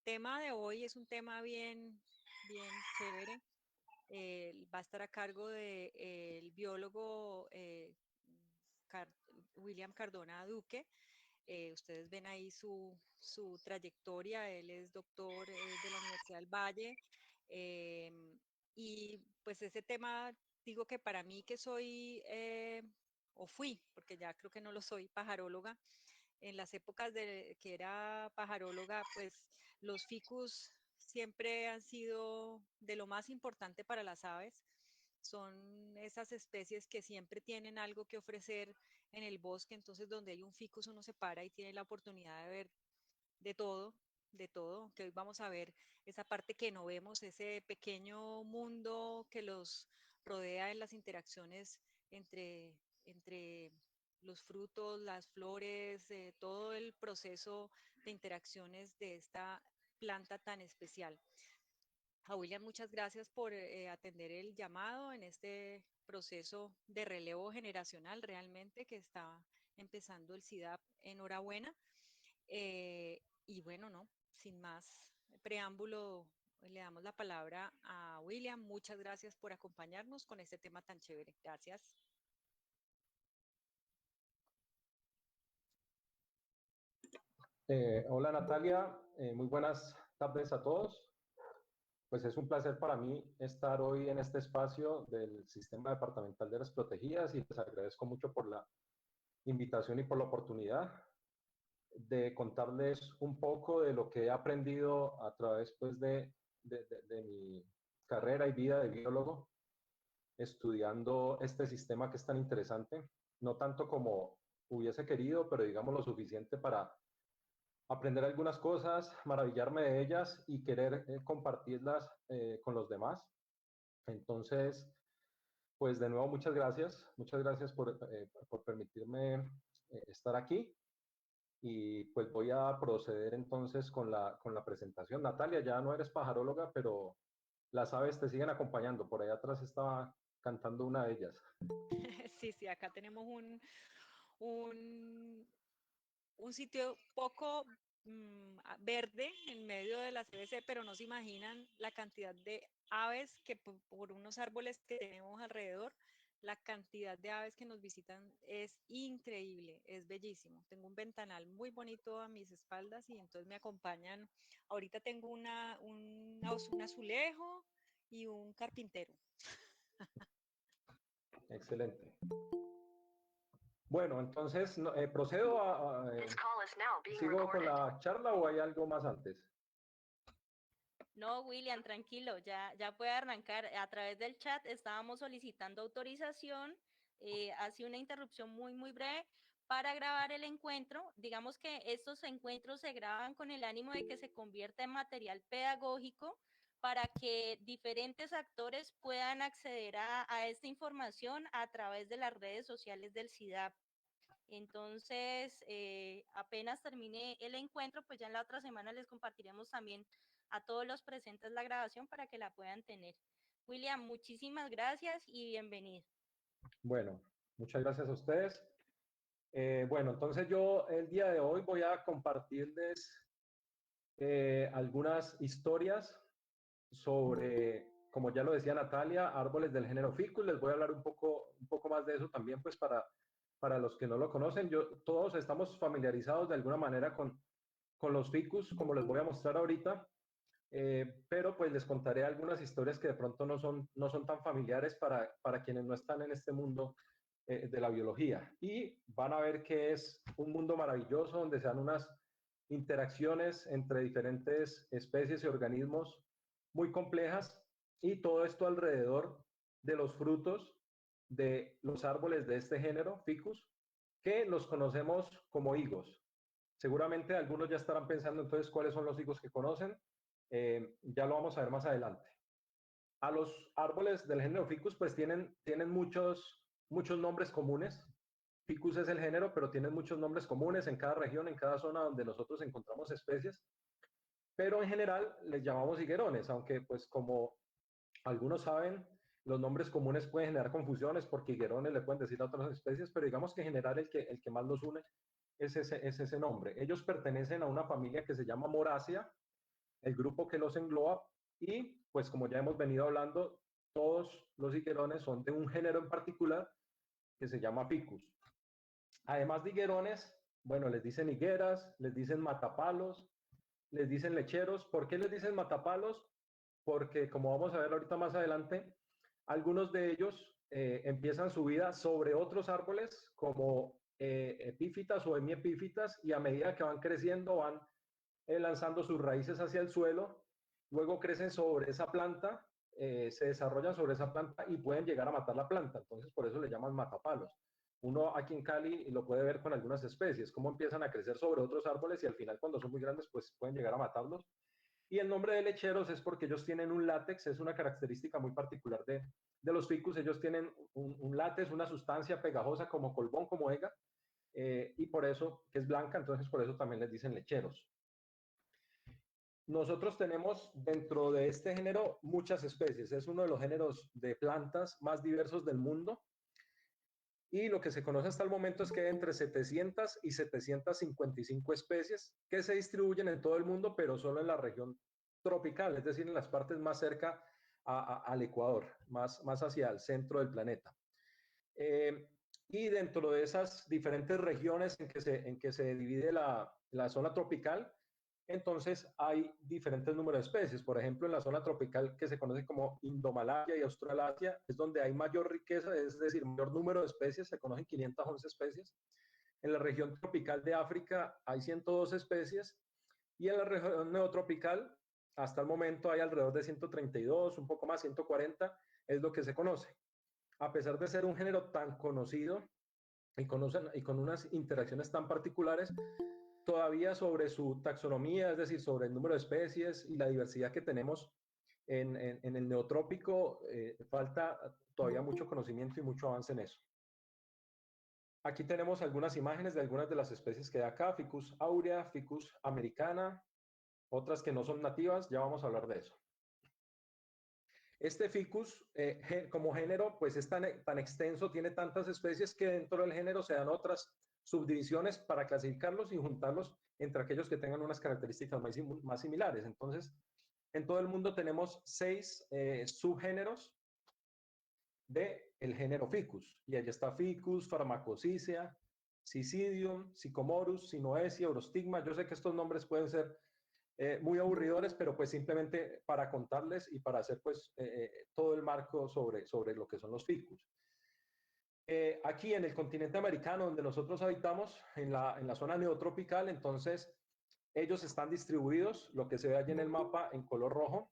tema de hoy es un tema bien chévere. Va a estar a cargo del biólogo Car- William Cardona Duque. Ustedes ven ahí su trayectoria. Él es doctor de la Universidad del Valle. Y pues ese tema, digo que para mí que soy, o fui, porque ya creo que no lo soy, pajaróloga, en las épocas de que era pajaróloga, pues los ficus siempre han sido de lo más importante para las aves. Son esas especies que siempre tienen algo que ofrecer en el bosque, entonces donde hay un ficus uno se para y tiene la oportunidad de ver de todo, de todo, que hoy vamos a ver esa parte que no vemos, ese pequeño mundo que los rodea en las interacciones entre los frutos, las flores, todo el proceso de interacciones de esta planta tan especial. A William, muchas gracias por atender el llamado en este proceso de relevo generacional realmente que está empezando el CIDAP. Enhorabuena. Y bueno, no, sin más preámbulo, le damos la palabra a William. Muchas gracias por acompañarnos con este tema tan chévere. Gracias. Hola Natalia, muy buenas tardes a todos. Pues es un placer para mí estar hoy en este espacio del Sistema Departamental de las Protegidas y les agradezco mucho por la invitación y por la oportunidad de contarles un poco de lo que he aprendido a través pues, de mi carrera y vida de biólogo, estudiando este sistema que es tan interesante, no tanto como hubiese querido, pero digamos lo suficiente para aprender algunas cosas, maravillarme de ellas y querer compartirlas con los demás. Entonces, pues de nuevo muchas gracias por permitirme estar aquí y pues voy a proceder entonces con la presentación. Natalia, ya no eres pajaróloga, pero las aves te siguen acompañando. Por allá atrás estaba cantando una de ellas. Sí, sí, acá tenemos un, un sitio poco verde en medio de la CBC, pero no se imaginan la cantidad de aves que por unos árboles que tenemos alrededor, la cantidad de aves que nos visitan es increíble, es bellísimo. Tengo un ventanal muy bonito a mis espaldas y entonces me acompañan. Ahorita tengo un azulejo y un carpintero. Excelente. Bueno, entonces procedo ¿sigo con la charla o hay algo más antes? No, William, tranquilo, ya puede arrancar. A través del chat estábamos solicitando autorización, hace una interrupción muy breve para grabar el encuentro. Digamos que estos encuentros se graban con el ánimo de que se convierta en material pedagógico para que diferentes actores puedan acceder a esta información a través de las redes sociales del CIDAP. Entonces, apenas termine el encuentro, pues ya en la otra semana les compartiremos también a todos los presentes la grabación para que la puedan tener. William, muchísimas gracias y bienvenido. Bueno, muchas gracias a ustedes. Bueno, entonces yo el día de hoy voy a compartirles algunas historias sobre, como ya lo decía Natalia, árboles del género Ficus. Les voy a hablar un poco más de eso también, pues para los que no lo conocen. Todos estamos familiarizados de alguna manera con los Ficus, como les voy a mostrar ahorita. Pero pues les contaré algunas historias que de pronto no son tan familiares para quienes no están en este mundo de la biología. Y van a ver que es un mundo maravilloso donde se dan unas interacciones entre diferentes especies y organismos muy complejas y todo esto alrededor de los frutos de los árboles de este género, Ficus, que los conocemos como higos. Seguramente algunos ya estarán pensando entonces cuáles son los higos que conocen. Ya lo vamos a ver más adelante. A los árboles del género Ficus pues tienen muchos nombres comunes. Ficus es el género, pero tienen muchos nombres comunes en cada región, en cada zona donde nosotros encontramos especies. Pero en general les llamamos higuerones, aunque pues como algunos saben, los nombres comunes pueden generar confusiones porque higuerones le pueden decir a otras especies, pero digamos que en general el que más los une es ese nombre. Ellos pertenecen a una familia que se llama Moracia. el grupo que los engloba, y pues como ya hemos venido hablando, todos los higuerones son de un género en particular que se llama Ficus. Además de higuerones, bueno, les dicen higueras, les dicen matapalos, les dicen lecheros. ¿Por qué les dicen matapalos? Porque como vamos a ver ahorita más adelante, algunos de ellos empiezan su vida sobre otros árboles como epífitas o hemiepífitas, y a medida que van creciendo van lanzando sus raíces hacia el suelo, luego crecen sobre esa planta, se desarrollan sobre esa planta y pueden llegar a matar la planta. Entonces por eso le llaman matapalos. Uno aquí en Cali lo puede ver con algunas especies, cómo empiezan a crecer sobre otros árboles y al final cuando son muy grandes pues pueden llegar a matarlos. Y el nombre de lecheros es porque ellos tienen un látex, es una característica muy particular de los ficus. Ellos tienen un látex, una sustancia pegajosa como colbón, como ega, y por eso, que es blanca, entonces por eso también les dicen lecheros. Nosotros tenemos dentro de este género muchas especies, es uno de los géneros de plantas más diversos del mundo, y lo que se conoce hasta el momento es que hay entre 700 y 755 especies que se distribuyen en todo el mundo, pero solo en la región tropical, es decir, en las partes más cerca al Ecuador, más hacia el centro del planeta. Y dentro de esas diferentes regiones en que se divide la zona tropical, entonces hay diferentes números de especies. Por ejemplo, en la zona tropical que se conoce como Indomalaya y Australasia, es donde hay mayor riqueza, es decir, mayor número de especies, se conocen 511 especies. En la región tropical de África hay 102 especies, y en la región neotropical, hasta el momento hay alrededor de 132, un poco más, 140, es lo que se conoce. A pesar de ser un género tan conocido y con unas interacciones tan particulares, todavía sobre su taxonomía, es decir, sobre el número de especies y la diversidad que tenemos en el neotrópico, falta todavía mucho conocimiento y mucho avance en eso. Aquí tenemos algunas imágenes de algunas de las especies que hay acá: Ficus aurea, Ficus americana, otras que no son nativas, ya vamos a hablar de eso. Este ficus, como género, pues es tan extenso, tiene tantas especies que dentro del género se dan otras subdivisiones para clasificarlos y juntarlos entre aquellos que tengan unas características más similares. Entonces, en todo el mundo tenemos 6 subgéneros del género Ficus. Y allí está Ficus, Pharmacosicea, Cicidium, Sycomorus, Sinoecia, Eurostigma. Yo sé que estos nombres pueden ser muy aburridores, pero pues simplemente para contarles y para hacer pues todo el marco sobre lo que son los ficus. Aquí en el continente americano, donde nosotros habitamos, en la zona neotropical, entonces ellos están distribuidos, lo que se ve allí en el mapa en color rojo,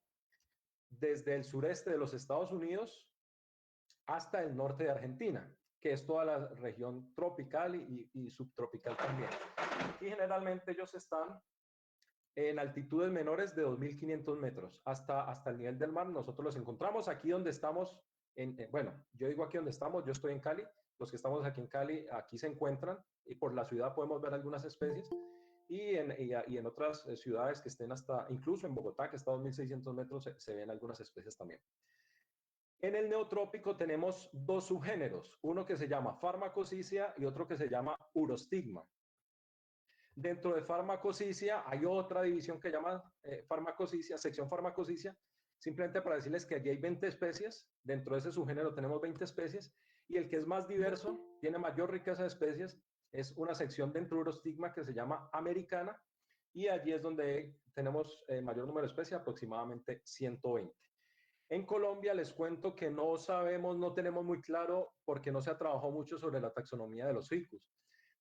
desde el sureste de los Estados Unidos hasta el norte de Argentina, que es toda la región tropical y subtropical también. Y generalmente ellos están en altitudes menores de 2.500 metros, hasta el nivel del mar. Nosotros los encontramos aquí donde estamos, bueno, yo digo aquí donde estamos, yo estoy en Cali, los que estamos aquí en Cali, aquí se encuentran, y por la ciudad podemos ver algunas especies, y en otras ciudades que estén hasta, incluso en Bogotá, que está a 2.600 metros, se ven algunas especies también. En el neotrópico tenemos 2 subgéneros, uno que se llama Pharmacosicea y otro que se llama Urostigma. Dentro de Pharmacosicea hay otra división que llama Pharmacosicea, sección Pharmacosicea, simplemente para decirles que allí hay 20 especies, dentro de ese subgénero tenemos 20 especies, y el que es más diverso, tiene mayor riqueza de especies, es una sección dentro de Urostigma que se llama Americana, y allí es donde tenemos mayor número de especies, aproximadamente 120. En Colombia les cuento que no sabemos, no tenemos muy claro, porque no se ha trabajado mucho sobre la taxonomía de los ficus.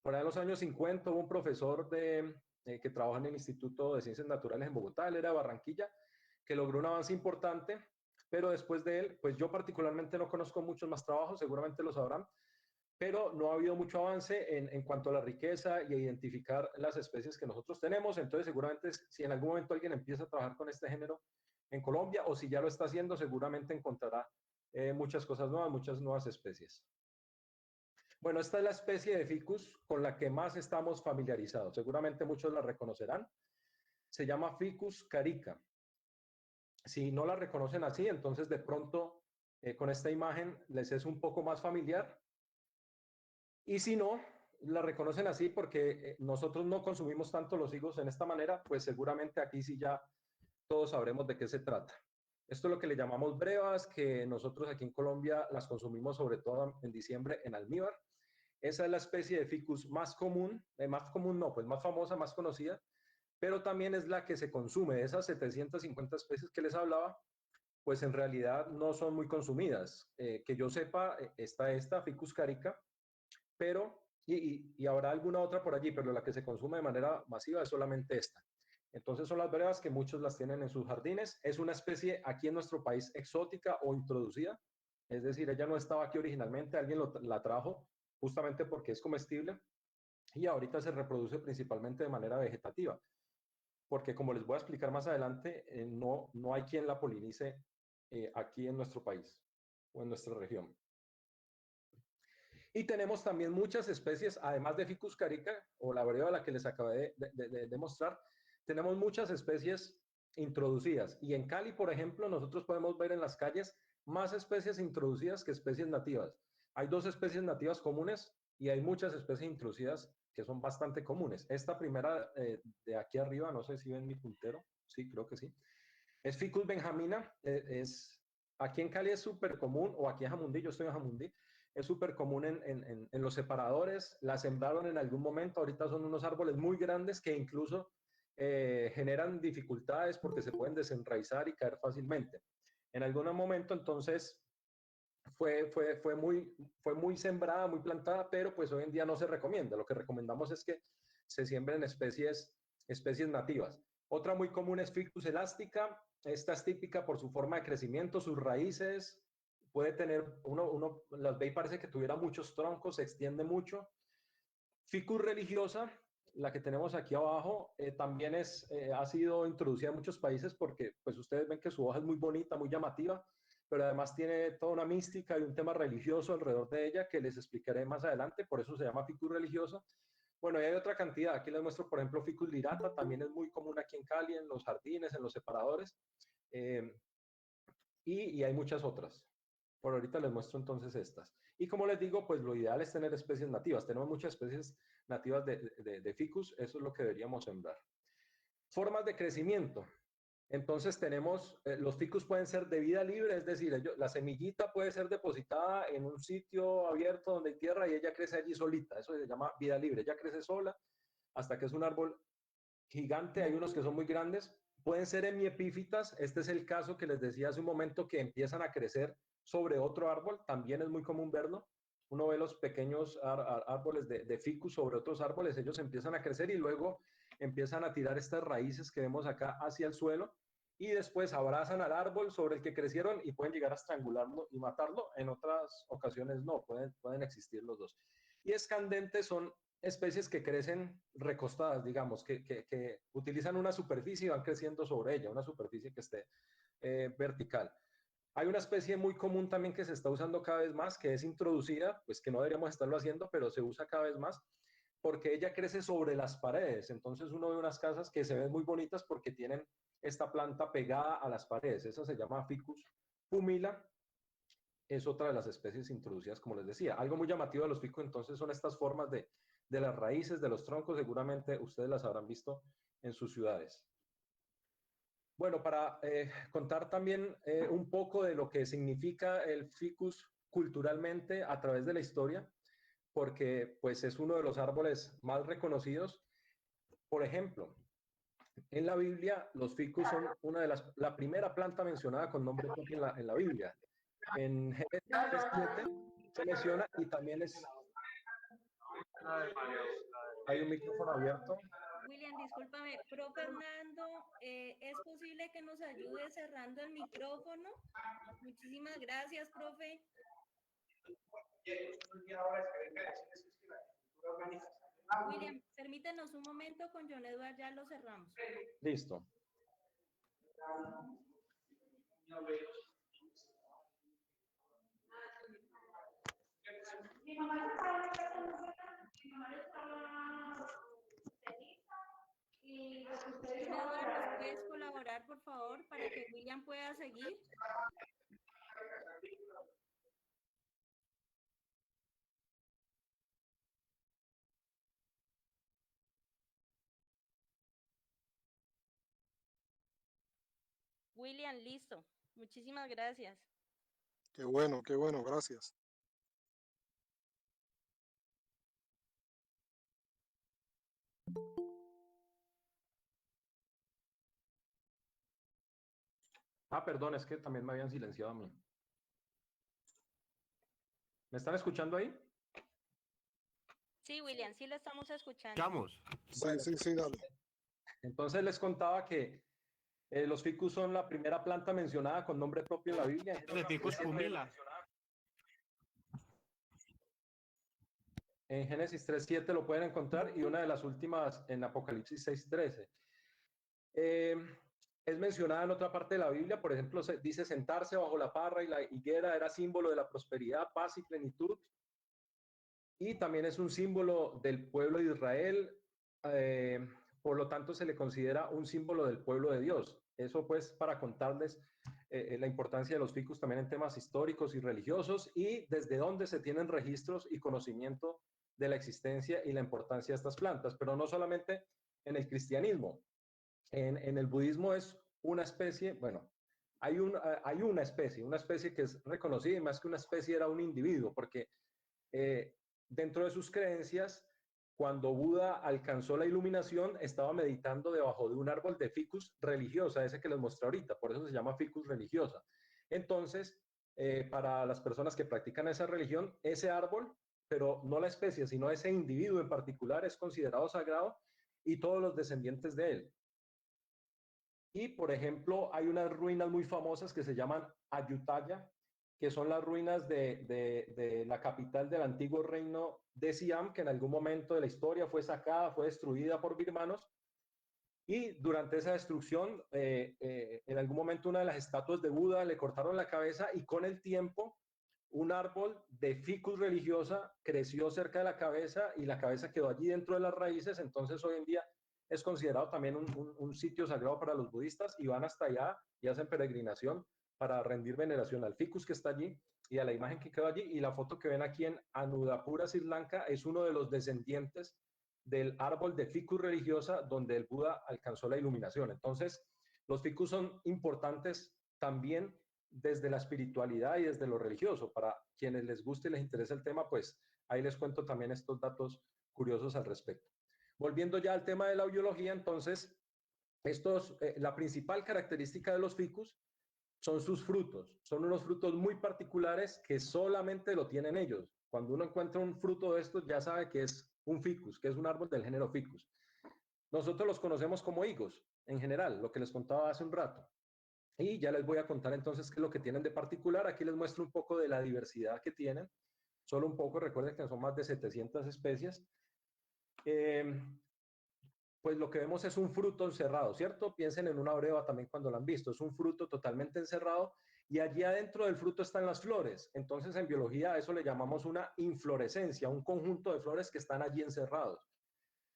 Por ahí en los años 50 hubo un profesor que trabaja en el Instituto de Ciencias Naturales en Bogotá, él era de Barranquilla, que logró un avance importante, pero después de él, pues yo particularmente no conozco muchos más trabajos, seguramente lo sabrán, pero no ha habido mucho avance en cuanto a la riqueza y a identificar las especies que nosotros tenemos. Entonces seguramente si en algún momento alguien empieza a trabajar con este género en Colombia, o si ya lo está haciendo, seguramente encontrará muchas cosas nuevas, muchas nuevas especies. Bueno, esta es la especie de ficus con la que más estamos familiarizados. Seguramente muchos la reconocerán. Se llama Ficus carica. Si no la reconocen así, entonces de pronto con esta imagen les es un poco más familiar. Y si no la reconocen así porque nosotros no consumimos tanto los higos en esta manera, pues seguramente aquí sí ya todos sabremos de qué se trata. Esto es lo que le llamamos brevas, que nosotros aquí en Colombia las consumimos sobre todo en diciembre en almíbar. Esa es la especie de ficus más común, pues más famosa, más conocida, pero también es la que se consume. De esas 750 especies que les hablaba, pues en realidad no son muy consumidas. Que yo sepa, está esta Ficus carica, pero, y habrá alguna otra por allí, pero la que se consume de manera masiva es solamente esta. Entonces son las brevas que muchos las tienen en sus jardines. Es una especie aquí en nuestro país exótica o introducida, es decir, ella no estaba aquí originalmente, alguien la trajo justamente porque es comestible y ahorita se reproduce principalmente de manera vegetativa, porque como les voy a explicar más adelante, no hay quien la polinice aquí en nuestro país o en nuestra región. Y tenemos también muchas especies, además de Ficus carica o la breva, la que les acabé de mostrar, tenemos muchas especies introducidas. Y en Cali, por ejemplo, nosotros podemos ver en las calles más especies introducidas que especies nativas. Hay 2 especies nativas comunes y hay muchas especies introducidas que son bastante comunes. Esta primera de aquí arriba, no sé si ven mi puntero, sí, creo que sí, es Ficus benjamina, aquí en Cali es súper común, o aquí en Jamundí, yo estoy en Jamundí, es súper común en los separadores, la sembraron en algún momento, ahorita son unos árboles muy grandes que incluso generan dificultades porque se pueden desenraizar y caer fácilmente. En algún momento entonces fue muy sembrada, muy plantada, pero pues hoy en día no se recomienda. Lo que recomendamos es que se siembren especies nativas. Otra muy común es Ficus elástica. Esta es típica por su forma de crecimiento, sus raíces. Puede tener, uno las ve y parece que tuviera muchos troncos, se extiende mucho. Ficus religiosa, la que tenemos aquí abajo, también ha sido introducida en muchos países porque pues ustedes ven que su hoja es muy bonita, muy llamativa, pero además tiene toda una mística y un tema religioso alrededor de ella que les explicaré más adelante, por eso se llama Ficus religiosa. Bueno, y hay otra cantidad, aquí les muestro por ejemplo Ficus lirata, también es muy común aquí en Cali, en los jardines, en los separadores, y hay muchas otras. Por ahorita les muestro entonces estas. Y como les digo, pues lo ideal es tener especies nativas. Tenemos muchas especies nativas de ficus, eso es lo que deberíamos sembrar. Formas de crecimiento. Entonces tenemos, los ficus pueden ser de vida libre, es decir, la semillita puede ser depositada en un sitio abierto donde hay tierra y ella crece allí solita. Eso se llama vida libre. Ella crece sola hasta que es un árbol gigante. Hay unos que son muy grandes. Pueden ser hemiepífitas. Este es el caso que les decía hace un momento, que empiezan a crecer sobre otro árbol. También es muy común verlo. Uno ve los pequeños árboles de ficus sobre otros árboles. Ellos empiezan a crecer y luego empiezan a tirar estas raíces que vemos acá hacia el suelo y después abrazan al árbol sobre el que crecieron y pueden llegar a estrangularlo y matarlo. En otras ocasiones no, pueden existir los dos. Y escandentes son especies que crecen recostadas, digamos, que utilizan una superficie y van creciendo sobre ella, una superficie que esté vertical. Hay una especie muy común también que se está usando cada vez más, que es introducida, pues que no deberíamos estarlo haciendo, pero se usa cada vez más, porque ella crece sobre las paredes. Entonces uno ve unas casas que se ven muy bonitas porque tienen esta planta pegada a las paredes. Esa se llama Ficus pumila. Es otra de las especies introducidas, como les decía. Algo muy llamativo de los ficus entonces son estas formas de las raíces, de los troncos. Seguramente ustedes las habrán visto en sus ciudades. Bueno, para contar también un poco de lo que significa el ficus culturalmente a través de la historia, porque pues es uno de los árboles más reconocidos. Por ejemplo, en la Biblia los ficus son la primera planta mencionada con nombre propio en la Biblia. En Génesis 3:7 se menciona y también hay un micrófono abierto. William, discúlpame, pro Fernando, ¿es posible que nos ayude cerrando el micrófono? Muchísimas gracias, profe. William, permítenos un momento, con John Edward ya lo cerramos. Listo. John Edward, ¿nos puedes colaborar, por favor, para que William pueda seguir? William, listo. Muchísimas gracias. Qué bueno, gracias. Ah, perdón, es que también me habían silenciado a mí. ¿Me están escuchando ahí? Sí, William, sí lo estamos escuchando. Escuchamos. Sí, sí, sí, dale. Entonces les contaba que los ficus son la primera planta mencionada con nombre propio en la Biblia. De Ficus pumila. En Génesis 3:7 lo pueden encontrar y una de las últimas en Apocalipsis 6:13. Es mencionada en otra parte de la Biblia, por ejemplo, dice sentarse bajo la parra y la higuera era símbolo de la prosperidad, paz y plenitud. Y también es un símbolo del pueblo de Israel, eh, por lo tanto se le considera un símbolo del pueblo de Dios. Eso pues para contarles la importancia de los ficus también en temas históricos y religiosos y desde dónde se tienen registros y conocimiento de la existencia y la importancia de estas plantas, pero no solamente en el cristianismo. En el budismo es una especie, bueno, hay una especie que es reconocida y más que una especie era un individuo, porque eh, dentro de sus creencias, cuando Buda alcanzó la iluminación, estaba meditando debajo de un árbol de ficus religiosa, ese que les mostré ahorita, por eso se llama ficus religiosa. Entonces, para las personas que practican esa religión, ese árbol, pero no la especie, sino ese individuo en particular, es considerado sagrado y todos los descendientes de él. Y, por ejemplo, hay unas ruinas muy famosas que se llaman Ayutthaya, que son las ruinas de la capital del antiguo reino de Siam, que en algún momento de la historia fue sacada, fue destruida por birmanos. Y durante esa destrucción, en algún momento una de las estatuas de Buda le cortaron la cabeza y con el tiempo un árbol de ficus religiosa creció cerca de la cabeza y la cabeza quedó allí dentro de las raíces. Entonces hoy en día es considerado también un sitio sagrado para los budistas y van hasta allá y hacen peregrinación para rendir veneración al ficus que está allí y a la imagen que quedó allí. Y la foto que ven aquí en Anuddhapura, Sri Lanka, es uno de los descendientes del árbol de ficus religiosa donde el Buda alcanzó la iluminación. Entonces, los ficus son importantes también desde la espiritualidad y desde lo religioso. Para quienes les guste y les interesa el tema, pues ahí les cuento también estos datos curiosos al respecto. Volviendo ya al tema de la biología, entonces, la principal característica de los ficus son sus frutos. Son unos frutos muy particulares que solamente lo tienen ellos. Cuando uno encuentra un fruto de estos, ya sabe que es un ficus, que es un árbol del género ficus. Nosotros los conocemos como higos, en general, lo que les contaba hace un rato. Y ya les voy a contar entonces qué es lo que tienen de particular. Aquí les muestro un poco de la diversidad que tienen. Solo un poco, recuerden que son más de 700 especies. Pues lo que vemos es un fruto encerrado, ¿cierto? Piensen en una breva también cuando lo han visto. Es un fruto totalmente encerrado y allí adentro del fruto están las flores. Entonces en biología a eso le llamamos una inflorescencia, un conjunto de flores que están allí encerrados.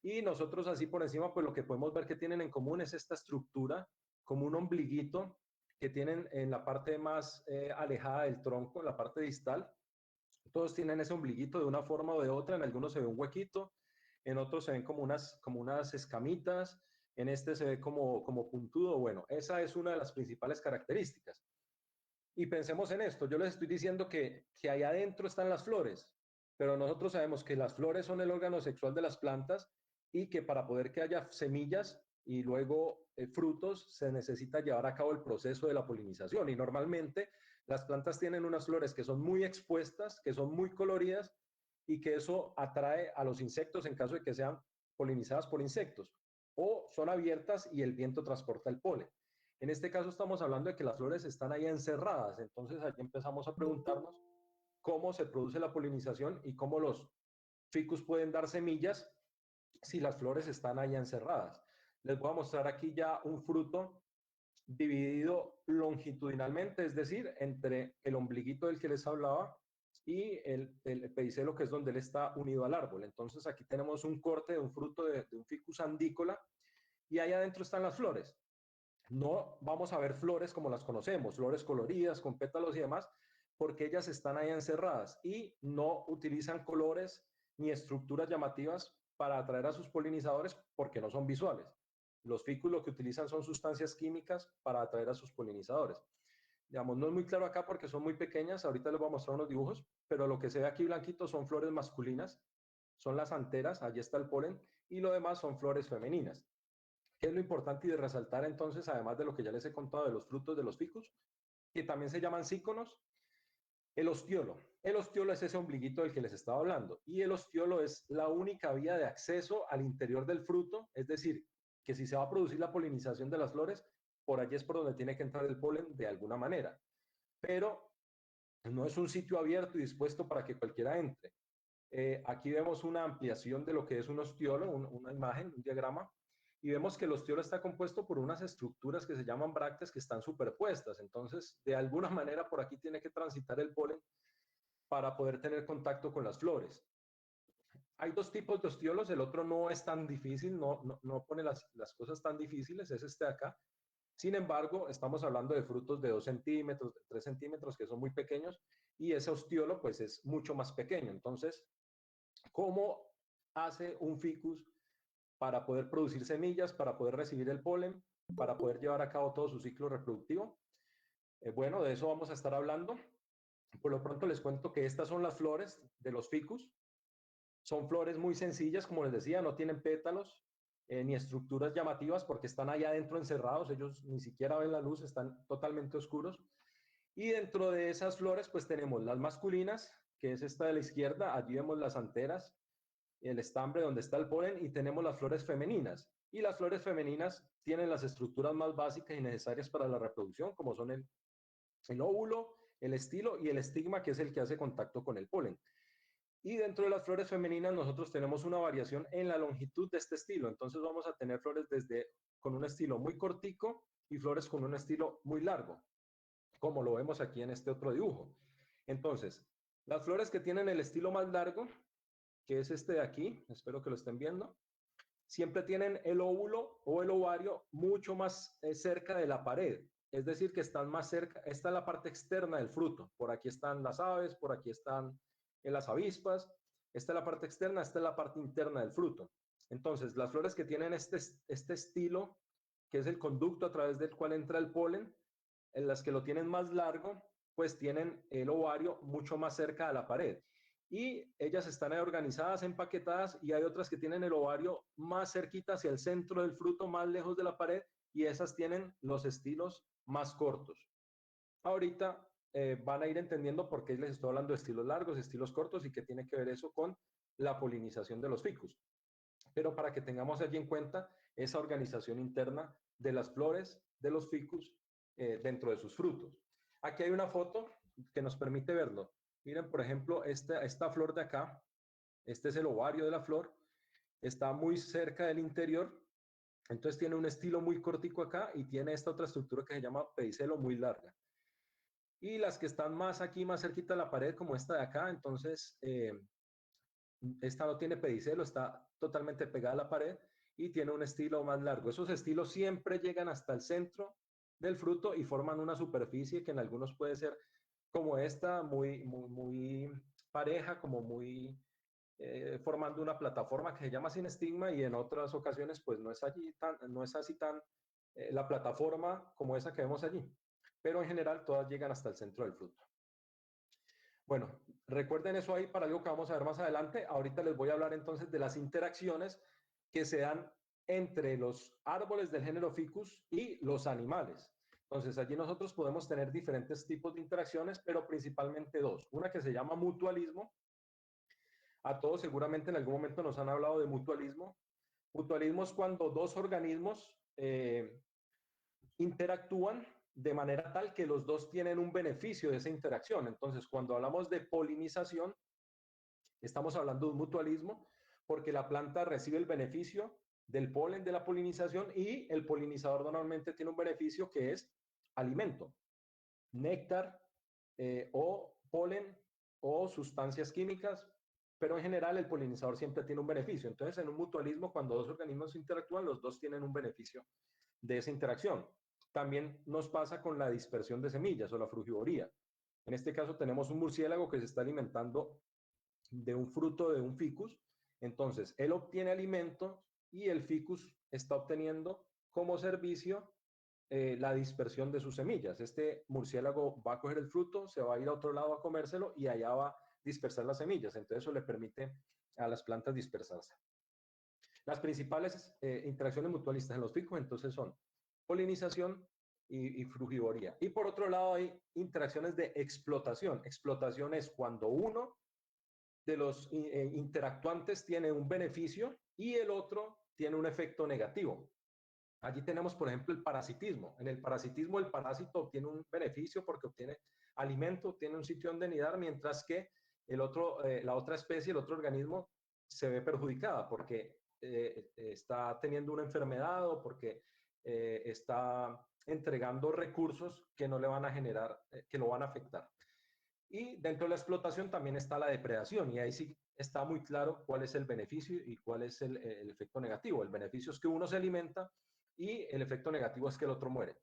Y nosotros así por encima, pues lo que podemos ver que tienen en común es esta estructura, como un ombliguito que tienen en la parte más alejada del tronco, en la parte distal. Todos tienen ese ombliguito de una forma o de otra, en algunos se ve un huequito, en otros se ven como unas escamitas, en este se ve como puntudo. Bueno, esa es una de las principales características. Y pensemos en esto, yo les estoy diciendo que ahí adentro están las flores, pero nosotros sabemos que las flores son el órgano sexual de las plantas y que para poder que haya semillas y luego frutos se necesita llevar a cabo el proceso de la polinización y normalmente las plantas tienen unas flores que son muy expuestas, que son muy coloridas y que eso atrae a los insectos en caso de que sean polinizadas por insectos o son abiertas y el viento transporta el polen. En este caso estamos hablando de que las flores están ahí encerradas, entonces allí empezamos a preguntarnos cómo se produce la polinización y cómo los ficus pueden dar semillas si las flores están ahí encerradas. Les voy a mostrar aquí ya un fruto dividido longitudinalmente, es decir, entre el ombliguito del que les hablaba y el pedicelo, que es donde él está unido al árbol. Entonces aquí tenemos un corte de un fruto de un ficus andícola y ahí adentro están las flores. No vamos a ver flores como las conocemos, flores coloridas, con pétalos y demás, porque ellas están ahí encerradas y no utilizan colores ni estructuras llamativas para atraer a sus polinizadores porque no son visuales. Los ficus lo que utilizan son sustancias químicas para atraer a sus polinizadores. Digamos, no es muy claro acá porque son muy pequeñas, ahorita les voy a mostrar unos dibujos, pero lo que se ve aquí blanquito son flores masculinas, son las anteras, allí está el polen, y lo demás son flores femeninas. ¿Qué es lo importante y de resaltar entonces, además de lo que ya les he contado de los frutos de los ficus, que también se llaman síconos? El ostiolo. El ostiolo es ese ombliguito del que les estaba hablando, y el ostiolo es la única vía de acceso al interior del fruto, es decir, que si se va a producir la polinización de las flores, por allí es por donde tiene que entrar el polen de alguna manera. Pero no es un sitio abierto y dispuesto para que cualquiera entre. Aquí vemos una ampliación de lo que es un ostiolo, una imagen, un diagrama, y vemos que el ostiolo está compuesto por unas estructuras que se llaman brácteas que están superpuestas. Entonces, de alguna manera por aquí tiene que transitar el polen para poder tener contacto con las flores. Hay dos tipos de ostiolos, el otro no es tan difícil, no pone las cosas tan difíciles, es este de acá. Sin embargo, estamos hablando de frutos de 2 centímetros, de 3 centímetros, que son muy pequeños, y ese ostiolo pues es mucho más pequeño. Entonces, ¿cómo hace un ficus para poder producir semillas, para poder recibir el polen, para poder llevar a cabo todo su ciclo reproductivo? Bueno, de eso vamos a estar hablando. Por lo pronto les cuento que estas son las flores de los ficus. Son flores muy sencillas, como les decía, no tienen pétalos ni estructuras llamativas porque están allá adentro encerrados, ellos ni siquiera ven la luz, están totalmente oscuros. Y dentro de esas flores pues tenemos las masculinas, que es esta de la izquierda, allí vemos las anteras, el estambre donde está el polen, y tenemos las flores femeninas. Y las flores femeninas tienen las estructuras más básicas y necesarias para la reproducción, como son el óvulo, el estilo y el estigma, que es el que hace contacto con el polen. Y dentro de las flores femeninas nosotros tenemos una variación en la longitud de este estilo. Entonces vamos a tener flores con un estilo muy cortico y flores con un estilo muy largo, como lo vemos aquí en este otro dibujo. Entonces, las flores que tienen el estilo más largo, que es este de aquí, espero que lo estén viendo, siempre tienen el óvulo o el ovario mucho más cerca de la pared. Es decir, que están más cerca, esta es la parte externa del fruto. Por aquí están las aves, por aquí están las avispas, esta es la parte externa, esta es la parte interna del fruto. Entonces, las flores que tienen este estilo, que es el conducto a través del cual entra el polen, en las que lo tienen más largo, pues tienen el ovario mucho más cerca de la pared. Y ellas están organizadas, empaquetadas, y hay otras que tienen el ovario más cerquita hacia el centro del fruto, más lejos de la pared, y esas tienen los estilos más cortos. Ahorita van a ir entendiendo por qué les estoy hablando de estilos largos, estilos cortos, y qué tiene que ver eso con la polinización de los ficus. Pero para que tengamos allí en cuenta esa organización interna de las flores de los ficus dentro de sus frutos. Aquí hay una foto que nos permite verlo. Miren, por ejemplo, esta flor de acá, este es el ovario de la flor, está muy cerca del interior, entonces tiene un estilo muy cortico acá y tiene esta otra estructura que se llama pedicelo muy larga. Y las que están más aquí, más cerquita de la pared, como esta de acá, entonces esta no tiene pedicelo, está totalmente pegada a la pared y tiene un estilo más largo. Esos estilos siempre llegan hasta el centro del fruto y forman una superficie que en algunos puede ser como esta, muy pareja, como muy formando una plataforma que se llama sin estigma, y en otras ocasiones pues no es así tan la plataforma como esa que vemos allí, pero en general todas llegan hasta el centro del fruto. Bueno, recuerden eso ahí para algo que vamos a ver más adelante. Ahorita les voy a hablar entonces de las interacciones que se dan entre los árboles del género Ficus y los animales. Entonces, allí nosotros podemos tener diferentes tipos de interacciones, pero principalmente dos. Una que se llama mutualismo. A todos seguramente en algún momento nos han hablado de mutualismo. Mutualismo es cuando dos organismos interactúan de manera tal que los dos tienen un beneficio de esa interacción. Entonces, cuando hablamos de polinización, estamos hablando de un mutualismo porque la planta recibe el beneficio del polen de la polinización y el polinizador normalmente tiene un beneficio que es alimento, néctar o polen o sustancias químicas, pero en general el polinizador siempre tiene un beneficio. Entonces, en un mutualismo, cuando dos organismos interactúan, los dos tienen un beneficio de esa interacción. También nos pasa con la dispersión de semillas o la frugivoría. En este caso tenemos un murciélago que se está alimentando de un fruto de un ficus, entonces él obtiene alimento y el ficus está obteniendo como servicio la dispersión de sus semillas. Este murciélago va a coger el fruto, se va a ir a otro lado a comérselo y allá va a dispersar las semillas. Entonces eso le permite a las plantas dispersarse. Las principales interacciones mutualistas en los ficus entonces son polinización y frugivoría. Y por otro lado hay interacciones de explotación. Explotación es cuando uno de los interactuantes tiene un beneficio y el otro tiene un efecto negativo. Allí tenemos, por ejemplo, el parasitismo. En el parasitismo, el parásito obtiene un beneficio porque obtiene alimento, tiene un sitio donde anidar, mientras que el otro, la otra especie, el otro organismo, se ve perjudicada porque está teniendo una enfermedad o porque está entregando recursos que no le van a generar, que lo van a afectar. Y dentro de la explotación también está la depredación, y ahí sí está muy claro cuál es el beneficio y cuál es el efecto negativo. El beneficio es que uno se alimenta y el efecto negativo es que el otro muere.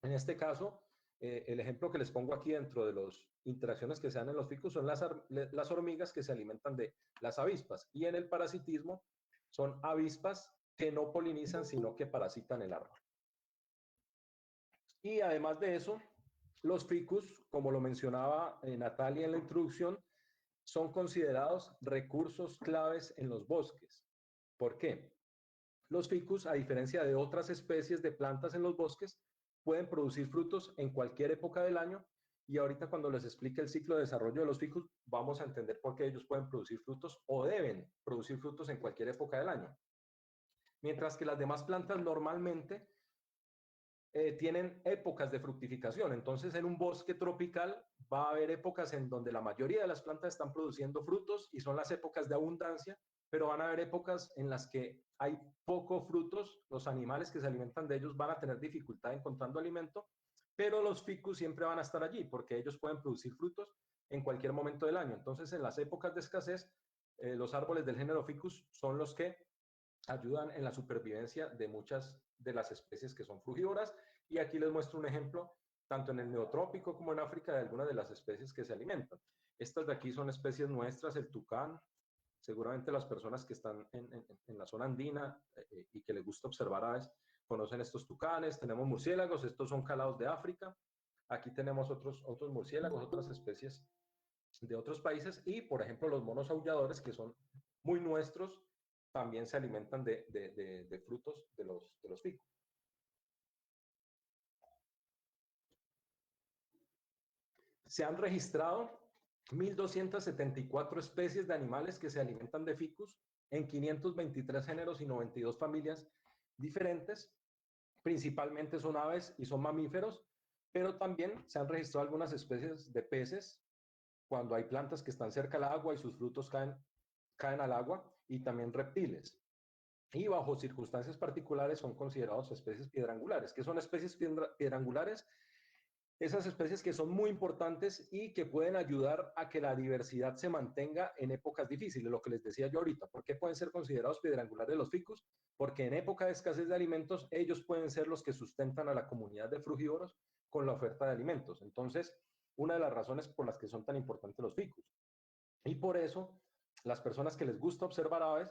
En este caso, el ejemplo que les pongo aquí dentro de las interacciones que se dan en los ficus son las hormigas que se alimentan de las avispas, y en el parasitismo son avispas que no polinizan, sino que parasitan el árbol. Y además de eso, los ficus, como lo mencionaba Natalia en la introducción, son considerados recursos claves en los bosques. ¿Por qué? Los ficus, a diferencia de otras especies de plantas en los bosques, pueden producir frutos en cualquier época del año, y ahorita cuando les explique el ciclo de desarrollo de los ficus, vamos a entender por qué ellos pueden producir frutos o deben producir frutos en cualquier época del año. Mientras que las demás plantas normalmente tienen épocas de fructificación. Entonces, en un bosque tropical va a haber épocas en donde la mayoría de las plantas están produciendo frutos y son las épocas de abundancia, pero van a haber épocas en las que hay pocos frutos, los animales que se alimentan de ellos van a tener dificultad encontrando alimento, pero los ficus siempre van a estar allí porque ellos pueden producir frutos en cualquier momento del año. Entonces, en las épocas de escasez, los árboles del género ficus son los que ayudan en la supervivencia de muchas de las especies que son frugívoras, y aquí les muestro un ejemplo tanto en el neotrópico como en África de algunas de las especies que se alimentan. Estas de aquí son especies nuestras, el tucán. Seguramente las personas que están en la zona andina y que les gusta observar aves conocen estos tucanes. Tenemos murciélagos, estos son calados de África. Aquí tenemos otros murciélagos, otras especies de otros países, y por ejemplo los monos aulladores, que son muy nuestros, también se alimentan de frutos de los ficus. Se han registrado 1.274 especies de animales que se alimentan de ficus en 523 géneros y 92 familias diferentes. Principalmente son aves y son mamíferos, pero también se han registrado algunas especies de peces cuando hay plantas que están cerca del agua y sus frutos caen al agua, y también reptiles. Y bajo circunstancias particulares son considerados especies piedrangulares. ¿Qué son especies piedrangulares? Esas especies que son muy importantes y que pueden ayudar a que la diversidad se mantenga en épocas difíciles, lo que les decía yo ahorita. ¿Por qué pueden ser considerados piedrangulares los ficus? Porque en época de escasez de alimentos, ellos pueden ser los que sustentan a la comunidad de frugívoros con la oferta de alimentos. Entonces, una de las razones por las que son tan importantes los ficus. Y por eso, las personas que les gusta observar aves,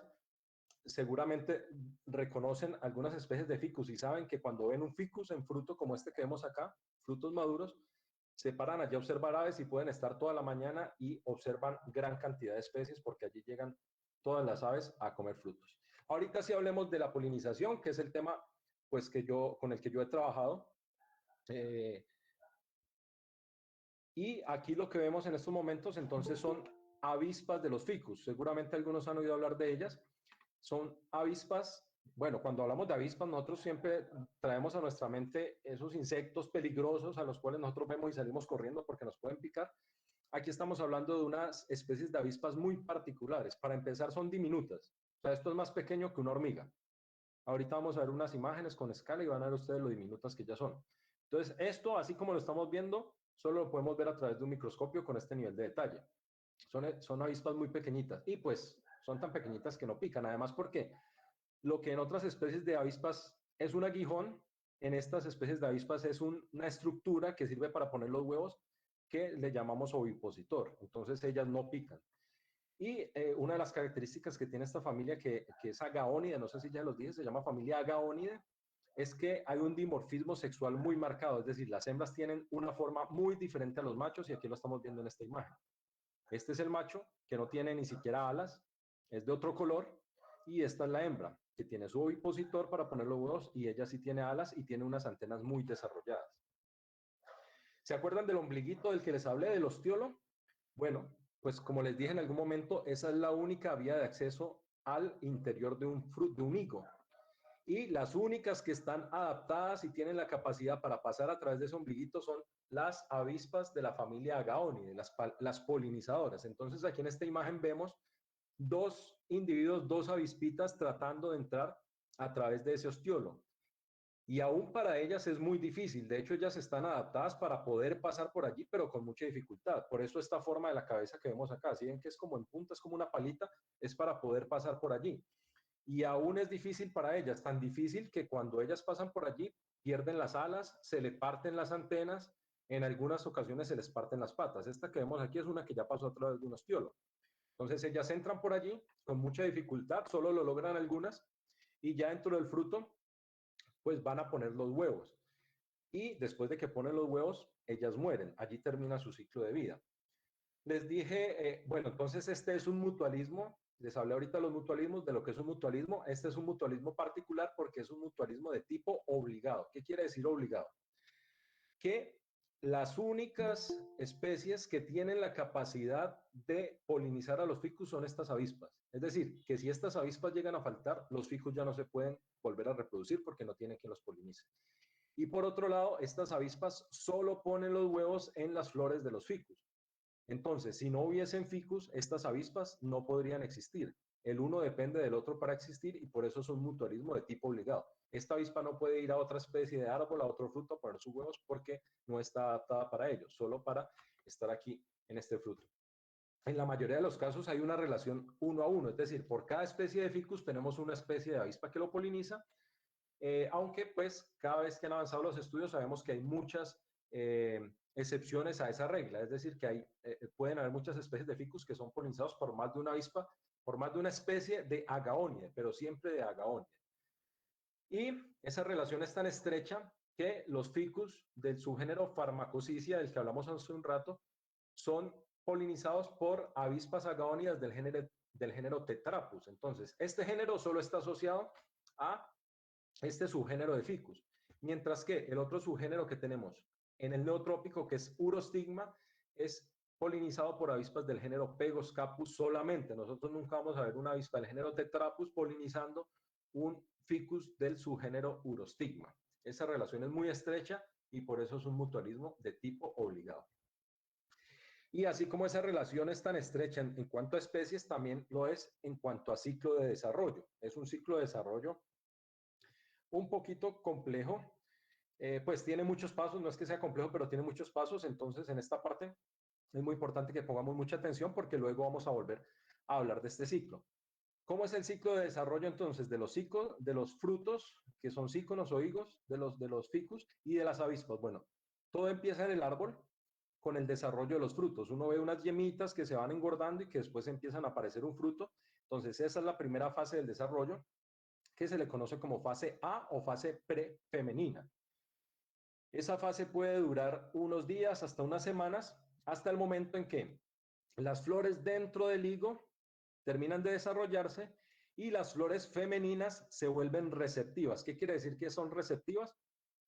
seguramente reconocen algunas especies de ficus y saben que cuando ven un ficus en fruto como este que vemos acá, frutos maduros, se paran allí a observar aves y pueden estar toda la mañana y observan gran cantidad de especies porque allí llegan todas las aves a comer frutos. Ahorita sí hablemos de la polinización, que es el tema pues, con el que yo he trabajado. Y aquí lo que vemos en estos momentos entonces son avispas de los ficus. Seguramente algunos han oído hablar de ellas. Son avispas, bueno, cuando hablamos de avispas, nosotros siempre traemos a nuestra mente esos insectos peligrosos a los cuales nosotros vemos y salimos corriendo porque nos pueden picar. Aquí estamos hablando de unas especies de avispas muy particulares. Para empezar, son diminutas. O sea, esto es más pequeño que una hormiga. Ahorita vamos a ver unas imágenes con escala y van a ver ustedes lo diminutas que ya son. Entonces, esto, así como lo estamos viendo, solo lo podemos ver a través de un microscopio con este nivel de detalle. Son avispas muy pequeñitas y pues son tan pequeñitas que no pican. Además, porque lo que en otras especies de avispas es un aguijón, en estas especies de avispas es una estructura que sirve para poner los huevos, que le llamamos ovipositor. Entonces, ellas no pican. Y una de las características que tiene esta familia, que es agaónide, no sé si ya los dije, se llama familia agaónide, es que hay un dimorfismo sexual muy marcado, es decir, las hembras tienen una forma muy diferente a los machos y aquí lo estamos viendo en esta imagen. Este es el macho que no tiene ni siquiera alas, es de otro color, y esta es la hembra que tiene su ovipositor para poner los huevos y ella sí tiene alas y tiene unas antenas muy desarrolladas. ¿Se acuerdan del ombliguito del que les hablé, del ostiolo? Bueno, pues como les dije en algún momento, esa es la única vía de acceso al interior de un higo. Y las únicas que están adaptadas y tienen la capacidad para pasar a través de ese ombliguito son las avispas de la familia Agaonidae, las polinizadoras. Entonces aquí en esta imagen vemos dos individuos, dos avispitas tratando de entrar a través de ese ostiolo. Y aún para ellas es muy difícil. De hecho, ellas están adaptadas para poder pasar por allí, pero con mucha dificultad. Por eso esta forma de la cabeza que vemos acá, si ven que es como en punta, es como una palita, es para poder pasar por allí. Y aún es difícil para ellas, tan difícil que cuando ellas pasan por allí, pierden las alas, se le parten las antenas, en algunas ocasiones se les parten las patas. Esta que vemos aquí es una que ya pasó a través de un ostiolo. Entonces ellas entran por allí con mucha dificultad, solo lo logran algunas, y ya dentro del fruto, pues van a poner los huevos. Y después de que ponen los huevos, ellas mueren. Allí termina su ciclo de vida. Les dije, bueno, entonces este es un mutualismo. Les hablé ahorita de los mutualismos, de lo que es un mutualismo. Este es un mutualismo particular porque es un mutualismo de tipo obligado. ¿Qué quiere decir obligado? Que las únicas especies que tienen la capacidad de polinizar a los ficus son estas avispas. Es decir, que si estas avispas llegan a faltar, los ficus ya no se pueden volver a reproducir porque no tienen quien los polinice. Y por otro lado, estas avispas solo ponen los huevos en las flores de los ficus. Entonces, si no hubiesen ficus, estas avispas no podrían existir. El uno depende del otro para existir y por eso es un mutualismo de tipo obligado. Esta avispa no puede ir a otra especie de árbol, a otro fruto a poner sus huevos porque no está adaptada para ello, solo para estar aquí en este fruto. En la mayoría de los casos hay una relación uno a uno, es decir, por cada especie de ficus tenemos una especie de avispa que lo poliniza, aunque pues cada vez que han avanzado los estudios sabemos que hay muchas excepciones a esa regla, es decir, que pueden haber muchas especies de ficus que son polinizados por más de una avispa, por más de una especie de Agaonidae, pero siempre de Agaonidae. Y esa relación es tan estrecha que los ficus del subgénero Pharmacosicia, del que hablamos hace un rato, son polinizados por avispas agaónidas del género Tetrapus. Entonces, este género solo está asociado a este subgénero de ficus, mientras que el otro subgénero que tenemos en el neotrópico, que es Urostigma, es polinizado por avispas del género Pegoscapus solamente. Nosotros nunca vamos a ver una avispa del género Tetrapus polinizando un ficus del subgénero Urostigma. Esa relación es muy estrecha y por eso es un mutualismo de tipo obligado. Y así como esa relación es tan estrecha en cuanto a especies, también lo es en cuanto a ciclo de desarrollo. Es un ciclo de desarrollo un poquito complejo, pues tiene muchos pasos, no es que sea complejo, pero tiene muchos pasos, entonces en esta parte es muy importante que pongamos mucha atención porque luego vamos a volver a hablar de este ciclo. ¿Cómo es el ciclo de desarrollo entonces de los frutos, que son síconos o higos, de los ficus y de las avispas? Bueno, todo empieza en el árbol con el desarrollo de los frutos. Uno ve unas yemitas que se van engordando y que después empiezan a aparecer un fruto. Entonces esa es la primera fase del desarrollo, que se le conoce como fase A o fase prefemenina. Esa fase puede durar unos días hasta unas semanas, hasta el momento en que las flores dentro del higo terminan de desarrollarse y las flores femeninas se vuelven receptivas. ¿Qué quiere decir que son receptivas?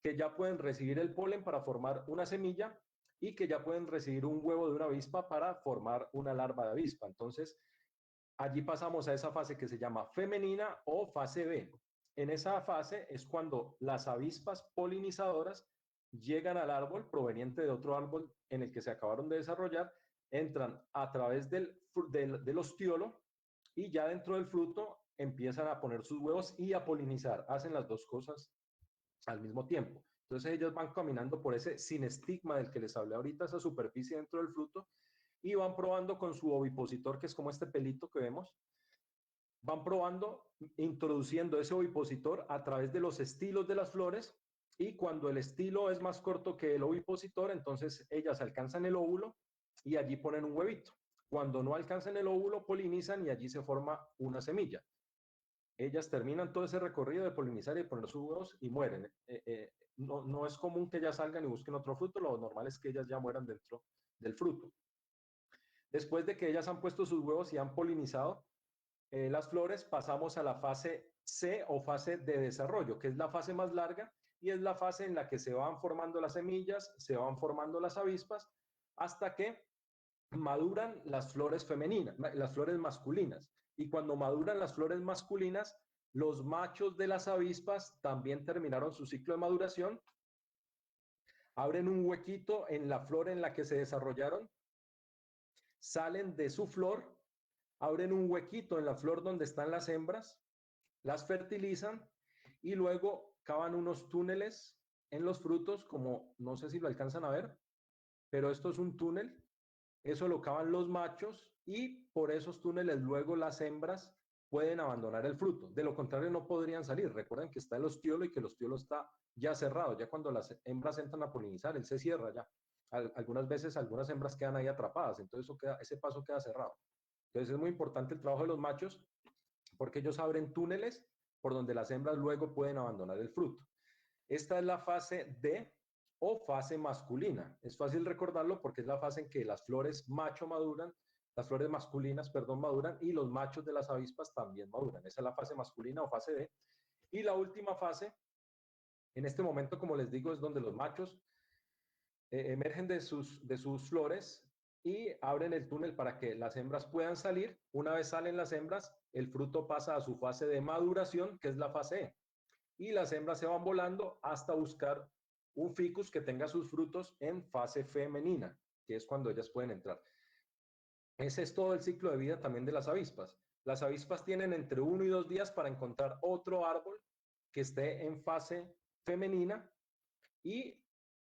Que ya pueden recibir el polen para formar una semilla y que ya pueden recibir un huevo de una avispa para formar una larva de avispa. Entonces, allí pasamos a esa fase que se llama femenina o fase B. En esa fase es cuando las avispas polinizadoras llegan al árbol proveniente de otro árbol en el que se acabaron de desarrollar, entran a través del ostiolo y ya dentro del fruto empiezan a poner sus huevos y a polinizar. Hacen las dos cosas al mismo tiempo. Entonces ellos van caminando por ese sinestigma del que les hablé ahorita, esa superficie dentro del fruto, y van probando con su ovipositor, que es como este pelito que vemos, van probando, introduciendo ese ovipositor a través de los estilos de las flores, y cuando el estilo es más corto que el ovipositor, entonces ellas alcanzan el óvulo y allí ponen un huevito. Cuando no alcanzan el óvulo, polinizan y allí se forma una semilla. ellas terminan todo ese recorrido de polinizar y de poner sus huevos y mueren. No es común que ellas salgan y busquen otro fruto, lo normal es que ellas ya mueran dentro del fruto. Después de que ellas han puesto sus huevos y han polinizado las flores, pasamos a la fase C o fase de desarrollo, que es la fase más larga y es la fase en la que se van formando las semillas, se van formando las avispas, hasta que maduran las flores femeninas, las flores masculinas. Y cuando maduran las flores masculinas, los machos de las avispas también terminaron su ciclo de maduración, abren un huequito en la flor en la que se desarrollaron, salen de su flor, abren un huequito en la flor donde están las hembras, las fertilizan y luego cavan unos túneles en los frutos, como no sé si lo alcanzan a ver, pero esto es un túnel. Eso lo cavan los machos y por esos túneles luego las hembras pueden abandonar el fruto. De lo contrario no podrían salir. Recuerden que está el ostiolo y que el ostiolo está ya cerrado. Ya cuando las hembras entran a polinizar, él se cierra ya. Algunas veces algunas hembras quedan ahí atrapadas, entonces ese paso queda cerrado. Entonces es muy importante el trabajo de los machos porque ellos abren túneles por donde las hembras luego pueden abandonar el fruto. Esta es la fase D o fase masculina. Es fácil recordarlo porque es la fase en que las flores macho maduran, las flores masculinas, perdón, maduran y los machos de las avispas también maduran. Esa es la fase masculina o fase D. Y la última fase, en este momento, como les digo, es donde los machos emergen de sus flores y abren el túnel para que las hembras puedan salir. Una vez salen las hembras, el fruto pasa a su fase de maduración, que es la fase E. Y las hembras se van volando hasta buscar un ficus que tenga sus frutos en fase femenina, que es cuando ellas pueden entrar. Ese es todo el ciclo de vida también de las avispas. Las avispas tienen entre 1 y 2 días para encontrar otro árbol que esté en fase femenina y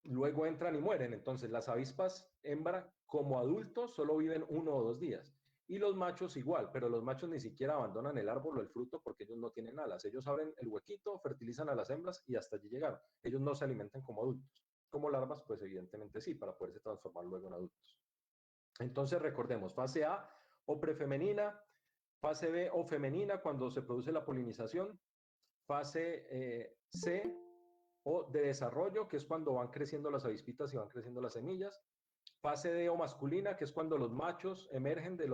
luego entran y mueren. Entonces las avispas hembra como adultos solo viven 1 o 2 días. Y los machos igual, pero los machos ni siquiera abandonan el árbol o el fruto porque ellos no tienen alas. Ellos abren el huequito, fertilizan a las hembras y hasta allí llegaron. Ellos no se alimentan como adultos. Como larvas, pues evidentemente sí, para poderse transformar luego en adultos. Entonces recordemos, fase A o prefemenina, fase B o femenina cuando se produce la polinización, fase C o de desarrollo, que es cuando van creciendo las avispitas y van creciendo las semillas, fase D o masculina, que es cuando los machos emergen de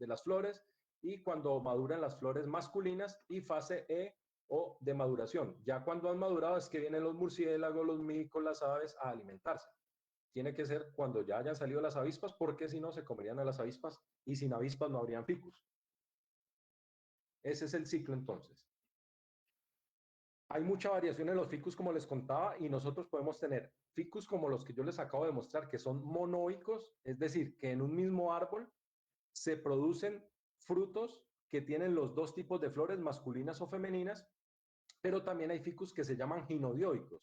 las flores y cuando maduran las flores masculinas, y fase E o de maduración. Ya cuando han madurado es que vienen los murciélagos, los micos, las aves a alimentarse. Tiene que ser cuando ya hayan salido las avispas, porque si no se comerían a las avispas y sin avispas no habrían ficus. Ese es el ciclo entonces. Hay mucha variación en los ficus, como les contaba, y nosotros podemos tener ficus como los que yo les acabo de mostrar, que son monoicos, es decir, que en un mismo árbol se producen frutos que tienen los dos tipos de flores, masculinas o femeninas, pero también hay ficus que se llaman ginodioicos.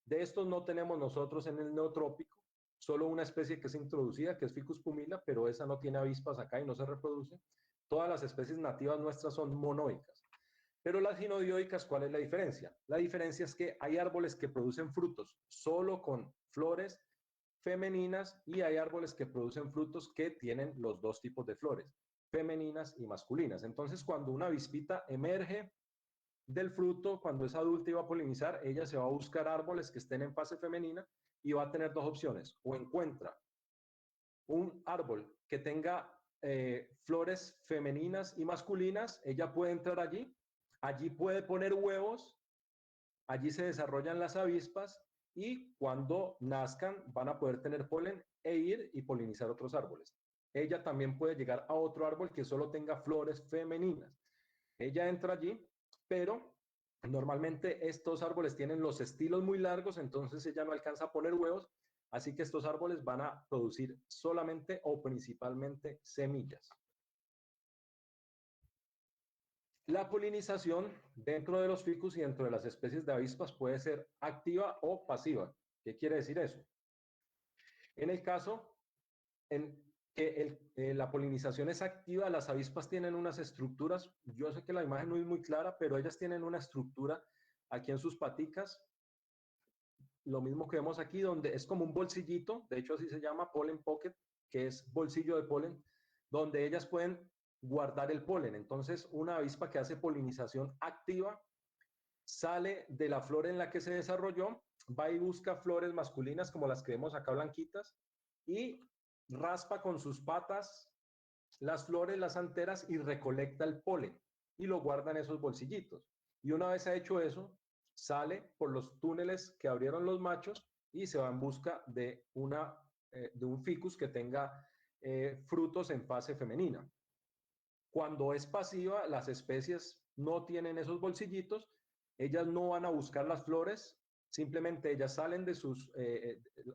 De estos no tenemos nosotros en el neotrópico, solo una especie que es introducida, que es Ficus pumila, pero esa no tiene avispas acá y no se reproduce. Todas las especies nativas nuestras son monoicas. Pero las ginodioicas, ¿cuál es la diferencia? La diferencia es que hay árboles que producen frutos solo con flores femeninas y hay árboles que producen frutos que tienen los dos tipos de flores, femeninas y masculinas. Entonces, cuando una avispita emerge del fruto, cuando es adulta y va a polinizar, ella se va a buscar árboles que estén en fase femenina y va a tener dos opciones. O encuentra un árbol que tenga flores femeninas y masculinas, ella puede entrar allí, allí puede poner huevos, allí se desarrollan las avispas y cuando nazcan van a poder tener polen e ir y polinizar otros árboles. Ella también puede llegar a otro árbol que solo tenga flores femeninas. Ella entra allí, pero normalmente estos árboles tienen los estilos muy largos, entonces ella no alcanza a poner huevos, así que estos árboles van a producir solamente o principalmente semillas. La polinización dentro de los ficus y dentro de las especies de avispas puede ser activa o pasiva. ¿Qué quiere decir eso? En el caso en que la polinización es activa, las avispas tienen unas estructuras, yo sé que la imagen no es muy clara, pero ellas tienen una estructura aquí en sus paticas, lo mismo que vemos aquí, donde es como un bolsillito, de hecho así se llama pollen pocket, que es bolsillo de polen, donde ellas pueden guardar el polen. Entonces, una avispa que hace polinización activa sale de la flor en la que se desarrolló, va y busca flores masculinas como las que vemos acá blanquitas y raspa con sus patas las flores, las anteras y recolecta el polen y lo guarda en esos bolsillitos. Y una vez ha hecho eso, sale por los túneles que abrieron los machos y se va en busca de un ficus que tenga frutos en fase femenina. Cuando es pasiva, las especies no tienen esos bolsillitos, ellas no van a buscar las flores, simplemente ellas salen de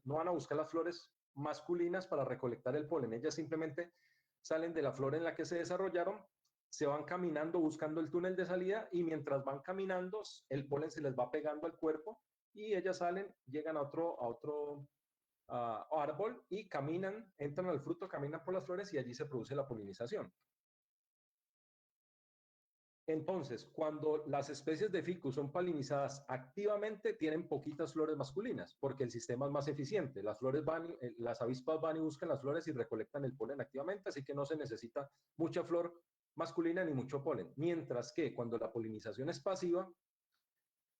no van a buscar las flores masculinas para recolectar el polen, ellas simplemente salen de la flor en la que se desarrollaron, se van caminando buscando el túnel de salida y mientras van caminando, el polen se les va pegando al cuerpo y ellas salen, llegan a otro árbol y caminan, entran al fruto, caminan por las flores y allí se produce la polinización. Entonces, cuando las especies de ficus son polinizadas activamente, tienen poquitas flores masculinas, porque el sistema es más eficiente. Las avispas van y buscan las flores y recolectan el polen activamente, así que no se necesita mucha flor masculina ni mucho polen. Mientras que cuando la polinización es pasiva,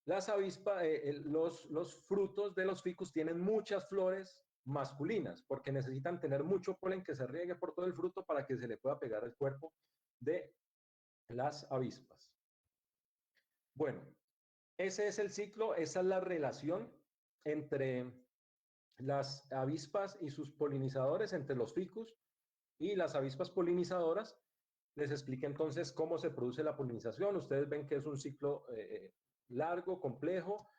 las avispas, los frutos de los ficus tienen muchas flores masculinas, porque necesitan tener mucho polen que se riegue por todo el fruto para que se le pueda pegar al cuerpo de las avispas. Bueno, ese es el ciclo, esa es la relación entre las avispas y sus polinizadores, entre los ficus y las avispas polinizadoras. Les expliqué entonces cómo se produce la polinización. Ustedes ven que es un ciclo largo, complejo,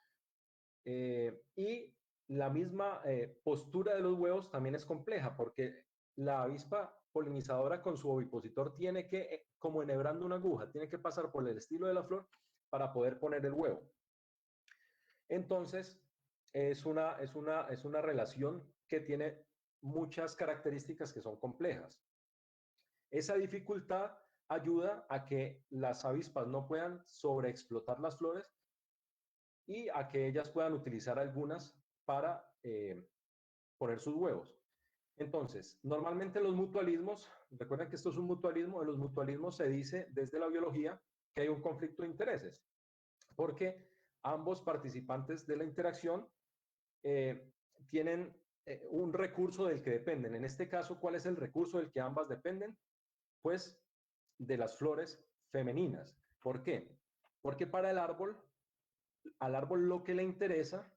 y la misma postura de los huevos también es compleja, porque la avispa polinizadora con su ovipositor tiene que, como enhebrando una aguja, tiene que pasar por el estilo de la flor para poder poner el huevo. Entonces, es una relación que tiene muchas características que son complejas. Esa dificultad ayuda a que las avispas no puedan sobreexplotar las flores y a que ellas puedan utilizar algunas para poner sus huevos. Entonces, normalmente los mutualismos, recuerden que esto es un mutualismo, en los mutualismos se dice desde la biología que hay un conflicto de intereses, porque ambos participantes de la interacción tienen un recurso del que dependen. En este caso, ¿cuál es el recurso del que ambas dependen? Pues de las flores femeninas. ¿Por qué? Porque para al árbol lo que le interesa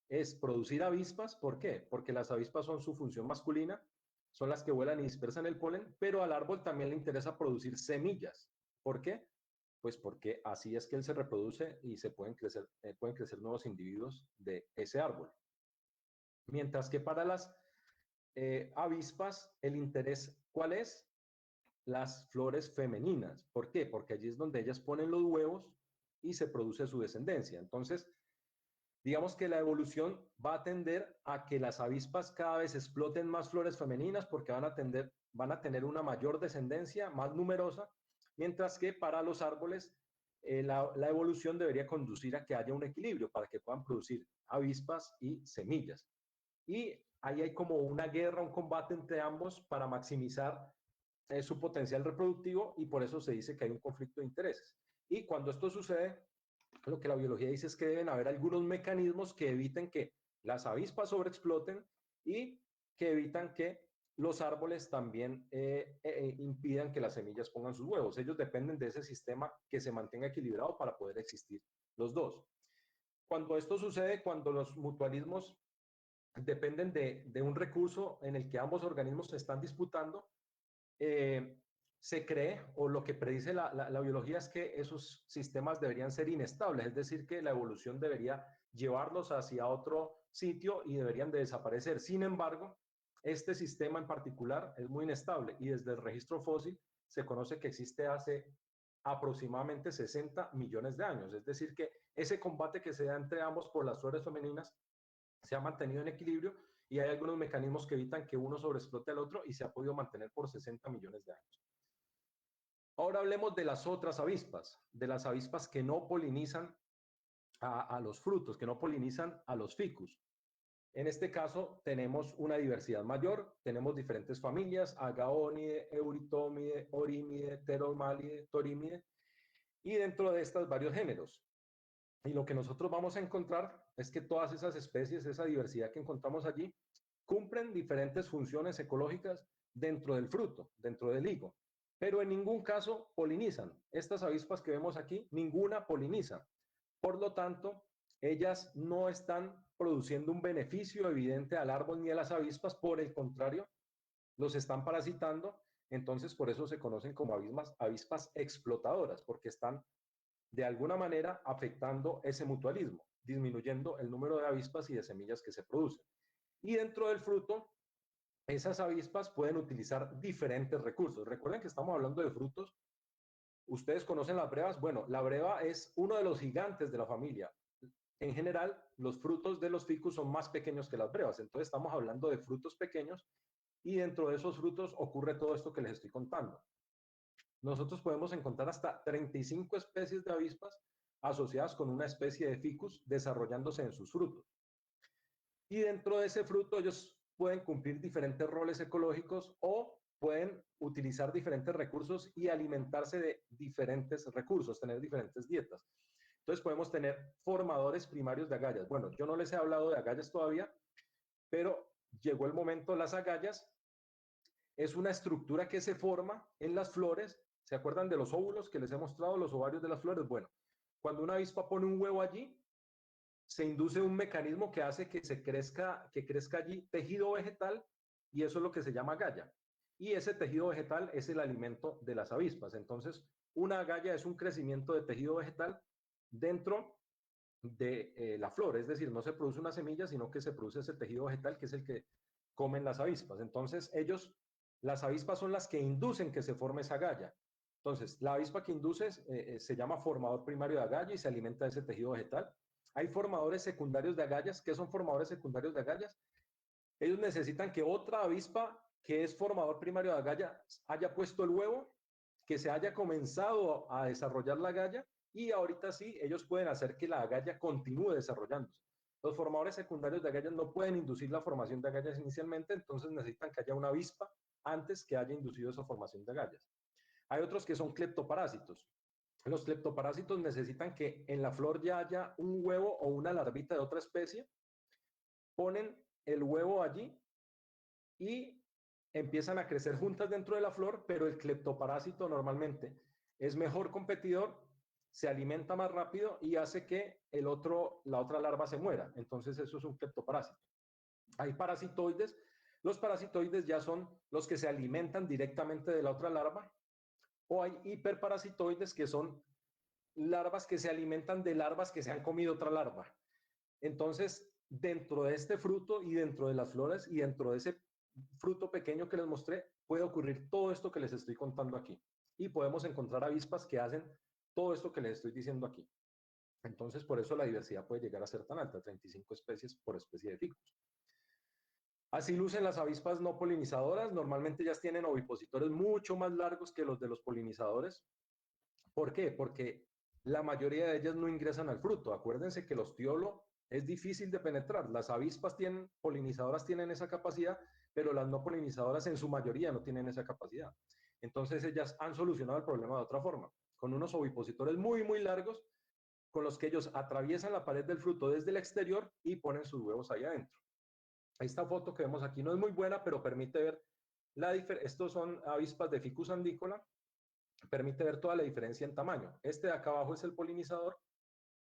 es producir avispas. ¿Por qué? Porque las avispas son su función masculina, son las que vuelan y dispersan el polen, pero al árbol también le interesa producir semillas. ¿Por qué? Pues porque así es que él se reproduce y se pueden crecer nuevos individuos de ese árbol. Mientras que para las avispas, el interés, ¿cuál es? Las flores femeninas. ¿Por qué? Porque allí es donde ellas ponen los huevos y se produce su descendencia. Entonces, digamos que la evolución va a tender a que las avispas cada vez exploten más flores femeninas porque van a tener una mayor descendencia, más numerosa, mientras que para los árboles la evolución debería conducir a que haya un equilibrio para que puedan producir avispas y semillas. Y ahí hay como una guerra, un combate entre ambos para maximizar su potencial reproductivo y por eso se dice que hay un conflicto de intereses. Y cuando esto sucede, lo que la biología dice es que deben haber algunos mecanismos que eviten que las avispas sobreexploten y que evitan que los árboles también impidan que las semillas pongan sus huevos. Ellos dependen de ese sistema que se mantenga equilibrado para poder existir los dos. Cuando esto sucede, cuando los mutualismos dependen de un recurso en el que ambos organismos se están disputando, se cree, o lo que predice la biología es que esos sistemas deberían ser inestables, es decir, que la evolución debería llevarlos hacia otro sitio y deberían de desaparecer. Sin embargo, este sistema en particular es muy inestable y desde el registro fósil se conoce que existe hace aproximadamente 60 millones de años. Es decir, que ese combate que se da entre ambos por las flores femeninas se ha mantenido en equilibrio y hay algunos mecanismos que evitan que uno sobreexplote al otro y se ha podido mantener por 60 millones de años. Ahora hablemos de las otras avispas, de las avispas que no polinizan a los frutos, que no polinizan a los ficus. En este caso tenemos una diversidad mayor, tenemos diferentes familias, Agaonidae, Euritomidae, Orimidae, Pteromalide, Torimidae, y dentro de estas varios géneros. Y lo que nosotros vamos a encontrar es que todas esas especies, esa diversidad que encontramos allí, cumplen diferentes funciones ecológicas dentro del fruto, dentro del higo, pero en ningún caso polinizan. Estas avispas que vemos aquí, ninguna poliniza. Por lo tanto, ellas no están produciendo un beneficio evidente al árbol ni a las avispas, por el contrario, los están parasitando. Entonces, por eso se conocen como avispas explotadoras, porque están de alguna manera afectando ese mutualismo, disminuyendo el número de avispas y de semillas que se producen. Y dentro del fruto, esas avispas pueden utilizar diferentes recursos. Recuerden que estamos hablando de frutos. ¿Ustedes conocen las brevas? Bueno, la breva es uno de los gigantes de la familia. En general, los frutos de los ficus son más pequeños que las brevas. Entonces, estamos hablando de frutos pequeños y dentro de esos frutos ocurre todo esto que les estoy contando. Nosotros podemos encontrar hasta 35 especies de avispas asociadas con una especie de ficus desarrollándose en sus frutos. Y dentro de ese fruto ellos pueden cumplir diferentes roles ecológicos o pueden utilizar diferentes recursos y alimentarse de diferentes recursos, tener diferentes dietas. Entonces podemos tener formadores primarios de agallas. Bueno, yo no les he hablado de agallas todavía, pero llegó el momento. Las agallas es una estructura que se forma en las flores. ¿Se acuerdan de los óvulos que les he mostrado, los ovarios de las flores? Bueno, cuando una avispa pone un huevo allí, se induce un mecanismo que hace que crezca allí tejido vegetal, y eso es lo que se llama agalla. Y ese tejido vegetal es el alimento de las avispas. Entonces, una agalla es un crecimiento de tejido vegetal dentro de la flor, es decir, no se produce una semilla, sino que se produce ese tejido vegetal que es el que comen las avispas. Entonces, las avispas son las que inducen que se forme esa agalla. Entonces, la avispa que induce se llama formador primario de agalla y se alimenta de ese tejido vegetal. Hay formadores secundarios de agallas. ¿Qué son formadores secundarios de agallas? Ellos necesitan que otra avispa que es formador primario de agalla haya puesto el huevo, que se haya comenzado a desarrollar la agalla, y ahorita sí, ellos pueden hacer que la agalla continúe desarrollándose. Los formadores secundarios de agallas no pueden inducir la formación de agallas inicialmente, entonces necesitan que haya una avispa antes que haya inducido esa formación de agallas. Hay otros que son cleptoparásitos. Los cleptoparásitos necesitan que en la flor ya haya un huevo o una larvita de otra especie, ponen el huevo allí y empiezan a crecer juntas dentro de la flor, pero el cleptoparásito normalmente es mejor competidor, se alimenta más rápido y hace que la otra larva se muera. Entonces eso es un cleptoparásito. Hay parasitoides. Los parasitoides ya son los que se alimentan directamente de la otra larva, o hay hiperparasitoides, que son larvas que se alimentan de larvas que se han comido otra larva. Entonces, dentro de este fruto y dentro de las flores y dentro de ese fruto pequeño que les mostré, puede ocurrir todo esto que les estoy contando aquí. Y podemos encontrar avispas que hacen todo esto que les estoy diciendo aquí. Entonces, por eso la diversidad puede llegar a ser tan alta, 35 especies por especie de ficus. Así lucen las avispas no polinizadoras. Normalmente ellas tienen ovipositores mucho más largos que los de los polinizadores. ¿Por qué? Porque la mayoría de ellas no ingresan al fruto. Acuérdense que el ostiolo es difícil de penetrar. Las avispas polinizadoras tienen esa capacidad, pero las no polinizadoras en su mayoría no tienen esa capacidad. Entonces ellas han solucionado el problema de otra forma, con unos ovipositores muy, muy largos, con los que ellos atraviesan la pared del fruto desde el exterior y ponen sus huevos ahí adentro. Esta foto que vemos aquí no es muy buena, pero permite ver la diferencia. Estos son avispas de Ficus andicola. Permite ver toda la diferencia en tamaño. Este de acá abajo es el polinizador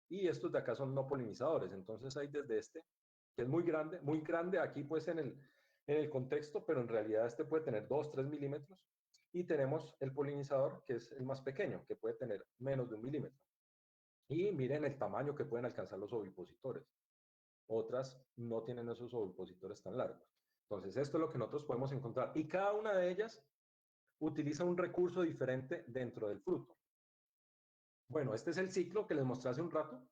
y estos de acá son no polinizadores. Entonces hay desde este, que es muy grande aquí pues en el contexto, pero en realidad este puede tener 2, 3 milímetros. Y tenemos el polinizador, que es el más pequeño, que puede tener menos de 1 milímetro. Y miren el tamaño que pueden alcanzar los ovipositores. Otras no tienen esos ovipositores tan largos. Entonces esto es lo que nosotros podemos encontrar. Y cada una de ellas utiliza un recurso diferente dentro del fruto. Bueno, este es el ciclo que les mostré hace un rato.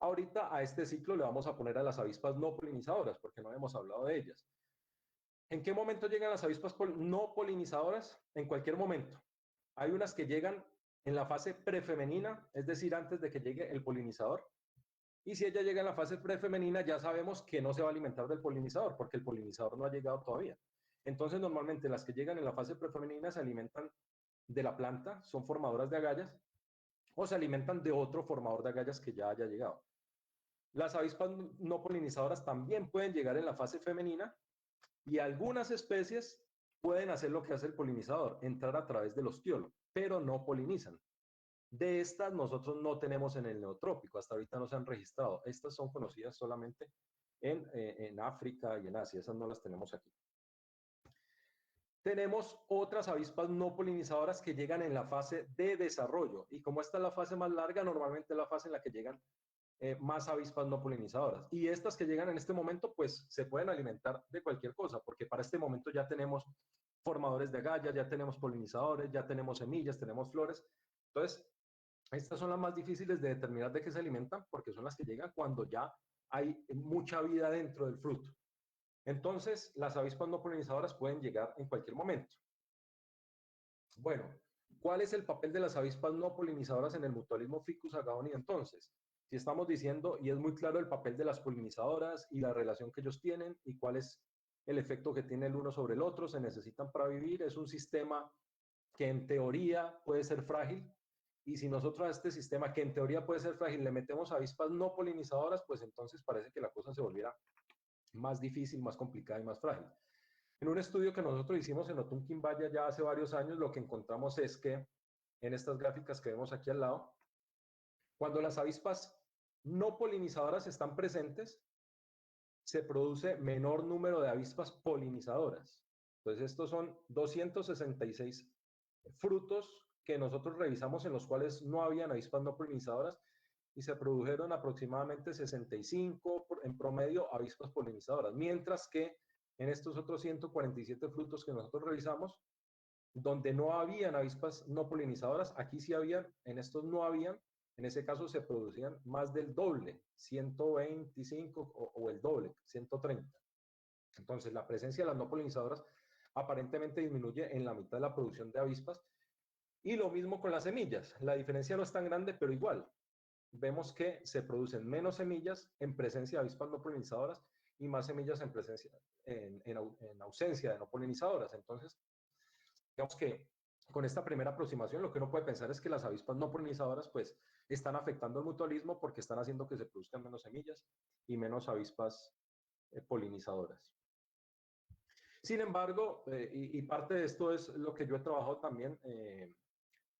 Ahorita a este ciclo le vamos a poner a las avispas no polinizadoras, porque no hemos hablado de ellas. ¿En qué momento llegan las avispas no polinizadoras? En cualquier momento. Hay unas que llegan en la fase prefemenina, es decir, antes de que llegue el polinizador, Y si ella llega en la fase prefemenina, ya sabemos que no se va a alimentar del polinizador, porque el polinizador no ha llegado todavía. Entonces, normalmente las que llegan en la fase prefemenina se alimentan de la planta, son formadoras de agallas, o se alimentan de otro formador de agallas que ya haya llegado. Las avispas no polinizadoras también pueden llegar en la fase femenina y algunas especies pueden hacer lo que hace el polinizador, entrar a través del ostiolo, pero no polinizan. De estas nosotros no tenemos en el neotrópico, hasta ahorita no se han registrado. Estas son conocidas solamente en África y en Asia, esas no las tenemos aquí. Tenemos otras avispas no polinizadoras que llegan en la fase de desarrollo, y como esta es la fase más larga, normalmente es la fase en la que llegan más avispas no polinizadoras. Y estas que llegan en este momento, pues se pueden alimentar de cualquier cosa, porque para este momento ya tenemos formadores de agallas, ya tenemos polinizadores, ya tenemos semillas, tenemos flores. Entonces, estas son las más difíciles de determinar de qué se alimentan, porque son las que llegan cuando ya hay mucha vida dentro del fruto. Entonces, las avispas no polinizadoras pueden llegar en cualquier momento. Bueno, ¿cuál es el papel de las avispas no polinizadoras en el mutualismo Ficus agavoni entonces? Si estamos diciendo, y es muy claro el papel de las polinizadoras y la relación que ellos tienen y cuál es el efecto que tiene el uno sobre el otro, se necesitan para vivir, es un sistema que en teoría puede ser frágil, y si nosotros a este sistema que en teoría puede ser frágil le metemos avispas no polinizadoras, pues entonces parece que la cosa se volviera más difícil, más complicada y más frágil. En un estudio que nosotros hicimos en Otunquimbaya ya hace varios años, lo que encontramos es que en estas gráficas que vemos aquí al lado, cuando las avispas no polinizadoras están presentes, se produce menor número de avispas polinizadoras. Entonces, estos son 266 frutos que nosotros revisamos en los cuales no habían avispas no polinizadoras y se produjeron aproximadamente 65 en promedio avispas polinizadoras, mientras que en estos otros 147 frutos que nosotros revisamos, donde no habían avispas no polinizadoras, aquí sí habían, en estos no habían, en ese caso se producían más del doble, 125 o el doble, 130. Entonces, la presencia de las no polinizadoras aparentemente disminuye en la mitad de la producción de avispas. Y lo mismo con las semillas. La diferencia no es tan grande, pero igual. Vemos que se producen menos semillas en presencia de avispas no polinizadoras y más semillas en presencia, en ausencia de no polinizadoras. Entonces, digamos que con esta primera aproximación lo que uno puede pensar es que las avispas no polinizadoras pues están afectando el mutualismo porque están haciendo que se produzcan menos semillas y menos avispas polinizadoras. Sin embargo, y parte de esto es lo que yo he trabajado también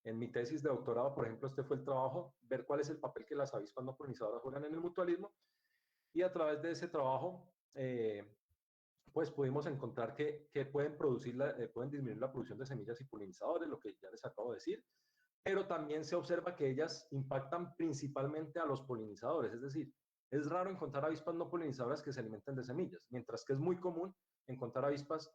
en mi tesis de doctorado, por ejemplo, este fue el trabajo, ver cuál es el papel que las avispas no polinizadoras juegan en el mutualismo, y a través de ese trabajo, pues pudimos encontrar que pueden disminuir la producción de semillas y polinizadores, lo que ya les acabo de decir, pero también se observa que ellas impactan principalmente a los polinizadores, es decir, es raro encontrar avispas no polinizadoras que se alimenten de semillas, mientras que es muy común encontrar avispas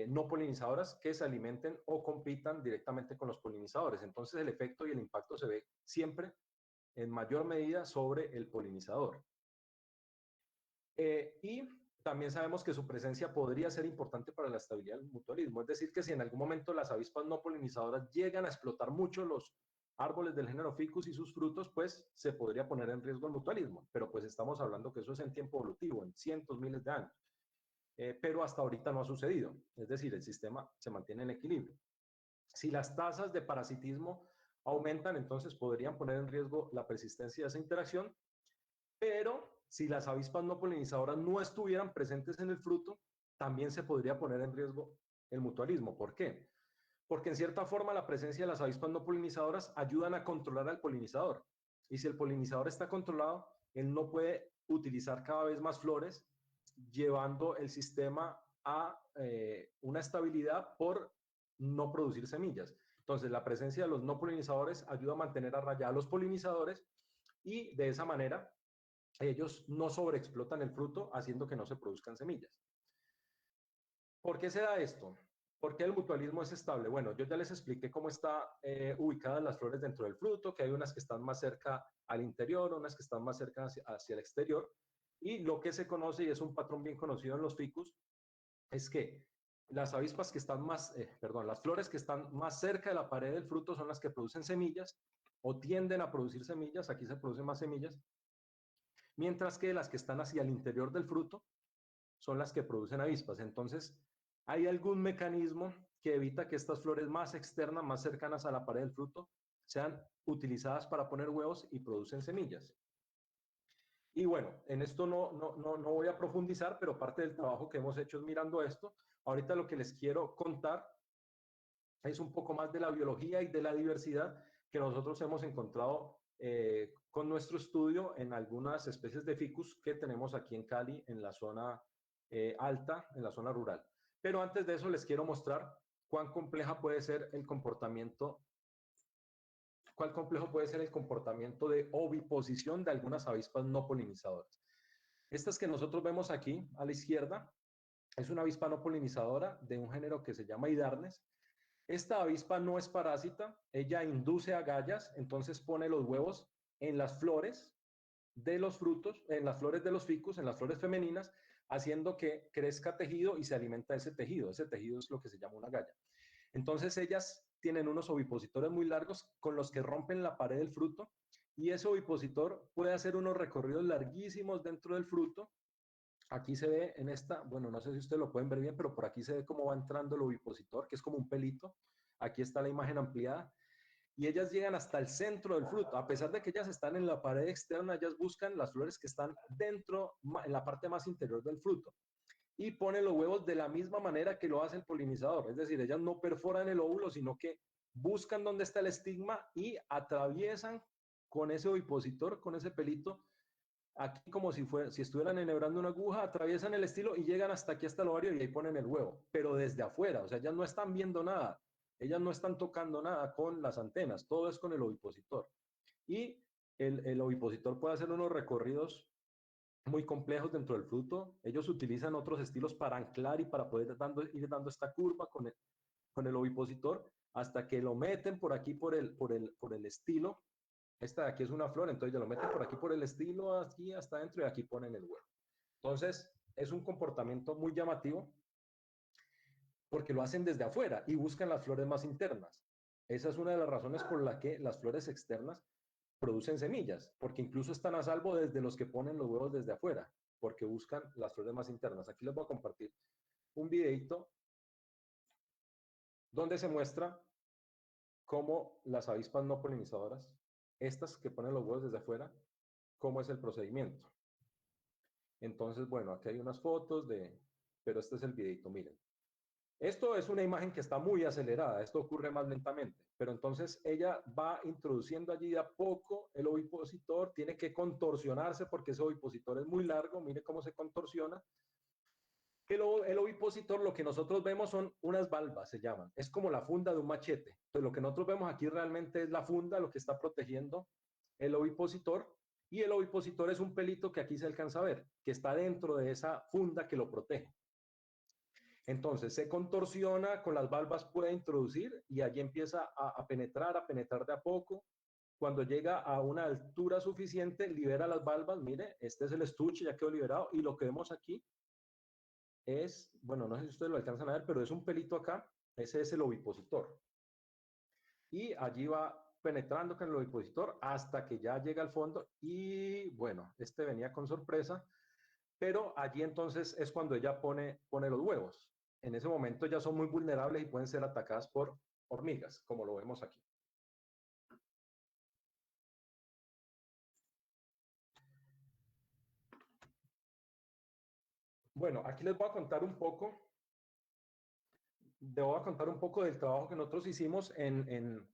no polinizadoras que se alimenten o compitan directamente con los polinizadores. Entonces el efecto y el impacto se ve siempre en mayor medida sobre el polinizador. Y también sabemos que su presencia podría ser importante para la estabilidad del mutualismo. Es decir, que si en algún momento las avispas no polinizadoras llegan a explotar mucho los árboles del género Ficus y sus frutos, pues se podría poner en riesgo el mutualismo. Pero pues estamos hablando que eso es en tiempo evolutivo, en cientos, miles de años. Pero hasta ahorita no ha sucedido. Es decir, el sistema se mantiene en equilibrio. Si las tasas de parasitismo aumentan, entonces podrían poner en riesgo la persistencia de esa interacción, pero si las avispas no polinizadoras no estuvieran presentes en el fruto, también se podría poner en riesgo el mutualismo. ¿Por qué? Porque en cierta forma la presencia de las avispas no polinizadoras ayudan a controlar al polinizador. Y si el polinizador está controlado, él no puede utilizar cada vez más flores, llevando el sistema a una estabilidad por no producir semillas. Entonces, la presencia de los no polinizadores ayuda a mantener a raya a los polinizadores y de esa manera ellos no sobreexplotan el fruto, haciendo que no se produzcan semillas. ¿Por qué se da esto? ¿Por qué el mutualismo es estable? Bueno, yo ya les expliqué cómo están ubicadas las flores dentro del fruto, que hay unas que están más cerca al interior, unas que están más cerca hacia el exterior, y lo que se conoce, y es un patrón bien conocido en los ficus, es que las avispas que están más, las flores que están más cerca de la pared del fruto son las que producen semillas, o tienden a producir semillas, aquí se producen más semillas, mientras que las que están hacia el interior del fruto son las que producen avispas. Entonces, hay algún mecanismo que evita que estas flores más externas, más cercanas a la pared del fruto, sean utilizadas para poner huevos y producen semillas. Y bueno, en esto no voy a profundizar, pero parte del trabajo que hemos hecho es mirando esto. Ahorita lo que les quiero contar es un poco más de la biología y de la diversidad que nosotros hemos encontrado con nuestro estudio en algunas especies de ficus que tenemos aquí en Cali, en la zona alta, en la zona rural. Pero antes de eso les quiero mostrar cuán compleja puede ser el comportamiento, cuán complejo puede ser el comportamiento de oviposición de algunas avispas no polinizadoras. Estas que nosotros vemos aquí a la izquierda es una avispa no polinizadora de un género que se llama Hidarnes. Esta avispa no es parásita, ella induce agallas, entonces pone los huevos en las flores de los frutos, en las flores de los ficus, en las flores femeninas, haciendo que crezca tejido y se alimenta de ese tejido. Ese tejido es lo que se llama una agalla. Entonces ellas tienen unos ovipositores muy largos con los que rompen la pared del fruto y ese ovipositor puede hacer unos recorridos larguísimos dentro del fruto. Aquí se ve en esta, bueno, no sé si ustedes lo pueden ver bien, pero por aquí se ve cómo va entrando el ovipositor, que es como un pelito. Aquí está la imagen ampliada. Y ellas llegan hasta el centro del fruto. A pesar de que ellas están en la pared externa, ellas buscan las flores que están dentro, en la parte más interior del fruto. Y ponen los huevos de la misma manera que lo hace el polinizador. Es decir, ellas no perforan el óvulo, sino que buscan dónde está el estigma y atraviesan con ese ovipositor, con ese pelito, aquí como si estuvieran enhebrando una aguja, atraviesan el estilo y llegan hasta aquí, hasta el ovario, y ahí ponen el huevo, pero desde afuera. O sea, ellas no están viendo nada, ellas no están tocando nada con las antenas, todo es con el ovipositor. Y el ovipositor puede hacer unos recorridos muy complejos dentro del fruto. Ellos utilizan otros estilos para anclar y para poder ir dando esta curva con el ovipositor hasta que lo meten por aquí por el estilo. Esta de aquí es una flor, entonces ya lo meten por aquí por el estilo, aquí hasta adentro, y aquí ponen el huevo. Entonces, es un comportamiento muy llamativo porque lo hacen desde afuera y buscan las flores más internas. Esa es una de las razones por la que las flores externas producen semillas, porque incluso están a salvo desde los que ponen los huevos desde afuera, porque buscan las flores más internas. Aquí les voy a compartir un videito donde se muestra cómo las avispas no polinizadoras, estas que ponen los huevos desde afuera, cómo es el procedimiento. Entonces, bueno, aquí hay unas fotos pero este es el videito, miren. Esto es una imagen que está muy acelerada, esto ocurre más lentamente, pero entonces ella va introduciendo allí de a poco el ovipositor, tiene que contorsionarse porque ese ovipositor es muy largo, mire cómo se contorsiona. El ovipositor, lo que nosotros vemos son unas valvas, se llaman, es como la funda de un machete. Entonces, lo que nosotros vemos aquí realmente es la funda, lo que está protegiendo el ovipositor, y el ovipositor es un pelito que aquí se alcanza a ver, que está dentro de esa funda que lo protege. Entonces se contorsiona, con las valvas puede introducir y allí empieza a penetrar de a poco. Cuando llega a una altura suficiente, libera las valvas. Mire, este es el estuche, ya quedó liberado. Y lo que vemos aquí es, bueno, no sé si ustedes lo alcanzan a ver, pero es un pelito acá. Ese es el ovipositor. Y allí va penetrando con el ovipositor hasta que ya llega al fondo. Y bueno, este venía con sorpresa, pero allí entonces es cuando ella pone los huevos. En ese momento ya son muy vulnerables y pueden ser atacadas por hormigas, como lo vemos aquí. Bueno, aquí les voy a contar un poco del trabajo que nosotros hicimos en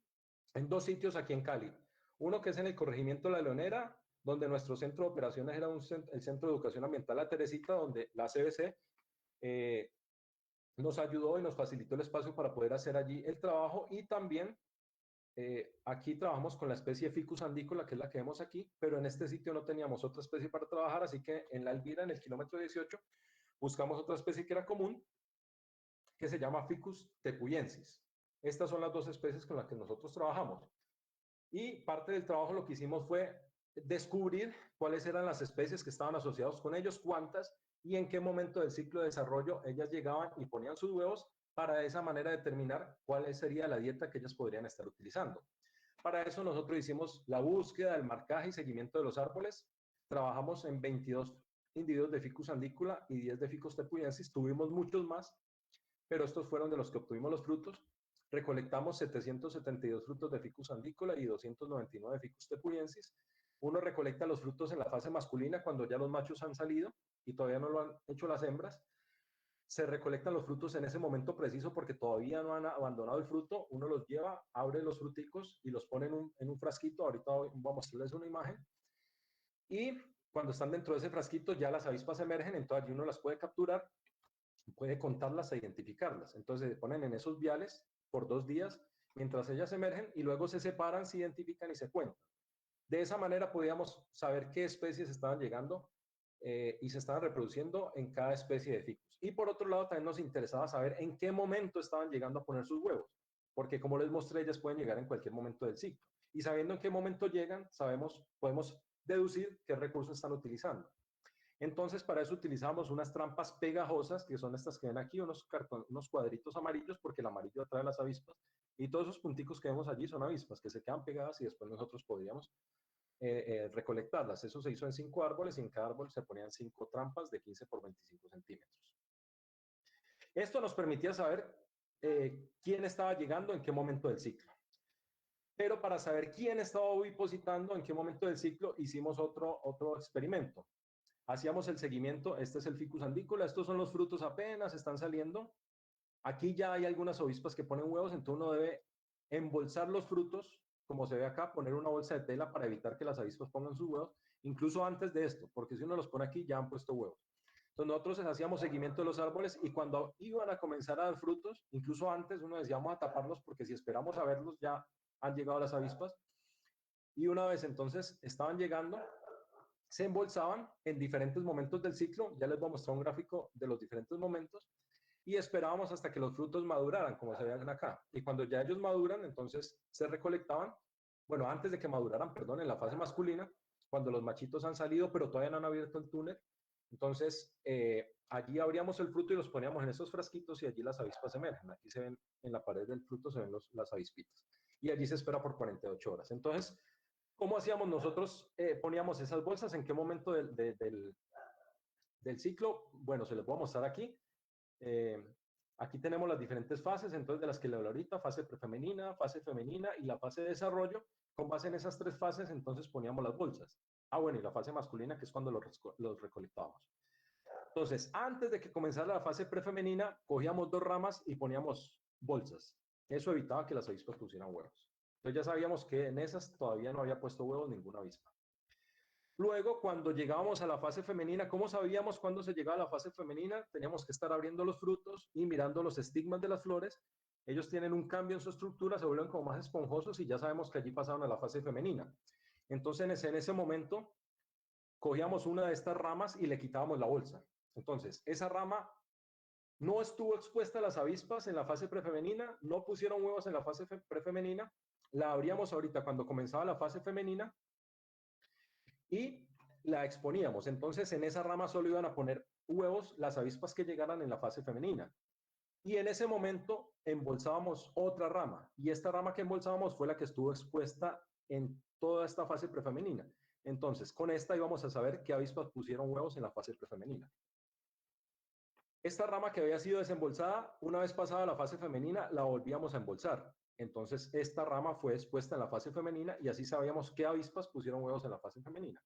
dos sitios aquí en Cali. Uno que es en el corregimiento La Leonera, donde nuestro centro de operaciones era el Centro de Educación Ambiental La Teresita, donde la CBC nos ayudó y nos facilitó el espacio para poder hacer allí el trabajo. Y también aquí trabajamos con la especie Ficus andicola, que es la que vemos aquí, pero en este sitio no teníamos otra especie para trabajar, así que en La Elvira, en el kilómetro 18, buscamos otra especie que era común, que se llama Ficus tepuyensis. Estas son las dos especies con las que nosotros trabajamos. Y parte del trabajo lo que hicimos fue descubrir cuáles eran las especies que estaban asociadas con ellos, cuántas y en qué momento del ciclo de desarrollo ellas llegaban y ponían sus huevos, para de esa manera determinar cuál sería la dieta que ellas podrían estar utilizando. Para eso nosotros hicimos la búsqueda, el marcaje y seguimiento de los árboles. trabajamos en 22 individuos de Ficus andicula y 10 de Ficus tepuyensis. Tuvimos muchos más, pero estos fueron de los que obtuvimos los frutos. Recolectamos 772 frutos de Ficus andicula y 299 de Ficus tepuyensis. Uno recolecta los frutos en la fase masculina cuando ya los machos han salido y todavía no lo han hecho las hembras. Se recolectan los frutos en ese momento preciso porque todavía no han abandonado el fruto. Uno los lleva, abre los fruticos y los pone en un frasquito. Ahorita voy a mostrarles una imagen. Y cuando están dentro de ese frasquito ya las avispas emergen, entonces allí uno las puede capturar, puede contarlas e identificarlas. Entonces se ponen en esos viales por 2 días mientras ellas emergen y luego se separan, se identifican y se cuentan. De esa manera podíamos saber qué especies estaban llegando y se estaban reproduciendo en cada especie de ficus. Y por otro lado, también nos interesaba saber en qué momento estaban llegando a poner sus huevos, porque como les mostré, ellas pueden llegar en cualquier momento del ciclo. Y sabiendo en qué momento llegan, podemos deducir qué recursos están utilizando. Entonces, para eso utilizamos unas trampas pegajosas, que son estas que ven aquí, unos cuadritos amarillos, porque el amarillo atrae a las avispas, y todos esos punticos que vemos allí son avispas que se quedan pegadas y después nosotros podríamos recolectarlas. Eso se hizo en 5 árboles y en cada árbol se ponían 5 trampas de 15 por 25 centímetros. Esto nos permitía saber quién estaba llegando en qué momento del ciclo. Pero para saber quién estaba ovipositando en qué momento del ciclo, hicimos otro experimento. Hacíamos el seguimiento, este es el Ficus andicula, estos son los frutos apenas están saliendo. Aquí ya hay algunas avispas que ponen huevos, entonces uno debe embolsar los frutos, como se ve acá, poner una bolsa de tela para evitar que las avispas pongan sus huevos, incluso antes de esto, porque si uno los pone aquí ya han puesto huevos. Entonces nosotros hacíamos seguimiento de los árboles y cuando iban a comenzar a dar frutos, incluso antes uno decía vamos a taparlos porque si esperamos a verlos ya han llegado las avispas. Y una vez entonces estaban llegando, se embolsaban en diferentes momentos del ciclo, ya les voy a mostrar un gráfico de los diferentes momentos, y esperábamos hasta que los frutos maduraran, como se ven acá. Y cuando ya ellos maduran, entonces se recolectaban, bueno, antes de que maduraran, perdón, en la fase masculina, cuando los machitos han salido, pero todavía no han abierto el túnel, entonces allí abríamos el fruto y los poníamos en esos frasquitos y allí las avispas emergen. Aquí se ven, en la pared del fruto se ven las avispitas. Y allí se espera por 48 horas. Entonces, ¿cómo hacíamos nosotros? Poníamos esas bolsas, ¿en qué momento del ciclo? Bueno, se les voy a mostrar aquí. Aquí tenemos las diferentes fases, entonces de las que le hablo ahorita, fase prefemenina, fase femenina y la fase de desarrollo. Con base en esas 3 fases, entonces poníamos las bolsas. Bueno, y la fase masculina, que es cuando los recolectábamos. Entonces, antes de que comenzara la fase prefemenina, cogíamos 2 ramas y poníamos bolsas. Eso evitaba que las avispas pusieran huevos. Entonces ya sabíamos que en esas todavía no había puesto huevos ninguna avispa. Luego, cuando llegábamos a la fase femenina, ¿cómo sabíamos cuándo se llegaba a la fase femenina? Teníamos que estar abriendo los frutos y mirando los estigmas de las flores. Ellos tienen un cambio en su estructura, se vuelven como más esponjosos y ya sabemos que allí pasaron a la fase femenina. Entonces, en ese momento, cogíamos una de estas ramas y le quitábamos la bolsa. Entonces, esa rama no estuvo expuesta a las avispas en la fase prefemenina, no pusieron huevos en la fase prefemenina, la abríamos ahorita cuando comenzaba la fase femenina y la exponíamos. Entonces, en esa rama solo iban a poner huevos las avispas que llegaran en la fase femenina. Y en ese momento embolsábamos otra rama. Y esta rama que embolsábamos fue la que estuvo expuesta en toda esta fase prefemenina. Entonces, con esta íbamos a saber qué avispas pusieron huevos en la fase prefemenina. Esta rama que había sido desembolsada, una vez pasada la fase femenina, la volvíamos a embolsar. Entonces, esta rama fue expuesta en la fase femenina y así sabíamos qué avispas pusieron huevos en la fase femenina.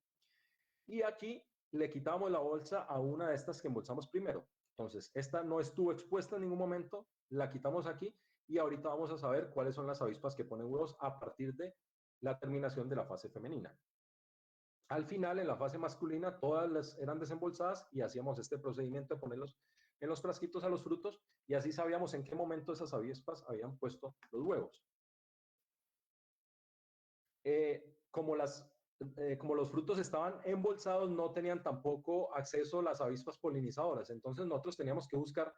Y aquí le quitábamos la bolsa a una de estas que embolsamos primero. Entonces, esta no estuvo expuesta en ningún momento, la quitamos aquí y ahorita vamos a saber cuáles son las avispas que ponen huevos a partir de la terminación de la fase femenina. Al final, en la fase masculina, todas eran desembolsadas y hacíamos este procedimiento de ponerlos en los frasquitos a los frutos y así sabíamos en qué momento esas avispas habían puesto los huevos. Como los frutos estaban embolsados, no tenían tampoco acceso las avispas polinizadoras. Entonces nosotros teníamos que buscar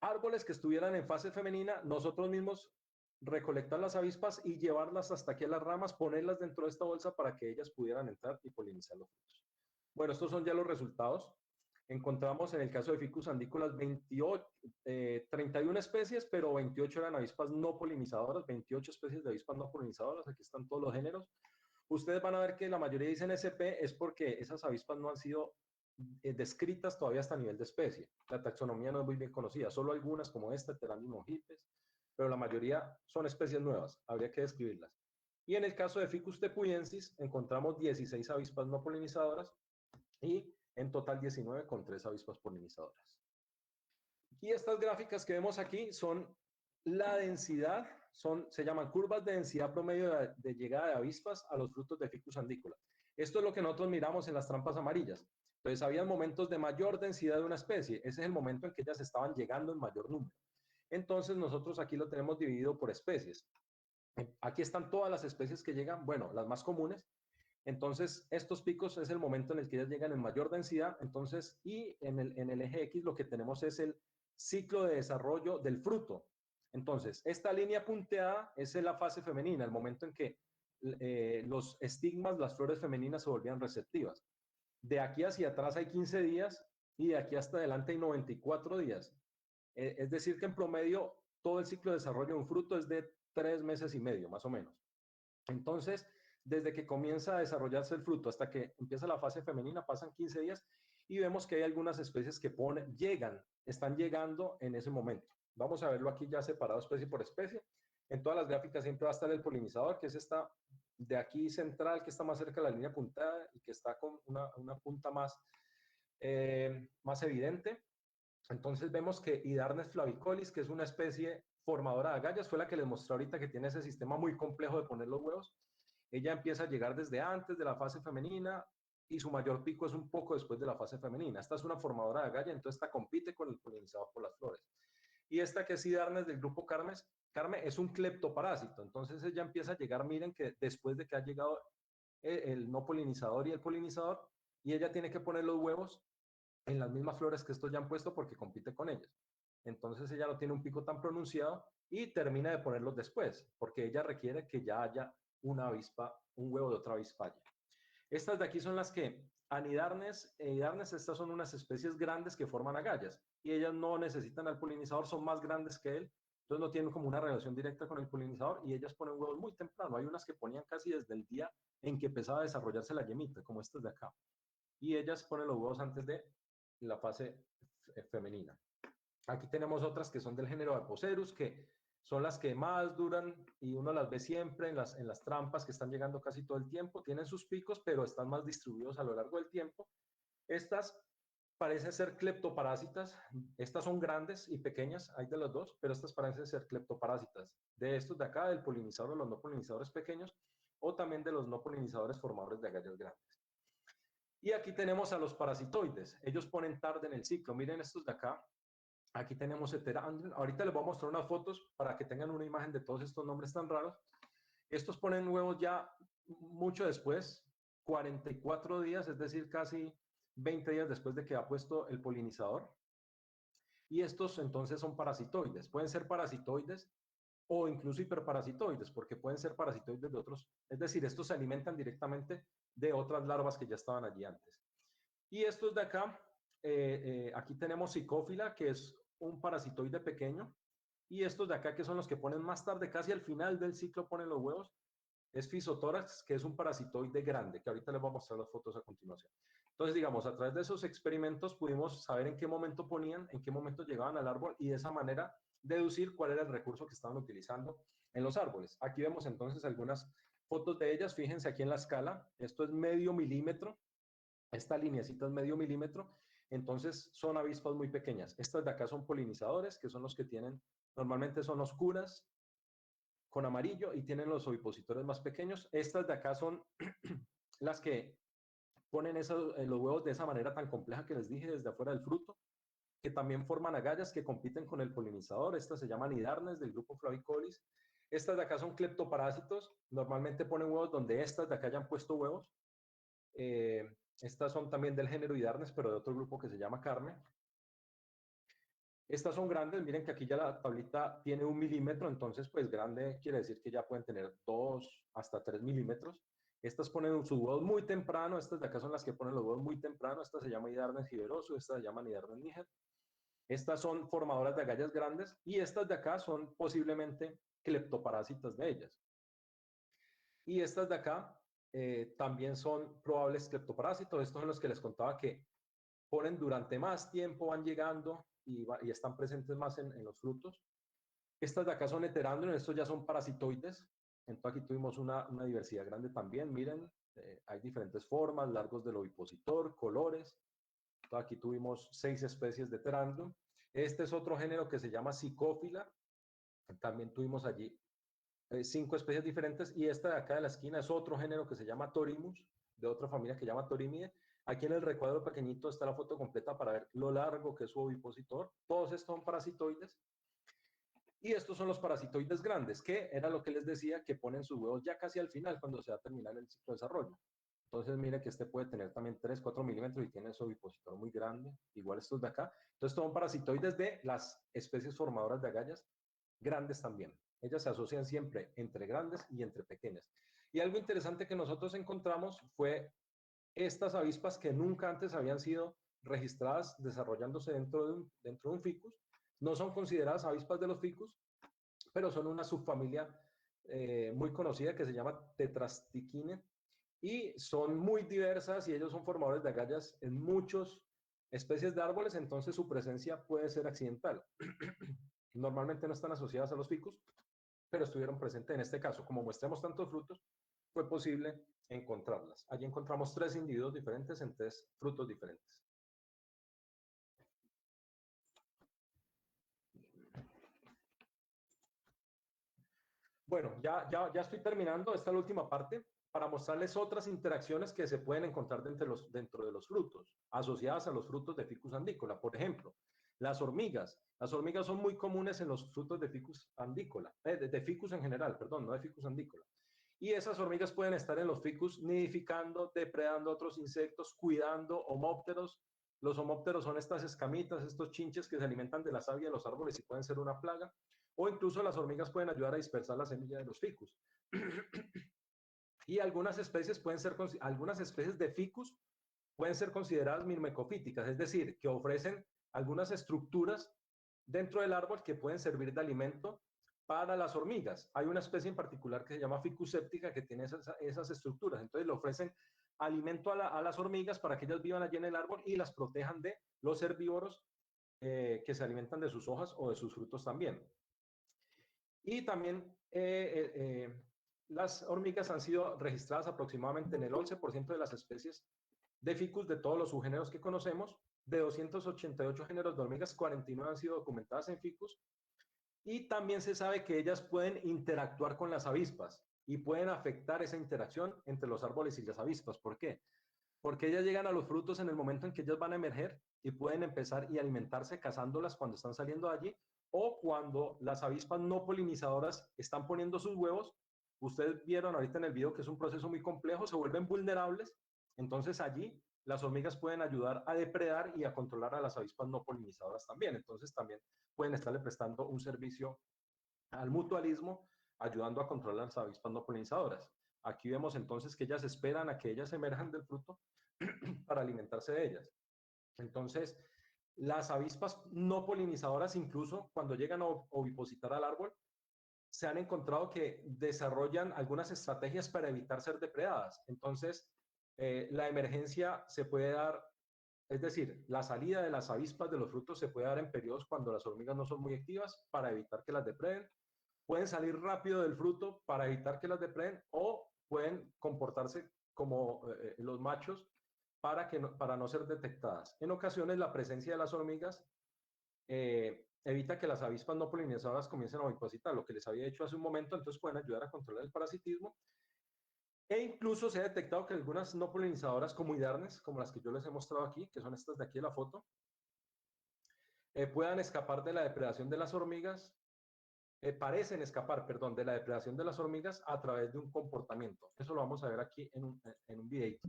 árboles que estuvieran en fase femenina, nosotros mismos recolectar las avispas y llevarlas hasta aquí a las ramas, ponerlas dentro de esta bolsa para que ellas pudieran entrar y polinizar los frutos. Bueno, estos son ya los resultados. Encontramos en el caso de Ficus andícolas 31 especies, pero 28 eran avispas no polinizadoras, 28 especies de avispas no polinizadoras, aquí están todos los géneros. Ustedes van a ver que la mayoría dicen SP es porque esas avispas no han sido descritas todavía hasta nivel de especie. La taxonomía no es muy bien conocida, solo algunas como esta, Pterangium ojipes, pero la mayoría son especies nuevas, habría que describirlas. Y en el caso de Ficus tepuyensis encontramos 16 avispas no polinizadoras y en total 19 con 3 avispas polinizadoras. Y estas gráficas que vemos aquí son la densidad, se llaman curvas de densidad promedio de llegada de avispas a los frutos de Ficus andícola. Esto es lo que nosotros miramos en las trampas amarillas. Entonces, había momentos de mayor densidad de una especie. Ese es el momento en que ellas estaban llegando en mayor número. Entonces, nosotros aquí lo tenemos dividido por especies. Aquí están todas las especies que llegan, bueno, las más comunes. Entonces, estos picos es el momento en el que ellas llegan en mayor densidad. Entonces, y en el eje X lo que tenemos es el ciclo de desarrollo del fruto. Entonces, esta línea punteada es la fase femenina, el momento en que los estigmas, las flores femeninas se volvían receptivas. De aquí hacia atrás hay 15 días y de aquí hasta adelante hay 94 días. Es decir, que en promedio todo el ciclo de desarrollo de un fruto es de 3 meses y medio, más o menos. Entonces, desde que comienza a desarrollarse el fruto hasta que empieza la fase femenina, pasan 15 días y vemos que hay algunas especies que están llegando en ese momento. Vamos a verlo aquí ya separado especie por especie. En todas las gráficas siempre va a estar el polinizador, que es esta de aquí central, que está más cerca de la línea puntada y que está con una punta más evidente. Entonces vemos que Hydarnes flavicolis, que es una especie formadora de agallas, fue la que les mostré ahorita que tiene ese sistema muy complejo de poner los huevos. Ella empieza a llegar desde antes de la fase femenina y su mayor pico es un poco después de la fase femenina. Esta es una formadora de agalla, entonces esta compite con el polinizador por las flores. Y esta que es Hydarnes del grupo Carme es un cleptoparásito. Entonces ella empieza a llegar, miren que después de que ha llegado el no polinizador y el polinizador, y ella tiene que poner los huevos en las mismas flores que estos ya han puesto porque compite con ellas. Entonces ella no tiene un pico tan pronunciado y termina de ponerlos después, porque ella requiere que ya haya una avispa, un huevo de otra avispa allí. Estas de aquí son las que Anidarnes e Hydarnes, estas son unas especies grandes que forman agallas y ellas no necesitan al polinizador, son más grandes que él, entonces no tienen como una relación directa con el polinizador y ellas ponen huevos muy temprano. Hay unas que ponían casi desde el día en que empezaba a desarrollarse la yemita, como estas de acá. Y ellas ponen los huevos antes de la fase femenina. Aquí tenemos otras que son del género Apocerus, que son las que más duran y uno las ve siempre en las trampas que están llegando casi todo el tiempo. Tienen sus picos, pero están más distribuidos a lo largo del tiempo. Estas parecen ser cleptoparásitas. Estas son grandes y pequeñas, hay de las dos, pero estas parecen ser cleptoparásitas. De estos de acá, del polinizador, de los no polinizadores pequeños, o también de los no polinizadores formadores de agallas grandes. Y aquí tenemos a los parasitoides. Ellos ponen tarde en el ciclo. Miren estos de acá. Aquí tenemos Heterandrium. Ahorita les voy a mostrar unas fotos para que tengan una imagen de todos estos nombres tan raros. Estos ponen huevos ya mucho después, 44 días, es decir, casi 20 días después de que ha puesto el polinizador. Y estos entonces son parasitoides. Pueden ser parasitoides o incluso hiperparasitoides, porque pueden ser parasitoides de otros. Es decir, estos se alimentan directamente de otras larvas que ya estaban allí antes. Y estos de acá, aquí tenemos psicófila, que es un parasitoide pequeño, y estos de acá, que son los que ponen más tarde, casi al final del ciclo ponen los huevos, es Physotórax, que es un parasitoide grande, que ahorita les voy a mostrar las fotos a continuación. Entonces, digamos, a través de esos experimentos pudimos saber en qué momento ponían, en qué momento llegaban al árbol, y de esa manera deducir cuál era el recurso que estaban utilizando en los árboles. Aquí vemos entonces algunas fotos de ellas, fíjense aquí en la escala, esto es medio milímetro, esta lineacita es medio milímetro, entonces son avispas muy pequeñas. Estas de acá son polinizadores, que son los que tienen, normalmente son oscuras, con amarillo, y tienen los ovipositores más pequeños. Estas de acá son las que ponen los huevos de esa manera tan compleja que les dije, desde afuera del fruto, que también forman agallas que compiten con el polinizador. Estas se llaman Hydarnes del grupo Flavicolis. Estas de acá son cleptoparásitos, normalmente ponen huevos donde estas de acá hayan puesto huevos. Estas son también del género Hydarnes, pero de otro grupo que se llama Carme. Estas son grandes, miren que aquí ya la tablita tiene 1 milímetro, entonces pues grande quiere decir que ya pueden tener 2 hasta 3 milímetros. Estas ponen sus huevos muy temprano, estas de acá son las que ponen los huevos muy temprano, esta se llama Hydarnes giberoso, estas se llaman Hydarnes niger. Estas son formadoras de agallas grandes y estas de acá son posiblemente cleptoparásitas de ellas. Y estas de acá también son probables cleptoparásitos. Estos son los que les contaba que ponen durante más tiempo, van llegando y están presentes más en los frutos. Estas de acá son heterándrones, estos ya son parasitoides. Entonces aquí tuvimos una diversidad grande también. Miren, hay diferentes formas, largos del ovipositor, colores. Entonces aquí tuvimos 6 especies de heterándron. Este es otro género que se llama Psicófila. También tuvimos allí 5 especies diferentes. Y esta de acá de la esquina es otro género que se llama Torimus, de otra familia que se llama Torimidae. Aquí en el recuadro pequeñito está la foto completa para ver lo largo que es su ovipositor. Todos estos son parasitoides. Y estos son los parasitoides grandes, que era lo que les decía, que ponen sus huevos ya casi al final, cuando se va a terminar el ciclo de desarrollo. Entonces, mire que este puede tener también 3, 4 milímetros y tiene su ovipositor muy grande, igual estos de acá. Entonces, son parasitoides de las especies formadoras de agallas grandes también. Ellas se asocian siempre entre grandes y entre pequeñas. Y algo interesante que nosotros encontramos fue estas avispas que nunca antes habían sido registradas desarrollándose dentro de un ficus. No son consideradas avispas de los ficus, pero son una subfamilia muy conocida que se llama Tetrastichine y son muy diversas y ellos son formadores de agallas en muchas especies de árboles, entonces su presencia puede ser accidental. Normalmente no están asociadas a los ficus, pero estuvieron presentes en este caso. Como muestramos tantos frutos, fue posible encontrarlas. Allí encontramos 3 individuos diferentes en 3 frutos diferentes. Bueno, ya estoy terminando. Esta es la última parte para mostrarles otras interacciones que se pueden encontrar dentro de los frutos, asociadas a los frutos de Ficus andicola. Por ejemplo, las hormigas. Las hormigas son muy comunes en los frutos de Ficus andicola, de Ficus en general, perdón, no de Ficus andicola. Y esas hormigas pueden estar en los ficus nidificando, depredando otros insectos, cuidando homópteros. Los homópteros son estas escamitas, estos chinches que se alimentan de la savia de los árboles y pueden ser una plaga. O incluso las hormigas pueden ayudar a dispersar la semilla de los ficus. Y algunas especies de ficus pueden ser consideradas mirmecofíticas, es decir, que ofrecen algunas estructuras dentro del árbol que pueden servir de alimento para las hormigas. Hay una especie en particular que se llama Ficus septica que tiene esas estructuras. Entonces le ofrecen alimento a las hormigas para que ellas vivan allí en el árbol y las protejan de los herbívoros que se alimentan de sus hojas o de sus frutos también. Y también las hormigas han sido registradas aproximadamente en el 11% de las especies de ficus de todos los subgéneros que conocemos. De 288 géneros de hormigas, 49 han sido documentadas en ficus. Y también se sabe que ellas pueden interactuar con las avispas y pueden afectar esa interacción entre los árboles y las avispas. ¿Por qué? Porque ellas llegan a los frutos en el momento en que ellas van a emerger y pueden empezar y alimentarse cazándolas cuando están saliendo de allí o cuando las avispas no polinizadoras están poniendo sus huevos. Ustedes vieron ahorita en el video que es un proceso muy complejo, se vuelven vulnerables. Entonces allí las hormigas pueden ayudar a depredar y a controlar a las avispas no polinizadoras también. Entonces también pueden estarle prestando un servicio al mutualismo, ayudando a controlar las avispas no polinizadoras. Aquí vemos entonces que ellas esperan a que ellas emerjan del fruto para alimentarse de ellas. Entonces, las avispas no polinizadoras, incluso cuando llegan a ovipositar al árbol, se han encontrado que desarrollan algunas estrategias para evitar ser depredadas. Entonces, la emergencia se puede dar, es decir, la salida de las avispas de los frutos se puede dar en periodos cuando las hormigas no son muy activas para evitar que las depreden. Pueden salir rápido del fruto para evitar que las depreden o pueden comportarse como los machos para no ser detectadas. En ocasiones, la presencia de las hormigas evita que las avispas no polinizadoras comiencen a ovipositar, lo que les había dicho hace un momento, entonces pueden ayudar a controlar el parasitismo. E incluso se ha detectado que algunas no polinizadoras como hidarnes, como las que yo les he mostrado aquí, que son estas de aquí de la foto, puedan escapar de la depredación de las hormigas, parecen escapar, perdón, de la depredación de las hormigas a través de un comportamiento. Eso lo vamos a ver aquí en un videito.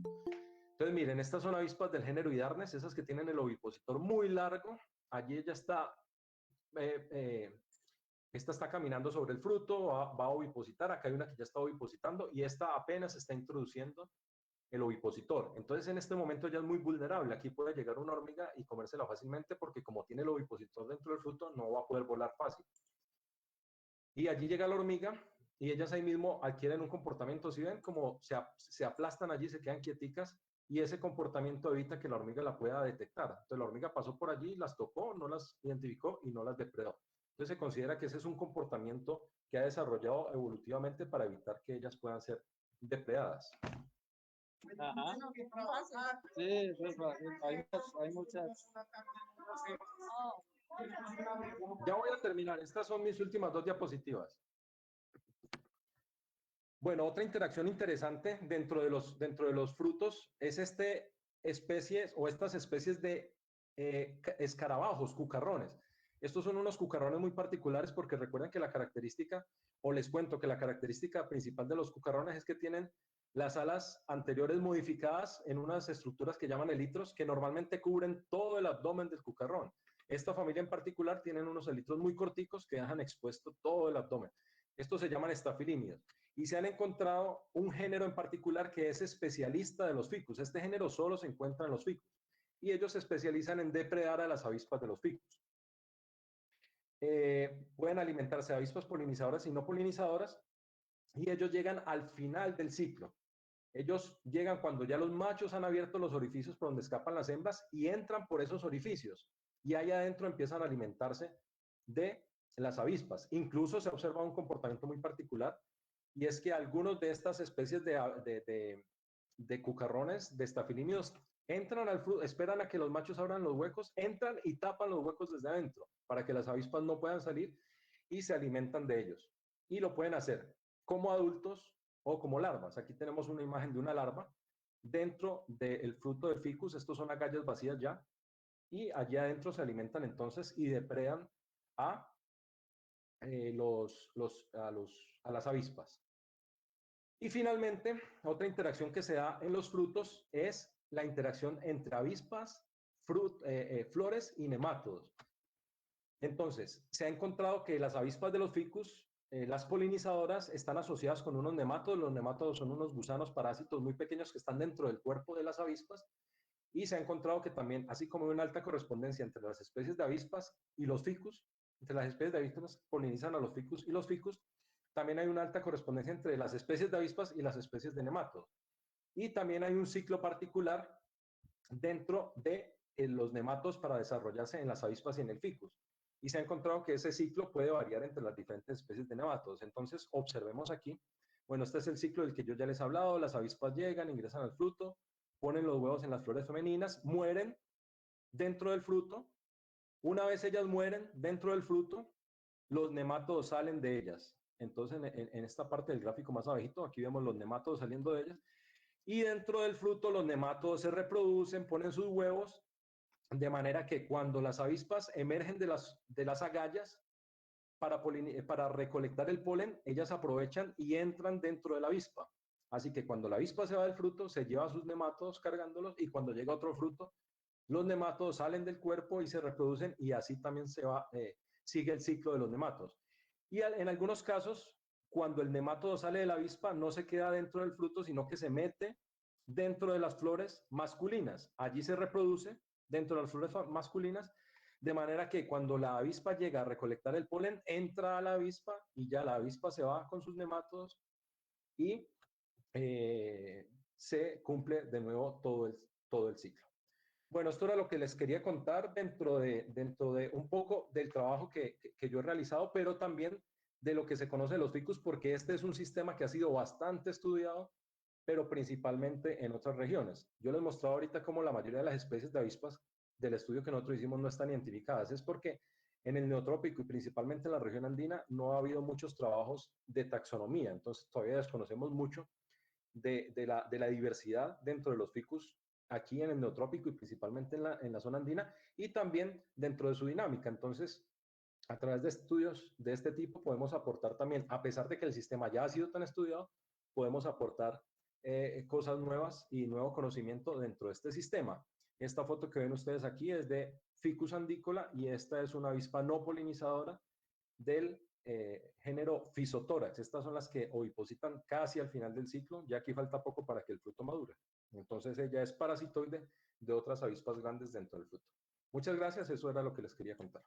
Entonces, miren, estas son avispas del género hidarnes, esas que tienen el ovipositor muy largo. Allí ella está, esta está caminando sobre el fruto, va a ovipositar. Acá hay una que ya está ovipositando y esta apenas está introduciendo el ovipositor. Entonces, en este momento ya es muy vulnerable. Aquí puede llegar una hormiga y comérsela fácilmente porque como tiene el ovipositor dentro del fruto, no va a poder volar fácil. Y allí llega la hormiga y ellas ahí mismo adquieren un comportamiento, si ven, como se aplastan allí, se quedan quieticas, y ese comportamiento evita que la hormiga la pueda detectar. Entonces la hormiga pasó por allí, las tocó, no las identificó y no las depredó. Entonces se considera que ese es un comportamiento que ha desarrollado evolutivamente para evitar que ellas puedan ser depredadas. Ajá. Sí, hay muchas. Ya voy a terminar. Estas son mis últimas 2 diapositivas. Bueno, otra interacción interesante dentro de los frutos es estas especies de escarabajos, cucarrones. Estos son unos cucarrones muy particulares porque recuerden que la característica, o les cuento que la característica principal de los cucarrones es que tienen las alas anteriores modificadas en unas estructuras que llaman elitros, que normalmente cubren todo el abdomen del cucarrón. Esta familia en particular tienen unos elitros muy corticos que dejan expuesto todo el abdomen. Estos se llaman estafilímidos. Y se han encontrado un género en particular que es especialista de los ficus. Este género solo se encuentra en los ficus. Y ellos se especializan en depredar a las avispas de los ficus. Pueden alimentarse de avispas polinizadoras y no polinizadoras. Y ellos llegan al final del ciclo. Ellos llegan cuando ya los machos han abierto los orificios por donde escapan las hembras y entran por esos orificios. Y ahí adentro empiezan a alimentarse de las avispas. Incluso se observa un comportamiento muy particular, y es que algunos de estas especies de cucarrones, de estafilímidos, entran al fruto, esperan a que los machos abran los huecos, entran y tapan los huecos desde adentro para que las avispas no puedan salir y se alimentan de ellos. Y lo pueden hacer como adultos o como larvas. Aquí tenemos una imagen de una larva dentro del fruto del ficus. Estos son agallas vacías ya, y allí adentro se alimentan entonces y depredan a las avispas. Y finalmente, otra interacción que se da en los frutos es la interacción entre avispas, flores y nemátodos. Entonces, se ha encontrado que las avispas de los ficus, las polinizadoras, están asociadas con unos nemátodos. Los nemátodos son unos gusanos parásitos muy pequeños que están dentro del cuerpo de las avispas, y se ha encontrado que también, así como hay una alta correspondencia entre las especies de avispas y los ficus, entre las especies de avispas polinizan a los ficus y los ficus, también hay una alta correspondencia entre las especies de avispas y las especies de nemátodos. Y también hay un ciclo particular dentro de los nemátodos para desarrollarse en las avispas y en el ficus. Y se ha encontrado que ese ciclo puede variar entre las diferentes especies de nemátodos. Entonces, observemos aquí. Bueno, este es el ciclo del que yo ya les he hablado. Las avispas llegan, ingresan al fruto, ponen los huevos en las flores femeninas, mueren dentro del fruto. Una vez ellas mueren dentro del fruto, los nemátodos salen de ellas. Entonces, en esta parte del gráfico más abajito, aquí vemos los nemátodos saliendo de ellas. Y dentro del fruto, los nemátodos se reproducen, ponen sus huevos, de manera que cuando las avispas emergen de las agallas para recolectar el polen, ellas aprovechan y entran dentro de la avispa. Así que cuando la avispa se va del fruto, se lleva a sus nemátodos cargándolos, y cuando llega otro fruto, los nemátodos salen del cuerpo y se reproducen, y así también sigue el ciclo de los nemátodos. Y en algunos casos, cuando el nemátodo sale de la avispa, no se queda dentro del fruto, sino que se mete dentro de las flores masculinas. Allí se reproduce dentro de las flores masculinas, de manera que cuando la avispa llega a recolectar el polen, entra a la avispa y ya la avispa se va con sus nemátodos y se cumple de nuevo todo el ciclo. Bueno, esto era lo que les quería contar dentro de un poco del trabajo que yo he realizado, pero también de lo que se conoce de los ficus, porque este es un sistema que ha sido bastante estudiado, pero principalmente en otras regiones. Yo les mostraba ahorita cómo la mayoría de las especies de avispas del estudio que nosotros hicimos no están identificadas. Es porque en el neotrópico y principalmente en la región andina no ha habido muchos trabajos de taxonomía, entonces todavía desconocemos mucho de la diversidad dentro de los ficus aquí en el neotrópico y principalmente en la zona andina, y también dentro de su dinámica. Entonces, a través de estudios de este tipo podemos aportar también, a pesar de que el sistema ya ha sido tan estudiado, podemos aportar cosas nuevas y nuevo conocimiento dentro de este sistema. Esta foto que ven ustedes aquí es de Ficus andicola, y esta es una avispa no polinizadora del género Physotórax. Estas son las que ovipositan casi al final del ciclo, ya aquí falta poco para que el fruto madure. Entonces ella es parasitoide de otras avispas grandes dentro del fruto. Muchas gracias, eso era lo que les quería contar.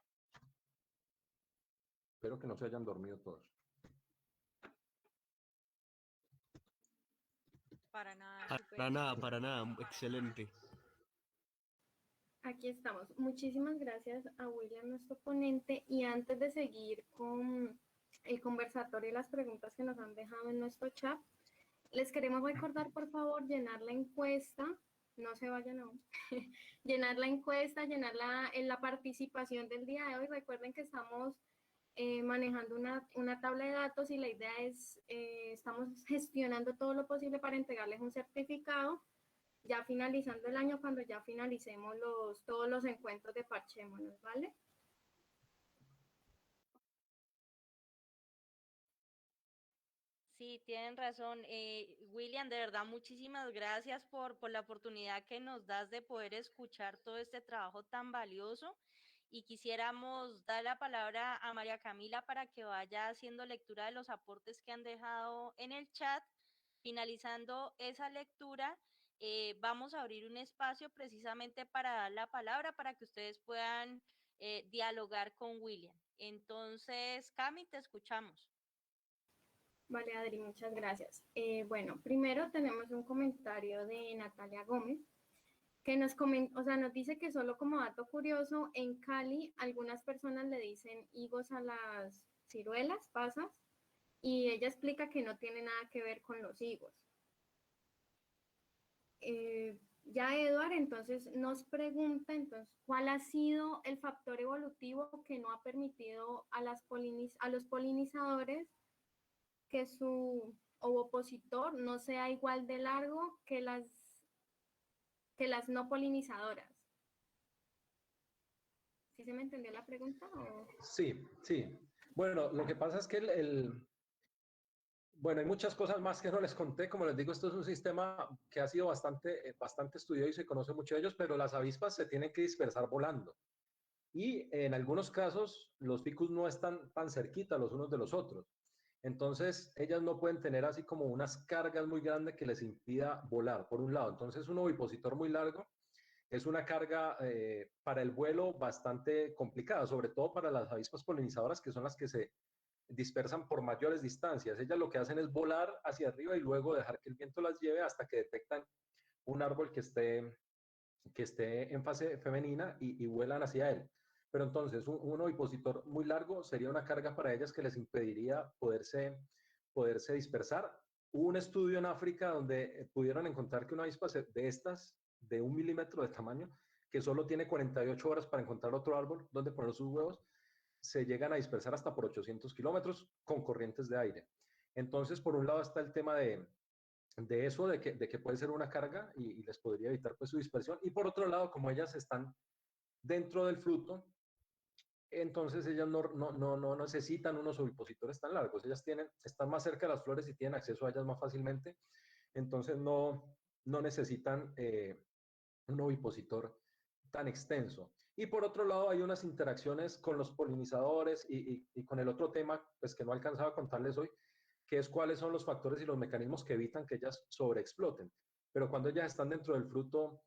Espero que no se hayan dormido todos. Para nada, súper. Para nada, excelente. Aquí estamos. Muchísimas gracias a William, nuestro ponente. Y antes de seguir con el conversatorio y las preguntas que nos han dejado en nuestro chat, les queremos recordar, por favor, llenar la encuesta. No se vayan aún. Llenar la encuesta, llenarla en la participación del día de hoy. Recuerden que estamos manejando una tabla de datos y la idea es, estamos gestionando todo lo posible para entregarles un certificado ya finalizando el año, cuando ya finalicemos todos los encuentros de Parchémonos, ¿vale? Sí, tienen razón. William, de verdad, muchísimas gracias por la oportunidad que nos das de poder escuchar todo este trabajo tan valioso. Y quisiéramos dar la palabra a María Camila para que vaya haciendo lectura de los aportes que han dejado en el chat. Finalizando esa lectura, vamos a abrir un espacio precisamente para dar la palabra para que ustedes puedan dialogar con William. Entonces, Cami, te escuchamos. Vale, Adri, muchas gracias. Bueno, primero tenemos un comentario de Natalia Gómez, que nos dice que solo como dato curioso, en Cali algunas personas le dicen higos a las ciruelas, pasas, y ella explica que no tiene nada que ver con los higos. Ya Eduard entonces nos pregunta cuál ha sido el factor evolutivo que no ha permitido a los polinizadores que su ovopositor no sea igual de largo que las no polinizadoras. ¿Sí se me entendió la pregunta? ¿O? Sí, sí. Bueno, lo que pasa es que bueno, hay muchas cosas más que no les conté. Como les digo, esto es un sistema que ha sido bastante estudiado y se conoce mucho de ellos, pero las avispas se tienen que dispersar volando. Y en algunos casos, los ficus no están tan cerquita los unos de los otros. Entonces, ellas no pueden tener así como unas cargas muy grandes que les impida volar, por un lado. Entonces, un ovipositor muy largo es una carga para el vuelo bastante complicada, sobre todo para las avispas polinizadoras, que son las que se dispersan por mayores distancias. Ellas lo que hacen es volar hacia arriba y luego dejar que el viento las lleve hasta que detectan un árbol que esté en fase femenina y vuelan hacia él. Pero entonces un ovipositor muy largo sería una carga para ellas que les impediría poderse dispersar. Hubo un estudio en África donde pudieron encontrar que una avispa de estas, de 1 milímetro de tamaño, que solo tiene 48 horas para encontrar otro árbol donde poner sus huevos, se llegan a dispersar hasta por 800 kilómetros con corrientes de aire. Entonces, por un lado está el tema de eso, de que puede ser una carga y les podría evitar pues su dispersión. Y por otro lado, como ellas están dentro del fruto, entonces ellas no necesitan unos ovipositores tan largos. Ellas están más cerca de las flores y tienen acceso a ellas más fácilmente. Entonces no necesitan un ovipositor tan extenso. Y por otro lado, hay unas interacciones con los polinizadores y con el otro tema, pues que no alcanzaba a contarles hoy, que es cuáles son los factores y los mecanismos que evitan que ellas sobreexploten. Pero cuando ellas están dentro del fruto,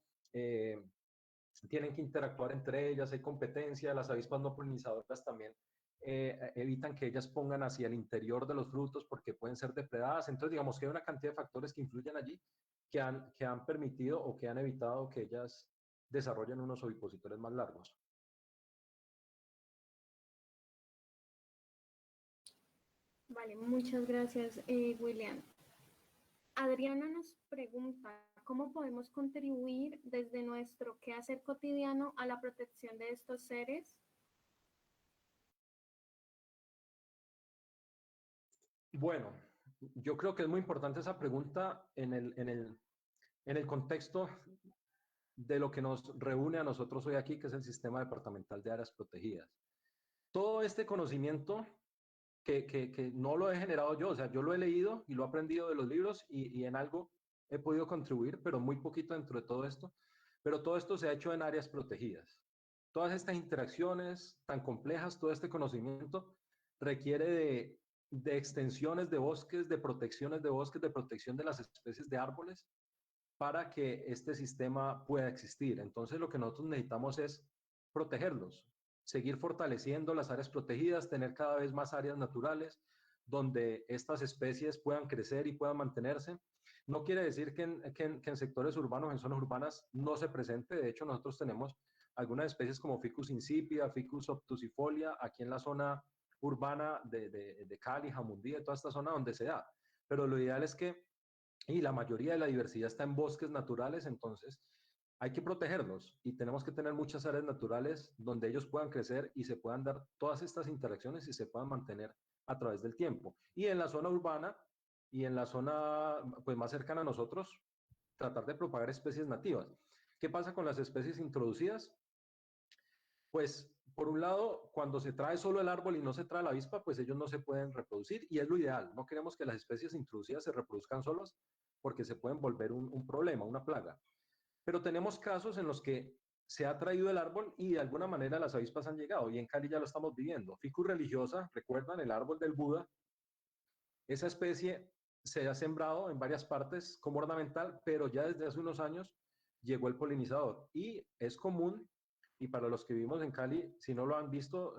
tienen que interactuar entre ellas, hay competencia, las avispas no polinizadoras también evitan que ellas pongan hacia el interior de los frutos porque pueden ser depredadas. Entonces, digamos que hay una cantidad de factores que influyen allí que han permitido o que han evitado que ellas desarrollen unos ovipositores más largos. Vale, muchas gracias, William. Adriana nos pregunta, ¿cómo podemos contribuir desde nuestro quehacer cotidiano a la protección de estos seres? Bueno, yo creo que es muy importante esa pregunta en el contexto de lo que nos reúne a nosotros hoy aquí, que es el Sistema Departamental de Áreas Protegidas. Todo este conocimiento que no lo he generado yo, o sea, yo lo he leído y lo he aprendido de los libros y en algo he podido contribuir, pero muy poquito dentro de todo esto. Pero todo esto se ha hecho en áreas protegidas. Todas estas interacciones tan complejas, todo este conocimiento requiere de extensiones de bosques, de protecciones de bosques, de protección de las especies de árboles para que este sistema pueda existir. Entonces, lo que nosotros necesitamos es protegerlos, seguir fortaleciendo las áreas protegidas, tener cada vez más áreas naturales donde estas especies puedan crecer y puedan mantenerse. No quiere decir que en sectores urbanos, en zonas urbanas, no se presente. De hecho, nosotros tenemos algunas especies como Ficus insipida, Ficus obtusifolia, aquí en la zona urbana de Cali, Jamundí, de toda esta zona donde se da. Pero lo ideal es que, y la mayoría de la diversidad está en bosques naturales, entonces hay que protegerlos y tenemos que tener muchas áreas naturales donde ellos puedan crecer y se puedan dar todas estas interacciones y se puedan mantener a través del tiempo. Y en la zona urbana y en la zona pues, más cercana a nosotros, tratar de propagar especies nativas. ¿Qué pasa con las especies introducidas? Pues, por un lado, cuando se trae solo el árbol y no se trae la avispa, pues ellos no se pueden reproducir y es lo ideal. No queremos que las especies introducidas se reproduzcan solas porque se pueden volver un problema, una plaga. Pero tenemos casos en los que se ha traído el árbol y de alguna manera las avispas han llegado y en Cali ya lo estamos viviendo. Ficus religiosa, recuerdan el árbol del Buda, esa especie se ha sembrado en varias partes como ornamental, pero ya desde hace unos años llegó el polinizador y es común, y para los que vivimos en Cali, si no lo han visto,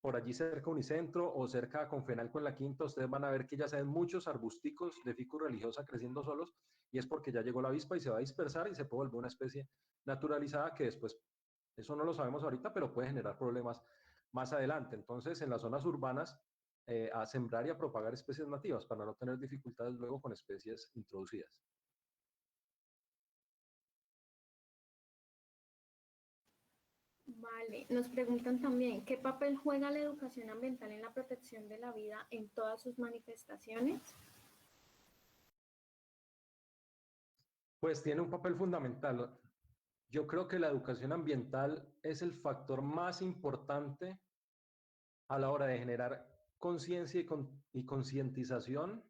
por allí cerca Unicentro o cerca a Confenalco en la Quinta, ustedes van a ver que ya se ven muchos arbusticos de Ficus religiosa creciendo solos y es porque ya llegó la avispa y se va a dispersar y se puede volver una especie naturalizada que después, eso no lo sabemos ahorita, pero puede generar problemas más adelante. Entonces, en las zonas urbanas, a sembrar y a propagar especies nativas para no tener dificultades luego con especies introducidas. Vale, nos preguntan también, ¿qué papel juega la educación ambiental en la protección de la vida en todas sus manifestaciones? Pues tiene un papel fundamental. Yo creo que la educación ambiental es el factor más importante a la hora de generar conciencia y concientización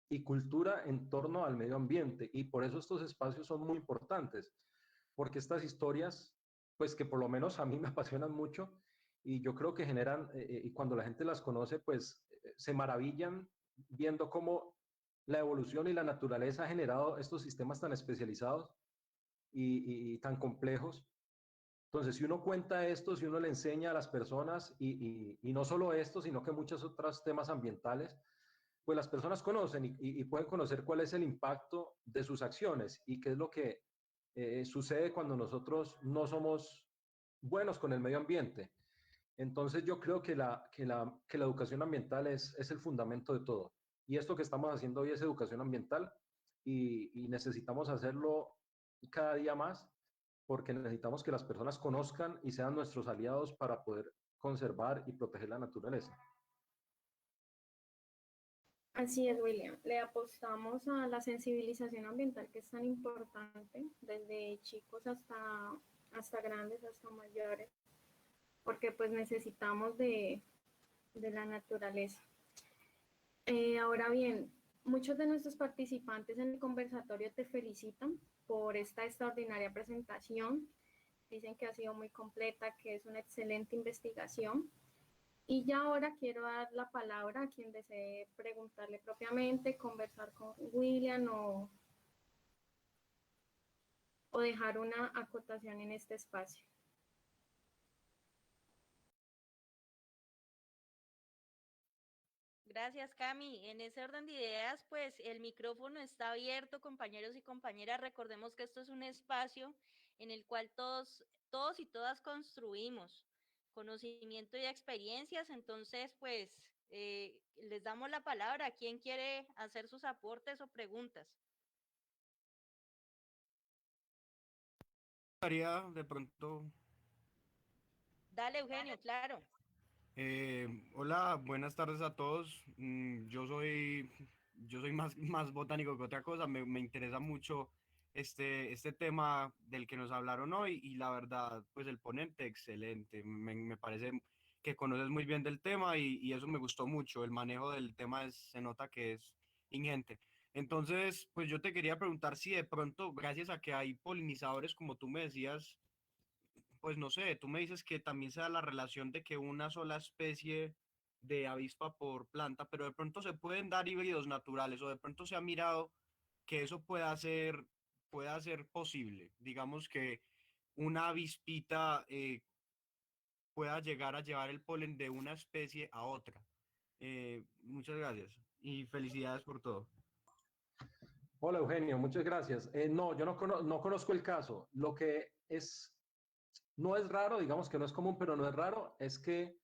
y cultura en torno al medio ambiente. Y por eso estos espacios son muy importantes, porque estas historias, pues que por lo menos a mí me apasionan mucho y yo creo que generan, y cuando la gente las conoce, pues se maravillan viendo cómo la evolución y la naturaleza ha generado estos sistemas tan especializados y tan complejos. Entonces, si uno cuenta esto, si uno le enseña a las personas, y no solo esto, sino que muchos otros temas ambientales, pues las personas conocen y pueden conocer cuál es el impacto de sus acciones y qué es lo que sucede cuando nosotros no somos buenos con el medio ambiente. Entonces yo creo que la educación ambiental es el fundamento de todo. Y esto que estamos haciendo hoy es educación ambiental y necesitamos hacerlo cada día más porque necesitamos que las personas conozcan y sean nuestros aliados para poder conservar y proteger la naturaleza. Así es, William. Le apostamos a la sensibilización ambiental que es tan importante, desde chicos hasta grandes, hasta mayores, porque pues necesitamos de la naturaleza. Ahora bien, muchos de nuestros participantes en el conversatorio te felicitan por esta extraordinaria presentación. Dicen que ha sido muy completa, que es una excelente investigación. Y ya ahora quiero dar la palabra a quien desee preguntarle propiamente, conversar con William o dejar una acotación en este espacio. Gracias, Cami. En ese orden de ideas, pues el micrófono está abierto, compañeros y compañeras. Recordemos que esto es un espacio en el cual todos y todas construimos conocimiento y experiencias. Entonces, pues les damos la palabra. ¿Quién quiere hacer sus aportes o preguntas? Haría de pronto. Dale, Eugenio, claro. Hola, buenas tardes a todos. Yo soy más botánico que otra cosa. Me interesa mucho este tema del que nos hablaron hoy y la verdad, pues el ponente, excelente. Me parece que conoces muy bien del tema y eso me gustó mucho. El manejo del tema se nota que es ingente. Entonces, pues yo te quería preguntar si de pronto, gracias a que hay polinizadores, como tú me decías, pues no sé, tú me dices que también se da la relación de que una sola especie de avispa por planta, pero de pronto se pueden dar híbridos naturales o de pronto se ha mirado que eso pueda ser posible. Digamos que una avispita pueda llegar a llevar el polen de una especie a otra. Muchas gracias y felicidades por todo. Hola Eugenio, muchas gracias. No, yo no conozco el caso. Lo que no es raro, digamos que no es común, pero no es raro, es que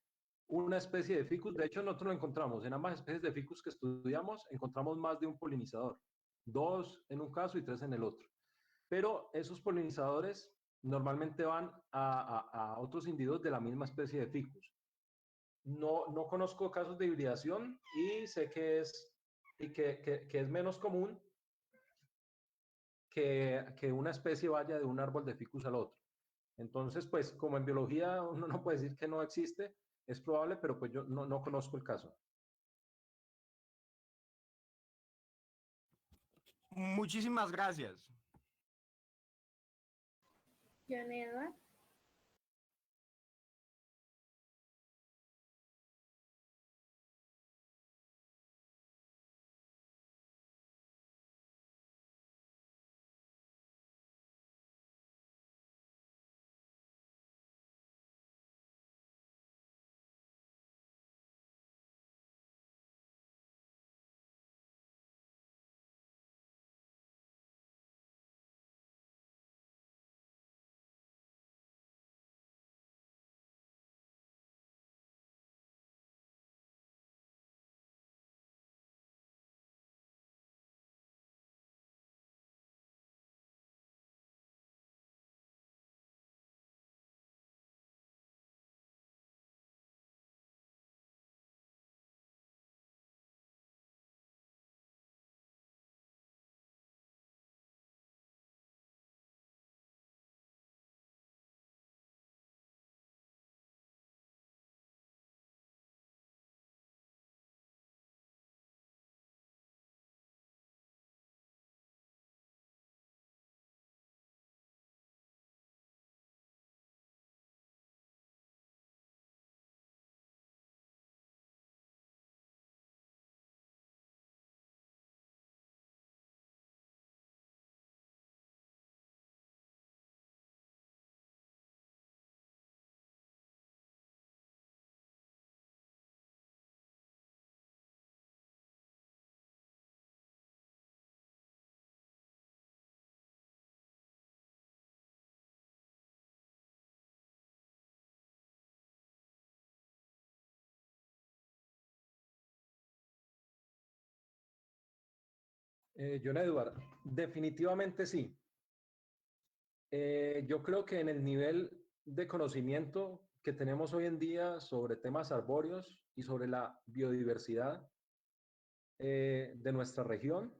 una especie de ficus, de hecho nosotros lo encontramos, en ambas especies de ficus que estudiamos, encontramos más de un polinizador, dos en un caso y tres en el otro. Pero esos polinizadores normalmente van a otros individuos de la misma especie de ficus. No conozco casos de hibridación y sé que es menos común que una especie vaya de un árbol de ficus al otro. Entonces, pues como en biología uno no puede decir que no existe, es probable, pero pues yo no conozco el caso. Muchísimas gracias. John Edward. John Edward, definitivamente sí. Yo creo que en el nivel de conocimiento que tenemos hoy en día sobre temas arbóreos y sobre la biodiversidad de nuestra región,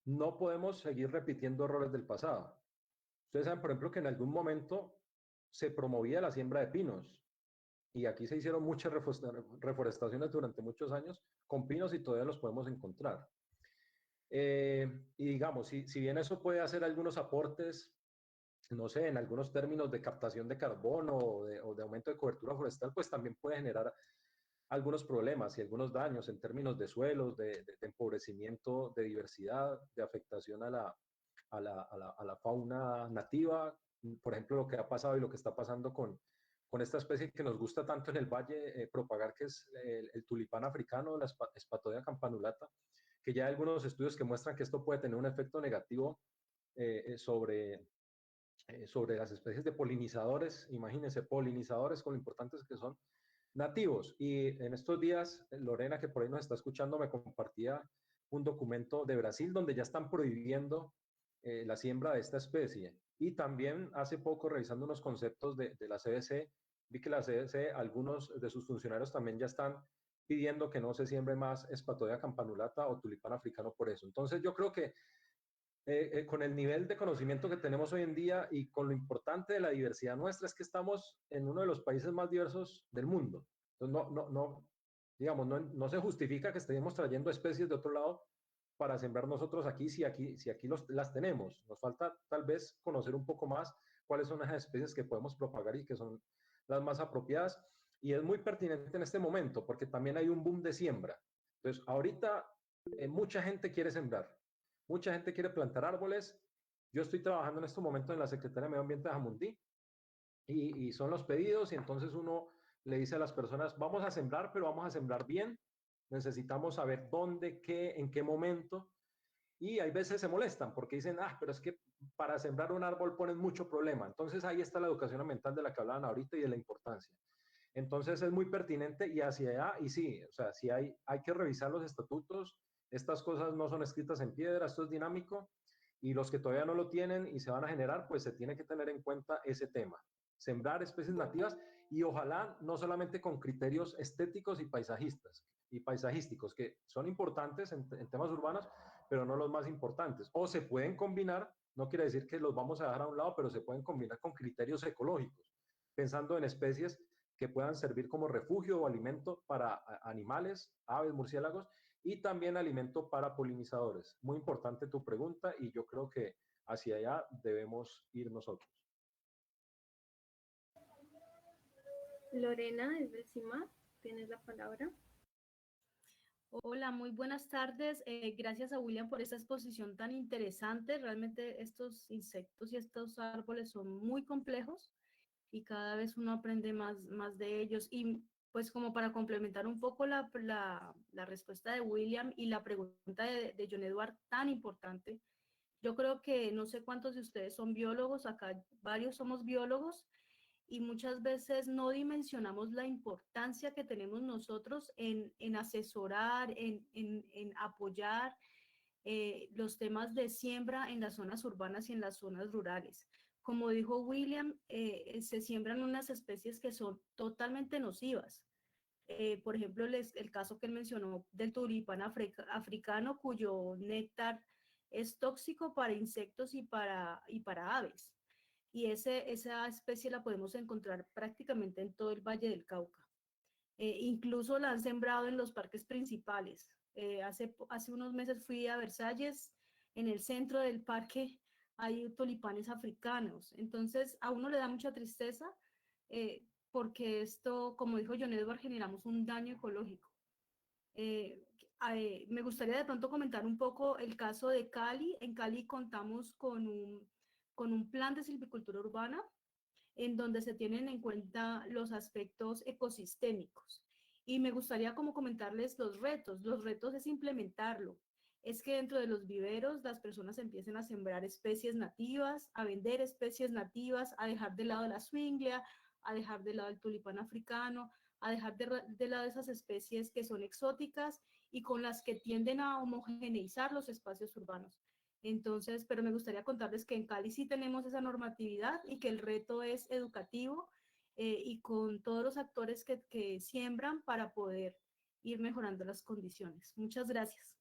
no podemos seguir repitiendo errores del pasado. Ustedes saben, por ejemplo, que en algún momento se promovía la siembra de pinos y aquí se hicieron muchas reforestaciones durante muchos años con pinos y todavía los podemos encontrar. Y digamos, si bien eso puede hacer algunos aportes, no sé, en algunos términos de captación de carbono o de aumento de cobertura forestal, pues también puede generar algunos problemas y algunos daños en términos de suelos, de empobrecimiento, de diversidad, de afectación a la fauna nativa. Por ejemplo, lo que ha pasado y lo que está pasando con esta especie que nos gusta tanto en el valle propagar, que es el tulipán africano, la Spathodia campanulata, que ya hay algunos estudios que muestran que esto puede tener un efecto negativo sobre las especies de polinizadores. Imagínense, polinizadores con lo importantes que son nativos. Y en estos días, Lorena, que por ahí nos está escuchando, me compartía un documento de Brasil donde ya están prohibiendo la siembra de esta especie. Y también hace poco, revisando unos conceptos de la CBC, vi que la CBC, algunos de sus funcionarios también ya están pidiendo que no se siembre más Spathodia campanulata o tulipán africano por eso. Entonces yo creo que con el nivel de conocimiento que tenemos hoy en día y con lo importante de la diversidad nuestra, es que estamos en uno de los países más diversos del mundo. Entonces, digamos, no se justifica que estemos trayendo especies de otro lado para sembrar nosotros aquí, si aquí las tenemos. Nos falta tal vez conocer un poco más cuáles son las especies que podemos propagar y que son las más apropiadas. Y es muy pertinente en este momento porque también hay un boom de siembra. Entonces, ahorita mucha gente quiere sembrar. Mucha gente quiere plantar árboles. Yo estoy trabajando en este momento en la Secretaría de Medio Ambiente de Jamundí y son los pedidos y entonces uno le dice a las personas, vamos a sembrar, pero vamos a sembrar bien. Necesitamos saber dónde, qué, en qué momento. y hay veces se molestan porque dicen, ah, pero es que para sembrar un árbol ponen mucho problema. Entonces ahí está la educación ambiental de la que hablaban ahorita y de la importancia. Entonces es muy pertinente y hacia allá, y sí, o sea, sí hay que revisar los estatutos, estas cosas no son escritas en piedra, esto es dinámico, y los que todavía no lo tienen y se van a generar, pues se tiene que tener en cuenta ese tema, sembrar especies nativas y ojalá no solamente con criterios estéticos y paisajistas y paisajísticos, que son importantes en temas urbanos, pero no los más importantes, o se pueden combinar, no quiere decir que los vamos a dejar a un lado, pero se pueden combinar con criterios ecológicos, pensando en especies que puedan servir como refugio o alimento para animales, aves, murciélagos y también alimento para polinizadores. Muy importante tu pregunta y yo creo que hacia allá debemos ir nosotros. Lorena, desde CIMAD, tienes la palabra. Hola, muy buenas tardes. Gracias a William por esta exposición tan interesante. Realmente estos insectos y estos árboles son muy complejos y cada vez uno aprende más de ellos. Y pues como para complementar un poco la respuesta de William y la pregunta de John Edward tan importante, yo creo que no sé cuántos de ustedes son biólogos, acá varios somos biólogos y muchas veces no dimensionamos la importancia que tenemos nosotros en asesorar, en apoyar los temas de siembra en las zonas urbanas y en las zonas rurales. Como dijo William, se siembran unas especies que son totalmente nocivas. Por ejemplo, el caso que él mencionó del tulipán africano, cuyo néctar es tóxico para insectos y para aves. Y esa especie la podemos encontrar prácticamente en todo el Valle del Cauca. Incluso la han sembrado en los parques principales. Hace unos meses fui a Versalles, en el centro del parque hay tulipanes africanos. Entonces a uno le da mucha tristeza porque esto, como dijo John Edward, generamos un daño ecológico. Me gustaría de pronto comentar un poco el caso de Cali. En Cali contamos con un plan de silvicultura urbana en donde se tienen en cuenta los aspectos ecosistémicos. Y me gustaría como comentarles los retos. Los retos es implementarlo. Es que dentro de los viveros las personas empiecen a sembrar especies nativas, a vender especies nativas, a dejar de lado la swinglia, a dejar de lado el tulipán africano, a dejar de lado esas especies que son exóticas y con las que tienden a homogeneizar los espacios urbanos. Entonces, pero me gustaría contarles que en Cali sí tenemos esa normatividad y que el reto es educativo y con todos los actores que siembran para poder ir mejorando las condiciones. Muchas gracias.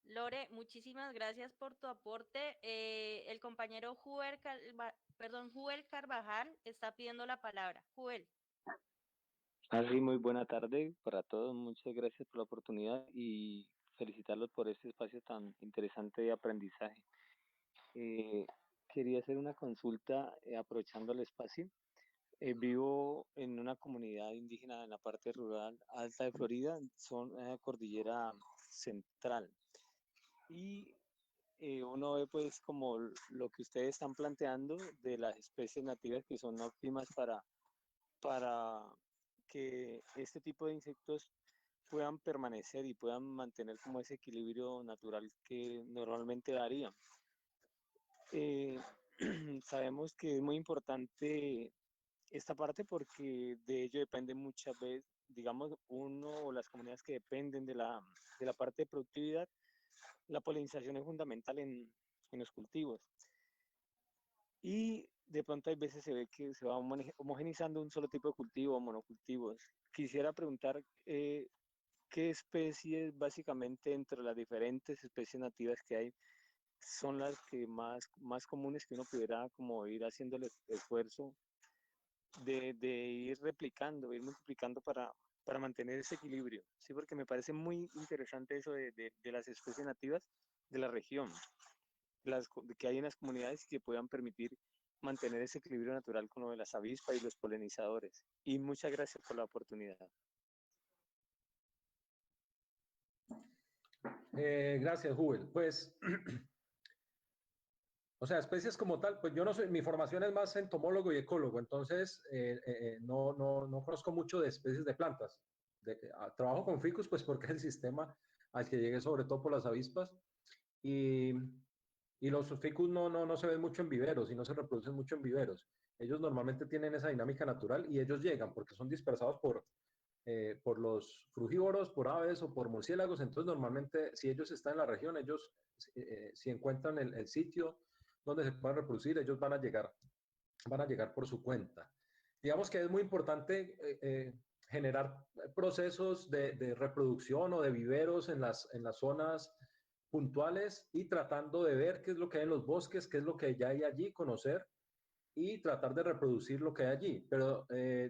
Lore, muchísimas gracias por tu aporte. El compañero Juel Carvajal está pidiendo la palabra. Juel. Así, muy buena tarde para todos. Muchas gracias por la oportunidad y felicitarlos por este espacio tan interesante de aprendizaje. Eh, Quería hacer una consulta aprovechando el espacio. Vivo en una comunidad indígena en la parte rural alta de Florida, son cordillera central. Y uno ve pues como lo que ustedes están planteando de las especies nativas que son óptimas para que este tipo de insectos puedan permanecer y puedan mantener como ese equilibrio natural que normalmente darían. Eh, Sabemos que es muy importante esta parte porque de ello depende muchas veces, digamos, uno o las comunidades que dependen de la parte de productividad, la polinización es fundamental en los cultivos. Y de pronto hay veces se ve que se va homogenizando un solo tipo de cultivo o monocultivos. Quisiera preguntar qué especies básicamente entre las diferentes especies nativas que hay son las que más comunes que uno pudiera como ir haciendo el esfuerzo de ir replicando, ir multiplicando para mantener ese equilibrio. Sí, porque me parece muy interesante eso de las especies nativas de la región, que hay en las comunidades que puedan permitir mantener ese equilibrio natural con lo de las avispas y los polinizadores. Y muchas gracias por la oportunidad. Gracias, Jubel. Pues O sea, especies como tal, pues yo no soy, mi formación es más entomólogo y ecólogo, entonces no conozco mucho de especies de plantas. Trabajo con ficus, pues porque es el sistema al que llegué sobre todo por las avispas, y, y los ficus no se ven mucho en viveros y no se reproducen mucho en viveros. Ellos normalmente tienen esa dinámica natural y ellos llegan porque son dispersados por los frugívoros, por aves o por murciélagos. Entonces, normalmente, si ellos están en la región, ellos, si encuentran el sitio donde se puedan reproducir, ellos van a llegar por su cuenta. Digamos que es muy importante generar procesos de reproducción o de viveros en las zonas puntuales y tratando de ver qué es lo que hay en los bosques, qué es lo que ya hay allí, conocer y tratar de reproducir lo que hay allí. Pero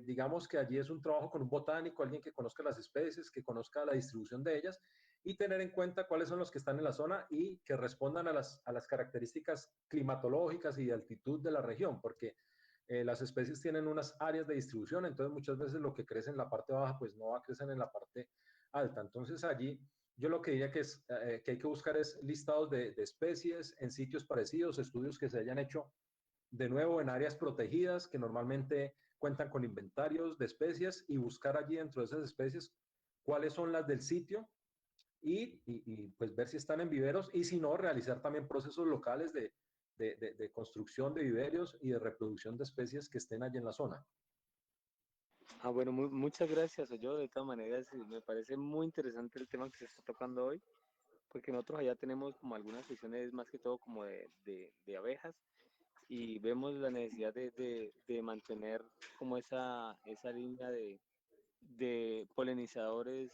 digamos que allí es un trabajo con un botánico, alguien que conozca las especies, que conozca la distribución de ellas y tener en cuenta cuáles son los que están en la zona y que respondan a las características climatológicas y de altitud de la región, porque las especies tienen unas áreas de distribución, entonces muchas veces lo que crece en la parte baja pues no va a crecer en la parte alta. Entonces allí yo lo que diría que hay que buscar es listados de especies en sitios parecidos, estudios que se hayan hecho de nuevo en áreas protegidas que normalmente cuentan con inventarios de especies y buscar allí dentro de esas especies cuáles son las del sitio pues ver si están en viveros y si no, realizar también procesos locales de construcción de viverios y de reproducción de especies que estén allí en la zona. Ah, bueno, muchas gracias. Yo de todas maneras me parece muy interesante el tema que se está tocando hoy, porque nosotros allá tenemos como algunas sesiones más que todo como de abejas y vemos la necesidad de mantener como esa línea de polinizadores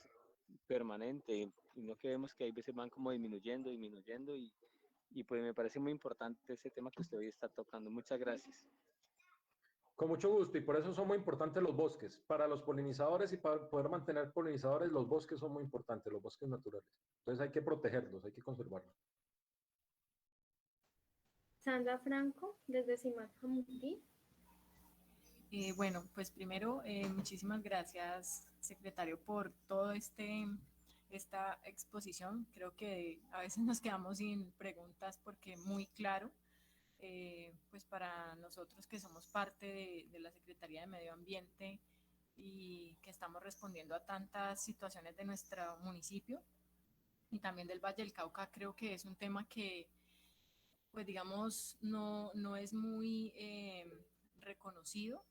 permanente y no que vemos que hay veces van como disminuyendo y pues me parece muy importante ese tema que usted hoy está tocando. Muchas gracias. Con mucho gusto, y por eso son muy importantes los bosques. Para los polinizadores y para poder mantener polinizadores, los bosques son muy importantes, los bosques naturales. Entonces hay que protegerlos, hay que conservarlos. Sandra Franco, desde Simacamurí. Bueno, pues primero, muchísimas gracias, secretario, por todo esta exposición. Creo que a veces nos quedamos sin preguntas porque muy claro, pues para nosotros que somos parte de la Secretaría de Medio Ambiente y que estamos respondiendo a tantas situaciones de nuestro municipio y también del Valle del Cauca, creo que es un tema que, pues digamos, no es muy reconocido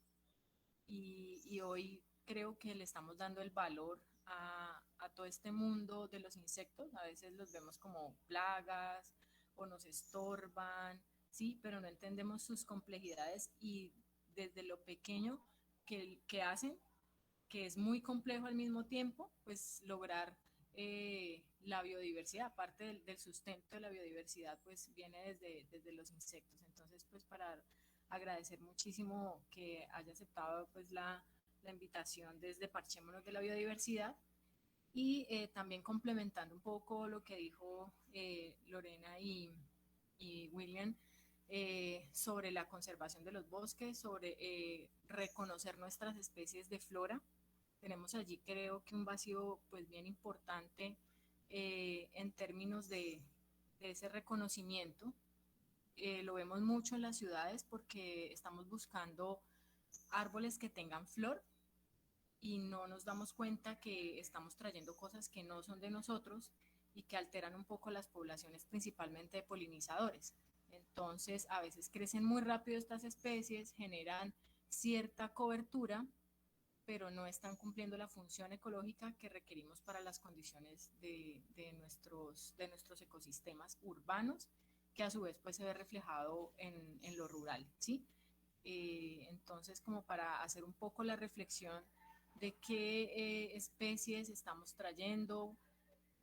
y hoy creo que le estamos dando el valor a todo este mundo de los insectos. A veces los vemos como plagas o nos estorban, sí, pero no entendemos sus complejidades y desde lo pequeño que hacen, que es muy complejo al mismo tiempo, pues lograr la biodiversidad, parte del sustento de la biodiversidad, pues viene desde los insectos. Entonces, pues para agradecer muchísimo que haya aceptado pues la invitación desde Parchémonos de la Biodiversidad y también complementando un poco lo que dijo Lorena y William sobre la conservación de los bosques, sobre reconocer nuestras especies de flora. Tenemos allí creo que un vacío pues bien importante en términos de ese reconocimiento. Lo vemos mucho en las ciudades porque estamos buscando árboles que tengan flor y no nos damos cuenta que estamos trayendo cosas que no son de nosotros y que alteran un poco las poblaciones, principalmente de polinizadores. Entonces, a veces crecen muy rápido estas especies, generan cierta cobertura, pero no están cumpliendo la función ecológica que requerimos para las condiciones de nuestros ecosistemas urbanos, que a su vez pues, se ve reflejado en lo rural, ¿sí? Entonces, como para hacer un poco la reflexión de qué especies estamos trayendo,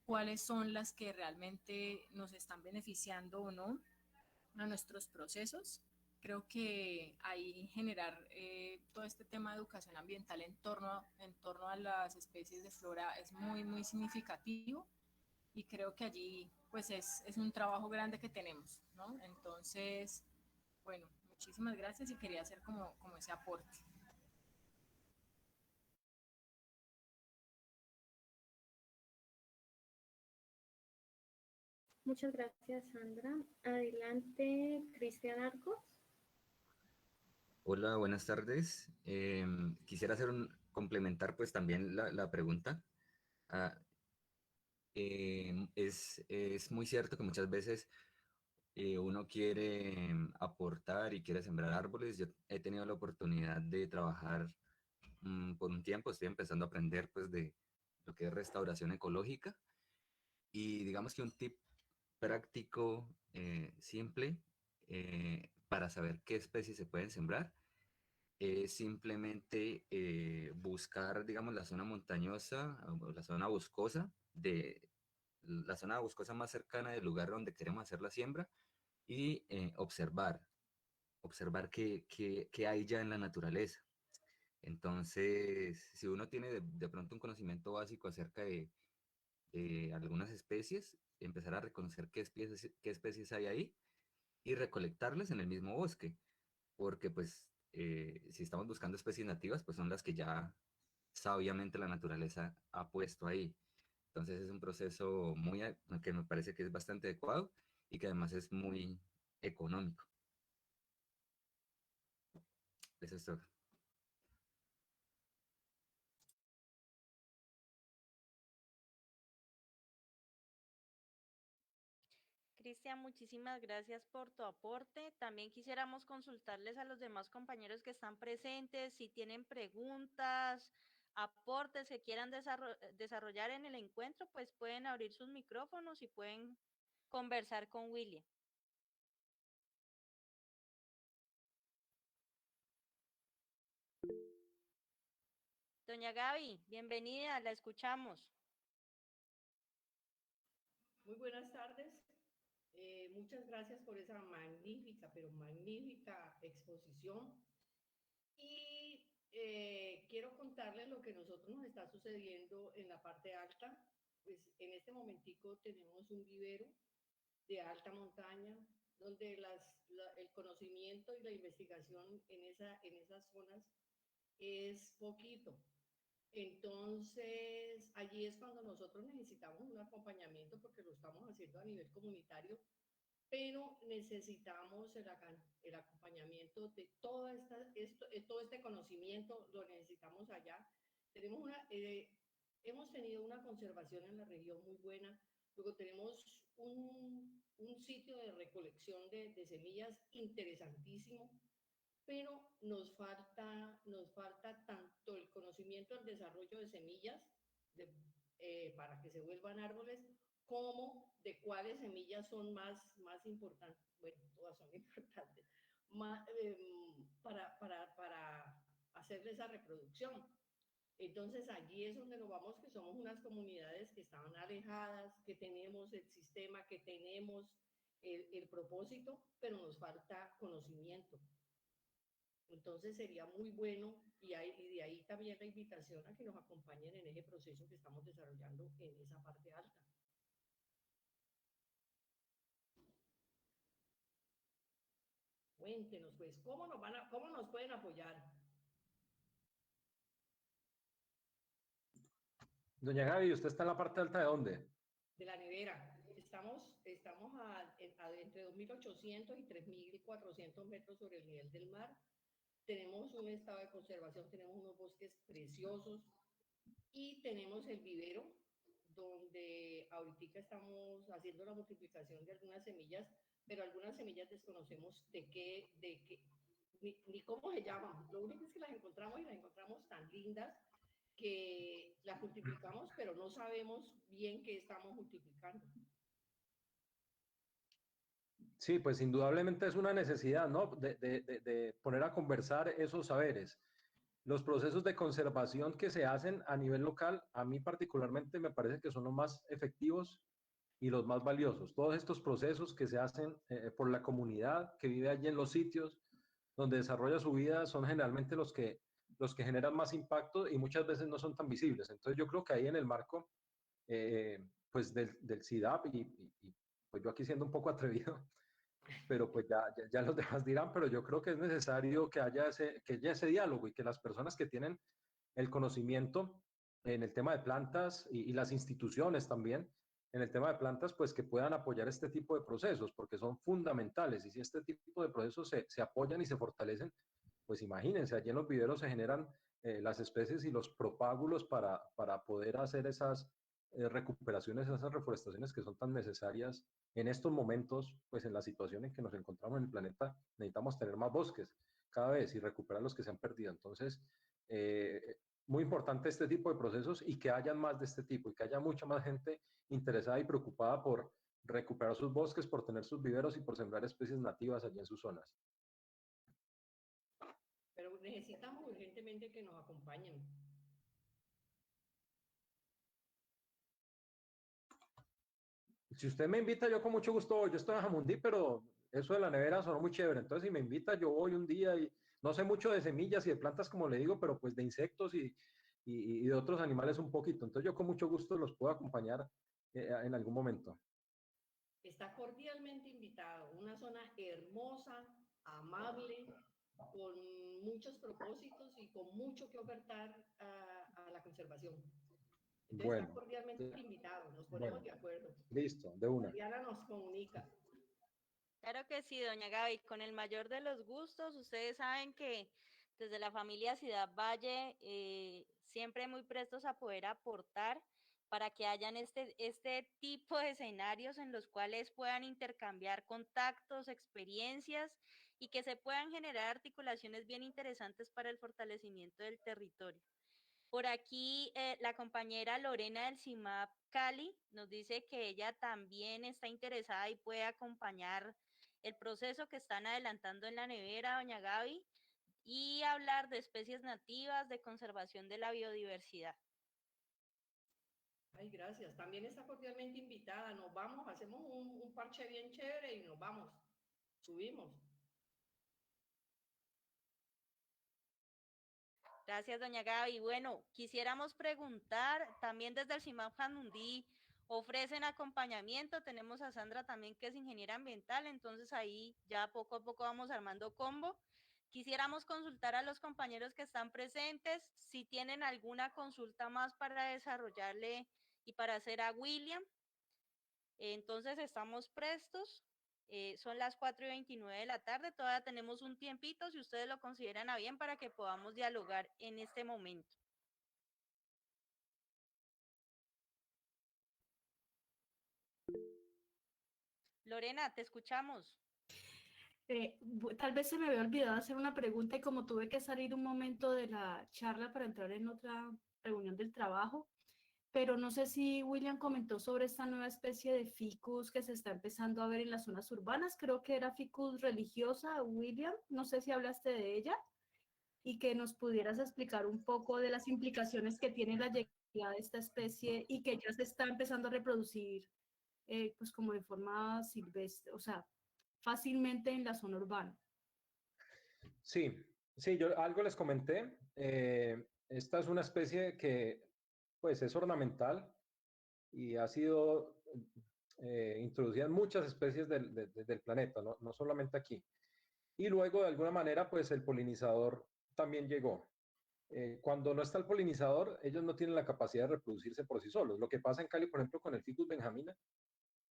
cuáles son las que realmente nos están beneficiando o no a nuestros procesos. Creo que ahí generar todo este tema de educación ambiental en torno a las especies de flora es muy, muy significativo y creo que allí pues es un trabajo grande que tenemos, ¿no? Entonces, bueno, muchísimas gracias y quería hacer como ese aporte. Muchas gracias, Sandra. Adelante, Cristian Arcos. Hola, buenas tardes. Quisiera complementar pues también la pregunta. Ah, es muy cierto que muchas veces uno quiere aportar y quiere sembrar árboles. Yo he tenido la oportunidad de trabajar por un tiempo, estoy empezando a aprender pues de lo que es restauración ecológica y digamos que un tip práctico, simple, para saber qué especies se pueden sembrar es simplemente buscar, digamos, la zona montañosa o la zona boscosa la zona boscosa más cercana del lugar donde queremos hacer la siembra y observar qué hay ya en la naturaleza. Entonces, si uno tiene de pronto un conocimiento básico acerca de algunas especies, empezar a reconocer qué especies hay ahí y recolectarlas en el mismo bosque, porque pues si estamos buscando especies nativas, pues son las que ya sabiamente la naturaleza ha puesto ahí. Entonces es un proceso que me parece que es bastante adecuado y que además es muy económico. Eso es todo. Cristian, muchísimas gracias por tu aporte. También quisiéramos consultarles a los demás compañeros que están presentes, si tienen preguntas, aportes que quieran desarrollar en el encuentro, pues pueden abrir sus micrófonos y pueden conversar con William. Doña Gaby, bienvenida, la escuchamos. Muy buenas tardes. Muchas gracias por esa magnífica, pero magnífica exposición. Y quiero contarles lo que nosotros nos está sucediendo en la parte alta. Pues en este momentico tenemos un vivero de alta montaña donde el conocimiento y la investigación en esas zonas es poquito. Entonces, allí es cuando nosotros necesitamos un acompañamiento porque lo estamos haciendo a nivel comunitario, pero necesitamos el acompañamiento de todo este conocimiento, lo necesitamos allá. Hemos tenido una conservación en la región muy buena, luego tenemos un sitio de recolección de semillas interesantísimo, pero nos falta tanto el conocimiento del desarrollo de semillas para que se vuelvan árboles, como de cuáles semillas son más importantes, bueno, todas son importantes, para hacerle esa reproducción. Entonces allí es donde nos vamos, que somos unas comunidades que estaban alejadas, que tenemos el sistema, que tenemos el propósito, pero nos falta conocimiento. Entonces sería muy bueno y de ahí también la invitación a que nos acompañen en ese proceso que estamos desarrollando en esa parte alta. Cuéntenos pues, ¿cómo nos pueden apoyar? Doña Gaby, ¿usted está en la parte alta de dónde? De la nevera. Estamos entre 2.800 y 3.400 metros sobre el nivel del mar. Tenemos un estado de conservación, tenemos unos bosques preciosos y tenemos el vivero, donde ahorita estamos haciendo la multiplicación de algunas semillas, pero algunas semillas desconocemos ni cómo se llaman. Lo único es que las encontramos y las encontramos tan lindas que las multiplicamos, pero no sabemos bien qué estamos multiplicando. Sí, pues indudablemente es una necesidad, ¿no? De poner a conversar esos saberes. Los procesos de conservación que se hacen a nivel local, a mí particularmente me parece que son los más efectivos y los más valiosos. Todos estos procesos que se hacen por la comunidad que vive allí en los sitios donde desarrolla su vida son generalmente los que generan más impacto y muchas veces no son tan visibles. Entonces yo creo que ahí en el marco pues del CIDAP y pues yo aquí siendo un poco atrevido, pero pues ya los demás dirán, pero yo creo que es necesario que haya ese diálogo y que las personas que tienen el conocimiento en el tema de plantas y las instituciones también en el tema de plantas, pues que puedan apoyar este tipo de procesos, porque son fundamentales. Y si este tipo de procesos se apoyan y se fortalecen, pues imagínense, allí en los viveros se generan las especies y los propágulos para poder hacer esas recuperaciones, esas reforestaciones que son tan necesarias en estos momentos, pues en la situación en que nos encontramos en el planeta, necesitamos tener más bosques cada vez y recuperar los que se han perdido. Entonces, muy importante este tipo de procesos y que hayan más de este tipo y que haya mucha más gente interesada y preocupada por recuperar sus bosques, por tener sus viveros y por sembrar especies nativas allí en sus zonas. Pero necesitamos urgentemente que nos acompañen. Si usted me invita, yo con mucho gusto voy. Yo estoy en Jamundí, pero eso de la nevera sonó muy chévere. Entonces, si me invita, yo voy un día y no sé mucho de semillas y de plantas, como le digo, pero pues de insectos y de otros animales un poquito. Entonces, yo con mucho gusto los puedo acompañar en algún momento. Está cordialmente invitado. Una zona hermosa, amable, con muchos propósitos y con mucho que ofertar a la conservación. Entonces, Bueno, está cordialmente invitado. Nos ponemos de acuerdo. Listo, de una. Diana nos comunica. Claro que sí, doña Gaby, con el mayor de los gustos. Ustedes saben que desde la familia Ciudad Valle siempre muy prestos a poder aportar para que hayan este tipo de escenarios en los cuales puedan intercambiar contactos, experiencias y que se puedan generar articulaciones bien interesantes para el fortalecimiento del territorio. Por aquí la compañera Lorena del CIMAP Cali nos dice que ella también está interesada y puede acompañar el proceso que están adelantando en la nevera, doña Gaby, y hablar de especies nativas, de conservación de la biodiversidad. Ay, gracias. También está cordialmente invitada. Nos vamos, hacemos un parche bien chévere y nos vamos. Subimos. Gracias, doña Gaby. Bueno, quisiéramos preguntar, también desde el CIMAP Jamundí ofrecen acompañamiento. Tenemos a Sandra también, que es ingeniera ambiental, entonces ahí ya poco a poco vamos armando combo. Quisiéramos consultar a los compañeros que están presentes si tienen alguna consulta más para desarrollarle y para hacer a William. Entonces estamos prestos. Son las 4:29 de la tarde, todavía tenemos un tiempito, si ustedes lo consideran a bien, para que podamos dialogar en este momento. Lorena, te escuchamos. Tal vez se me había olvidado hacer una pregunta y como tuve que salir un momento de la charla para entrar en otra reunión del trabajo, pero no sé si William comentó sobre esta nueva especie de ficus que se está empezando a ver en las zonas urbanas. Creo que era ficus religiosa, William. No sé si hablaste de ella y que nos pudieras explicar un poco de las implicaciones que tiene la llegada de esta especie y que ya se está empezando a reproducir pues como de forma silvestre, o sea, fácilmente en la zona urbana. Sí, sí, yo algo les comenté. Esta es una especie que pues es ornamental y ha sido introducida en muchas especies del planeta, no solamente aquí. Y luego, de alguna manera, pues el polinizador también llegó. Cuando no está el polinizador, ellos no tienen la capacidad de reproducirse por sí solos. Lo que pasa en Cali, por ejemplo, con el Ficus benjamina,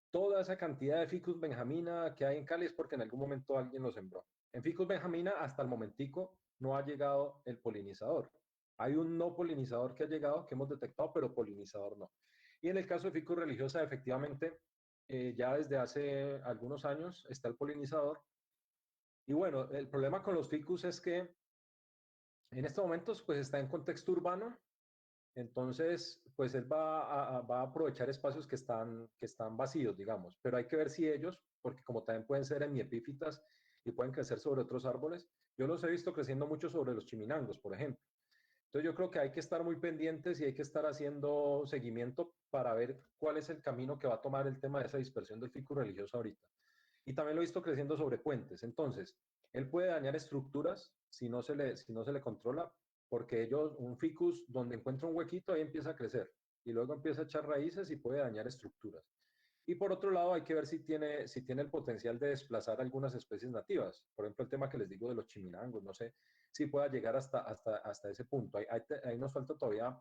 toda esa cantidad de Ficus benjamina que hay en Cali es porque en algún momento alguien lo sembró. En Ficus benjamina, hasta el momentico, no ha llegado el polinizador. Hay un no polinizador que ha llegado, que hemos detectado, pero polinizador no. Y en el caso de Ficus religiosa, efectivamente, ya desde hace algunos años está el polinizador. Y bueno, el problema con los ficus es que en estos momentos pues está en contexto urbano, entonces pues él va a aprovechar espacios que están vacíos, digamos, pero hay que ver si ellos, porque como también pueden ser hemiepífitas y pueden crecer sobre otros árboles, yo los he visto creciendo mucho sobre los chiminangos, por ejemplo. Entonces yo creo que hay que estar muy pendientes y hay que estar haciendo seguimiento para ver cuál es el camino que va a tomar el tema de esa dispersión del ficus religioso ahorita. Y también lo he visto creciendo sobre puentes. Entonces, él puede dañar estructuras si no se le controla, porque un ficus donde encuentra un huequito, ahí empieza a crecer. Y luego empieza a echar raíces y puede dañar estructuras. Y por otro lado, hay que ver si tiene el potencial de desplazar algunas especies nativas. Por ejemplo, el tema que les digo de los chiminangos, no sé si pueda llegar hasta ese punto. Ahí nos falta todavía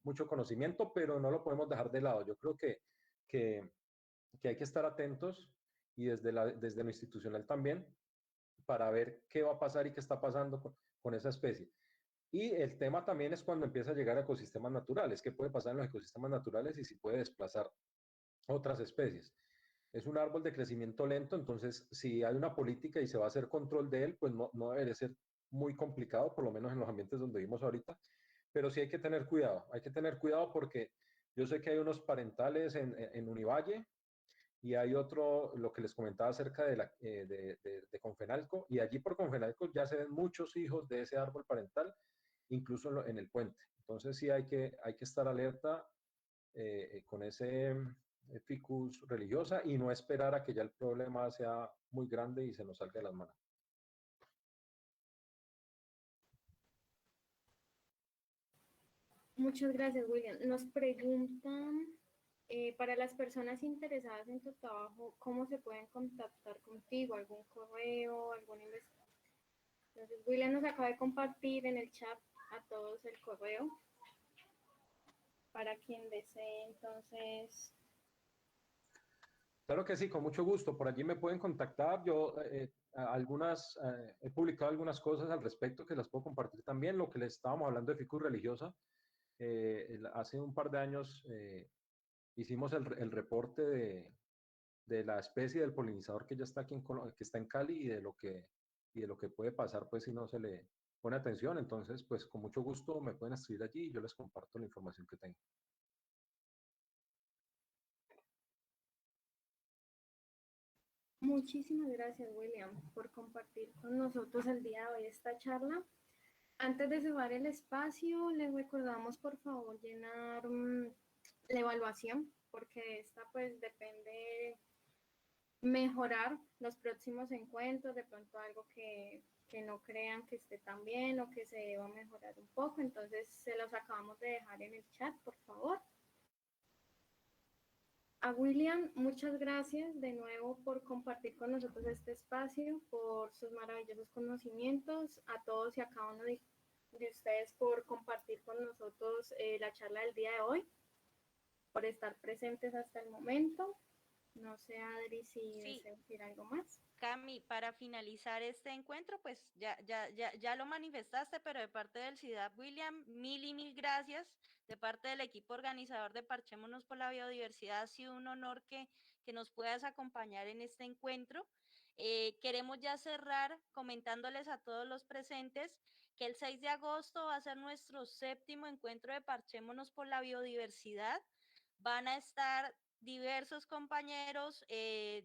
mucho conocimiento, pero no lo podemos dejar de lado. Yo creo que que, que hay que estar atentos y desde lo institucional también para ver qué va a pasar y qué está pasando con esa especie. Y el tema también es cuando empieza a llegar a ecosistemas naturales, qué puede pasar en los ecosistemas naturales y si puede desplazar otras especies. Es un árbol de crecimiento lento, entonces si hay una política y se va a hacer control de él, pues no debe ser muy complicado, por lo menos en los ambientes donde vivimos ahorita, pero sí hay que tener cuidado porque yo sé que hay unos parentales en Univalle y hay otro, lo que les comentaba acerca de Confenalco, y allí por Confenalco ya se ven muchos hijos de ese árbol parental, incluso en el puente. Entonces sí hay que estar alerta con ese ficus religiosa y no esperar a que ya el problema sea muy grande y se nos salga de las manos. Muchas gracias, William. Nos preguntan, para las personas interesadas en tu trabajo, ¿cómo se pueden contactar contigo? ¿Algún correo, alguna investigación? Entonces, William nos acaba de compartir en el chat a todos el correo para quien desee, entonces. Claro que sí, con mucho gusto. Por allí me pueden contactar. Yo he publicado algunas cosas al respecto que las puedo compartir también. Lo que les estábamos hablando de ficus religiosa, hace un par de años hicimos el reporte de la especie del polinizador que ya está aquí que está en Cali y de lo que puede pasar pues si no se le pone atención. Entonces, pues con mucho gusto me pueden escribir allí y yo les comparto la información que tengo. Muchísimas gracias, William, por compartir con nosotros el día de hoy esta charla. Antes de cerrar el espacio, les recordamos por favor llenar la evaluación, porque esta pues depende mejorar los próximos encuentros, de pronto algo que no crean que esté tan bien o que se deba mejorar un poco. Entonces se los acabamos de dejar en el chat, por favor. A William, muchas gracias de nuevo por compartir con nosotros este espacio, por sus maravillosos conocimientos, a todos y a cada uno de ustedes por compartir con nosotros la charla del día de hoy, por estar presentes hasta el momento. No sé, Adri, si desea decir algo más. Cami, para finalizar este encuentro, pues ya lo manifestaste, pero de parte del CIDAP, William, mil y mil gracias. De parte del equipo organizador de Parchémonos por la Biodiversidad, ha sido un honor que nos puedas acompañar en este encuentro. Queremos ya cerrar comentándoles a todos los presentes que el 6 de agosto va a ser nuestro 7º encuentro de Parchémonos por la Biodiversidad. Van a estar diversos compañeros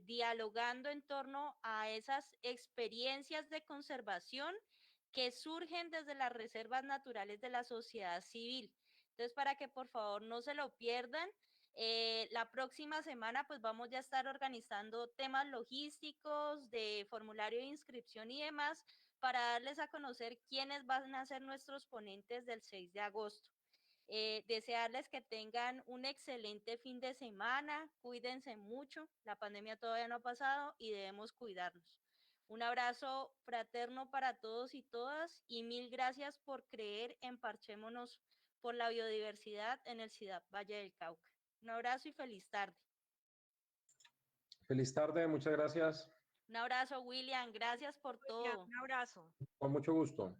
dialogando en torno a esas experiencias de conservación que surgen desde las reservas naturales de la sociedad civil. Entonces, para que por favor no se lo pierdan, la próxima semana pues vamos ya a estar organizando temas logísticos, de formulario de inscripción y demás, para darles a conocer quiénes van a ser nuestros ponentes del 6 de agosto. Desearles que tengan un excelente fin de semana, cuídense mucho, la pandemia todavía no ha pasado y debemos cuidarnos. Un abrazo fraterno para todos y todas y mil gracias por creer en Parchémonos por la Biodiversidad en el CIDAP Valle del Cauca. Un abrazo y feliz tarde. Feliz tarde, muchas gracias. Un abrazo, William, gracias por todo. Un abrazo. Con mucho gusto.